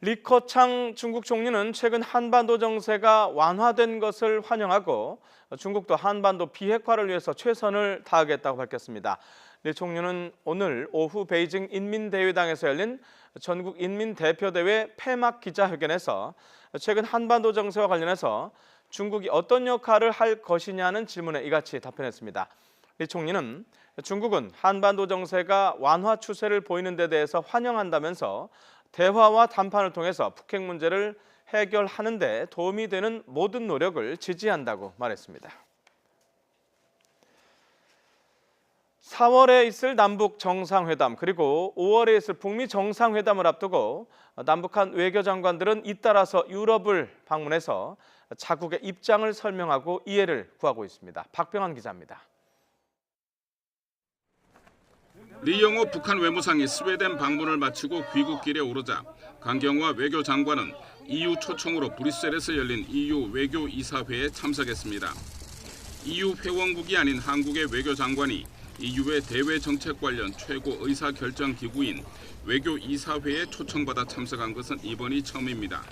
리커창 중국 총리는 최근 한반도 정세가 완화된 것을 환영하고 중국도 한반도 비핵화를 위해서 최선을 다하겠다고 밝혔습니다. 리 총리는 오늘 오후 베이징 인민대회당에서 열린 전국 인민대표대회 폐막 기자회견에서 최근 한반도 정세와 관련해서 중국이 어떤 역할을 할 것이냐는 질문에 이같이 답변했습니다. 리 총리는 중국은 한반도 정세가 완화 추세를 보이는 데 대해서 환영한다면서 대화와談判을 통해서 북핵 문제를 해결하는 데 도움이 되는 모든 노력을 지지한다고 말했습니다. 4월에 있을 남북 정상회담 그리고 5월에 있을 북미 정상회담을 앞두고 남북한 외교장관들은 잇따라서 유럽을 방문해서 자국의 입장을 설명하고 이해를 구하고 있습니다. 박병환 기자입니다.
리영호 북한 외무상이 스웨덴 방문을 마치고 귀국길에 오르자 강경화 외교장관은 EU 초청으로 브뤼셀에서 열린 EU 외교이사회에 참석했습니다. EU 회원국이 아닌 한국의 외교장관이 EU의 대외 정책 관련 최고 의사결정 기구인 외교이사회에 초청받아 참석한 것은 이번이 처음입니다.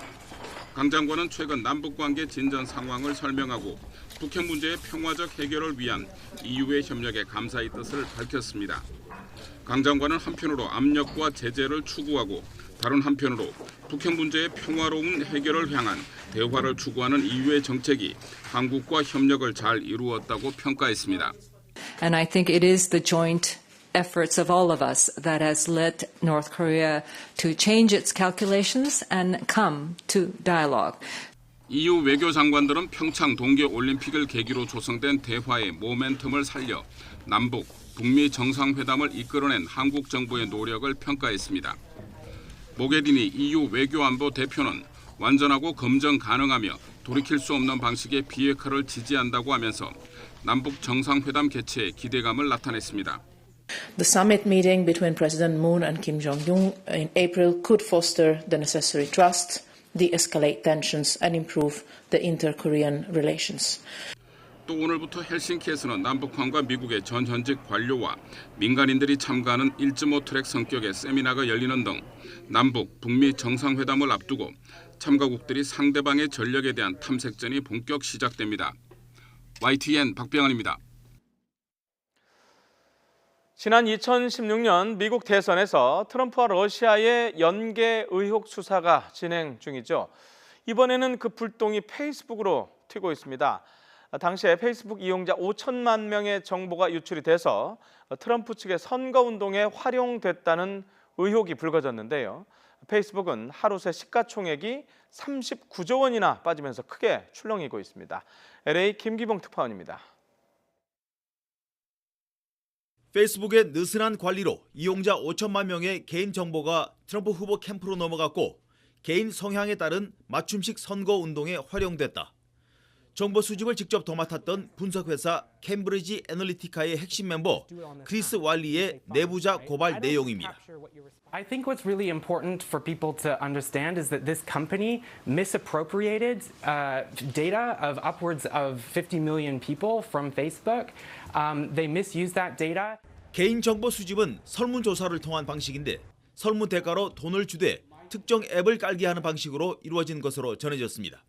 강 장관은 최근 남북관계 진전 상황을 설명하고 북핵 문제의 평화적 해결을 위한 EU의 협력에 감사의 뜻을 밝혔습니다. 강 장관은 한편으로 압력과 제재를 추구하고 다른 한편으로 북핵 문제의 평화로운 해결을 향한 대화를 추구하는 EU의 정책이 한국과 협력을 잘 이루었다고 평가했습니다.
And I think it is the joint
efforts of all of us that has led North Korea to change its calculations and come to dialogue.
EU 외교장관들은 평창 동계올림픽을 계기로 조성된 대화의 모멘텀을 살려 남북, 북미 정상회담을 이끌어낸 한국 정부의 노력을 평가했습니다. 모게리니 EU 외교안보 대표는 완전하고 검증 가능하며 돌이킬 수 없는 방식의 비핵화를 지지한다고 하면서 남북 정상회담 개최에 기대감을 나타냈습니다.
The summit meeting between President Moon and Kim Jong-un in April could foster the necessary trust, de-escalate tensions and improve the inter-Korean relations.
또 오늘부터 헬싱키에서는 남북한과 미국의 전 현직 관료와 민간인들이 참가하는 1.5 트랙 성격의 세미나가 열리는 등 남북, 북미 정상회담을 앞두고 참가국들이 상대방의 전력에 대한 탐색전이 본격 시작됩니다. YTN 박병환입니다.
지난 2016년 미국 대선에서 트럼프와 러시아의 연계 의혹 수사가 진행 중이죠. 이번에는 그 불똥이 페이스북으로 튀고 있습니다. 당시에 페이스북 이용자 5천만 명의 정보가 유출이 돼서 트럼프 측의 선거운동에 활용됐다는 의혹이 불거졌는데요. 페이스북은 하루 새 시가총액이 39조 원이나 빠지면서 크게 출렁이고 있습니다. LA 김기봉 특파원입니다.
페이스북의 느슨한 관리로 이용자 5천만 명의 개인 정보가 트럼프 후보 캠프로 넘어갔고 개인 성향에 따른 맞춤식 선거 운동에 활용됐다. 정보 수집을 직접 도맡았던 분석회사 캠브리지 애널리티카의 핵심 멤버 크리스 왈리의 내부자 고발 내용입니다.
I think what's really important for people to understand is that this company misappropriated data of upwards of 50 million people from Facebook. They misused that data.
개인 정보 수집은 설문조사를 통한 방식인데 설문 대가로 돈을 주되 특정 앱을 깔게 하는 방식으로 이루어진 것으로 전해졌습니다.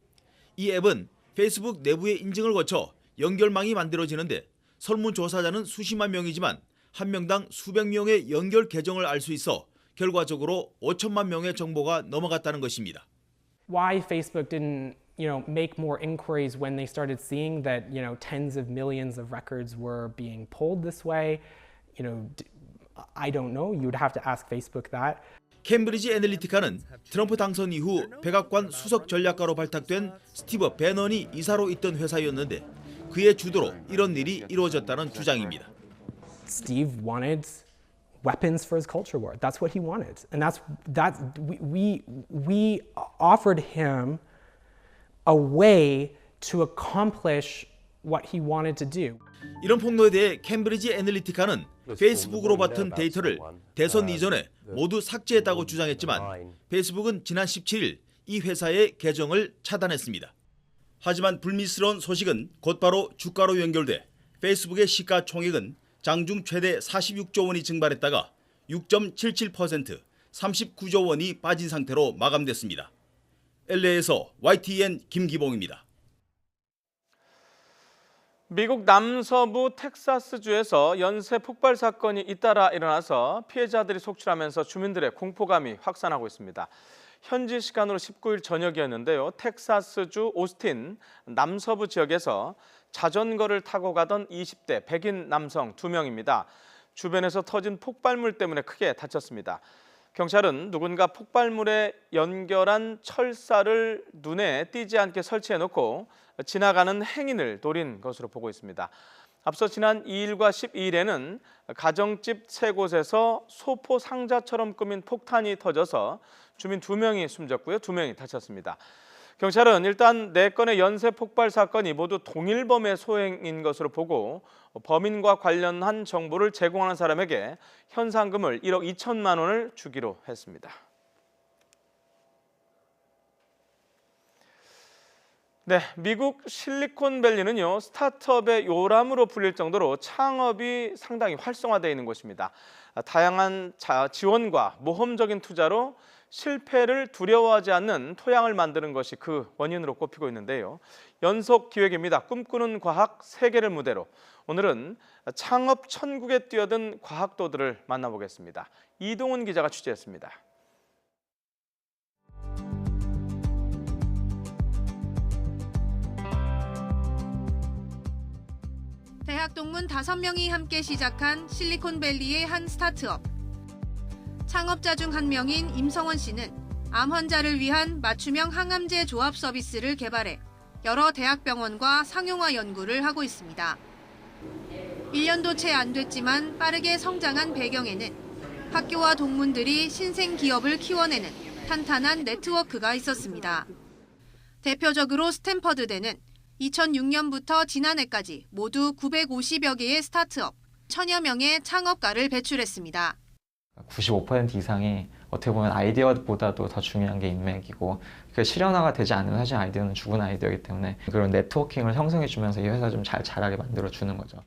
이 앱은 페이스북 내부의 인증을 거쳐 연결망이 만들어지는데 설문조사자는 수십만 명이지만 한 명당 수백 명의 연결 계정을 알 수 있어 결과적으로 5천만 명의 정보가 넘어갔다는 것입니다.
Why Facebook didn't, make more inquiries when they started seeing that, tens of millions of records were being pulled this way, I don't know. You would have to ask Facebook that.
캠브리지 애널리티카는 트럼프 당선 이후 백악관 수석 전략가로 발탁된 스티브 배넌이 이사로 있던 회사였는데 그의 주도로 이런 일이 이루어졌다는 주장입니다.
Steve wanted weapons for his culture war. That's what he wanted, and we offered him a way to accomplish what he wanted to do.
이런 폭로에 대해 캠브리지 애널리티카는 페이스북으로 받은 데이터를 대선 이전에 모두 삭제했다고 주장했지만 페이스북은 지난 17일 이 회사의 계정을 차단했습니다. 하지만 불미스러운 소식은 곧바로 주가로 연결돼 페이스북의 시가총액은 장중 최대 46조 원이 증발했다가 6.77%, 39조 원이 빠진 상태로 마감됐습니다. LA에서 YTN 김기봉입니다.
미국 남서부 텍사스주에서 연쇄 폭발 사건이 잇따라 일어나서 피해자들이 속출하면서 주민들의 공포감이 확산하고 있습니다. 현지 시간으로 19일 저녁이었는데요. 텍사스주 오스틴 남서부 지역에서 자전거를 타고 가던 20대 백인 남성 2명입니다. 주변에서 터진 폭발물 때문에 크게 다쳤습니다. 경찰은 누군가 폭발물에 연결한 철사를 눈에 띄지 않게 설치해놓고 지나가는 행인을 노린 것으로 보고 있습니다. 앞서 지난 2일과 12일에는 가정집 3곳에서 소포 상자처럼 꾸민 폭탄이 터져서 주민 2명이 숨졌고요. 2명이 다쳤습니다. 경찰은 일단 4건의 연쇄 폭발 사건이 모두 동일범의 소행인 것으로 보고 범인과 관련한 정보를 제공하는 사람에게 현상금을 1억 2천만 원을 주기로 했습니다. 네, 미국 실리콘밸리는요, 스타트업의 요람으로 불릴 정도로 창업이 상당히 활성화되어 있는 곳입니다. 다양한 지원과 모험적인 투자로 실패를 두려워하지 않는 토양을 만드는 것이 그 원인으로 꼽히고 있는데요. 연속 기획입니다. 꿈꾸는 과학 세계를 무대로 오늘은 창업 천국에 뛰어든 과학도들을 만나보겠습니다. 이동훈 기자가 취재했습니다.
대학 동문 5명이 함께 시작한 실리콘밸리의 한 스타트업. 창업자 중 한 명인 임성원 씨는 암 환자를 위한 맞춤형 항암제 조합 서비스를 개발해 여러 대학병원과 상용화 연구를 하고 있습니다. 1년도 채 안 됐지만 빠르게 성장한 배경에는 학교와 동문들이 신생 기업을 키워내는 탄탄한 네트워크가 있었습니다. 대표적으로 스탠퍼드대는 2006년부터 지난해까지 모두 950여 개의 스타트업, 1000여 명의 창업가를 배출했습니다.
95% 이상이 어떻게 보면 아이디어보다도 더 중요한 게 인맥이고 그 실현화가 되지 않는 사실 아이디어는 죽은 아이디어이기 때문에 그런 네트워킹을 형성해주면서 이 회사 좀 잘 자라게 만들어주는 거죠.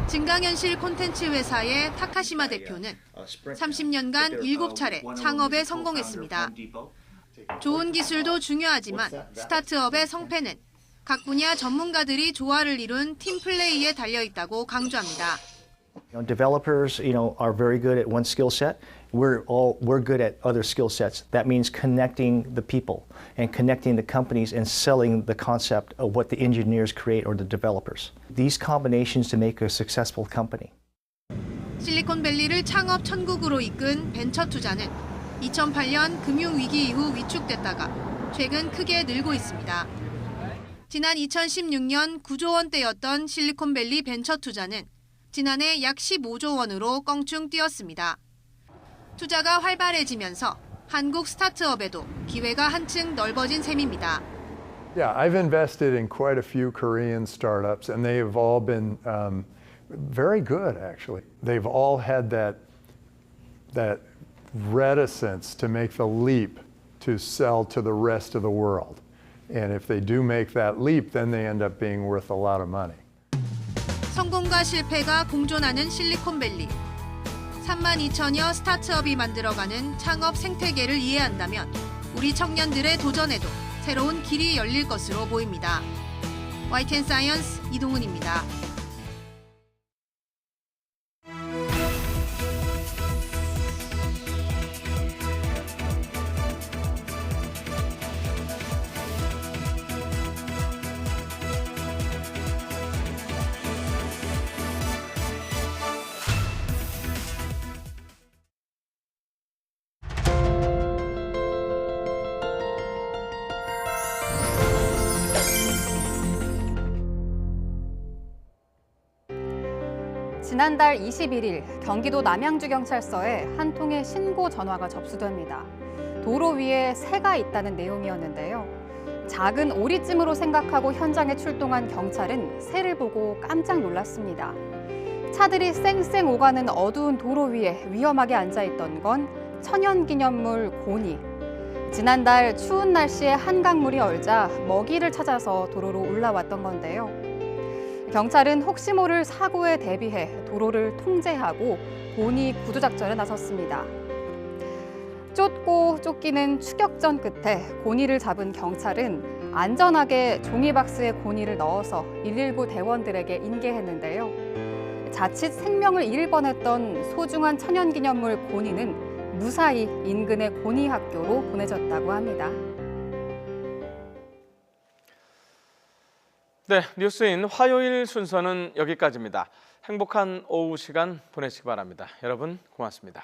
증강현실 콘텐츠 회사의 타카시마 대표는 30년간 7차례 창업에 성공했습니다. 좋은 기술도 중요하지만 스타트업의 성패는 각 분야 전문가들이 조화를 이룬 팀 플레이에 달려 있다고 강조합니다.
Developers, are very good at one skill set. We're good at other skill sets. That means connecting the people and connecting the companies and selling the concept of what the engineers create or the developers. These combinations to make a successful company.
실리콘밸리를 창업 천국으로 이끈 벤처 투자는 2008년 금융위기 이후 위축됐다가 최근 크게 늘고 있습니다. 지난 2016년 9조 원대였던 실리콘밸리 벤처 투자는 지난해 약 15조 원으로 껑충 뛰었습니다. 투자가 활발해지면서 한국 스타트업에도 기회가 한층 넓어진 셈입니다.
Yeah, I've invested in quite a few Korean startups, and they have all been very good, actually. They've all had that reticence to make the leap to sell to the rest of the world. And if they do make that leap, then they end up being worth a lot of money.
성공과 실패가 공존하는 실리콘밸리. 32,000여 스타트업이 만들어가는 창업 생태계를 이해한다면 우리 청년들의 도전에도 새로운 길이 열릴 것으로 보입니다. YTN 사이언스 이동훈입니다.
지난달 21일 경기도 남양주경찰서에 한 통의 신고 전화가 접수됩니다. 도로 위에 새가 있다는 내용이었는데요. 작은 오리찜으로 생각하고 현장에 출동한 경찰은 새를 보고 깜짝 놀랐습니다. 차들이 쌩쌩 오가는 어두운 도로 위에 위험하게 앉아있던 건 천연기념물 고니. 지난달 추운 날씨에 한강물이 얼자 먹이를 찾아서 도로로 올라왔던 건데요. 경찰은 혹시 모를 사고에 대비해 도로를 통제하고 고니 구조 작전에 나섰습니다. 쫓고 쫓기는 추격전 끝에 고니를 잡은 경찰은 안전하게 종이박스에 고니를 넣어서 119 대원들에게 인계했는데요. 자칫 생명을 잃을 뻔했던 소중한 천연기념물 고니는 무사히 인근의 고니학교로 보내졌다고 합니다.
네, 뉴스인 화요일 순서는 여기까지입니다. 행복한 오후 시간 보내시기 바랍니다. 여러분 고맙습니다.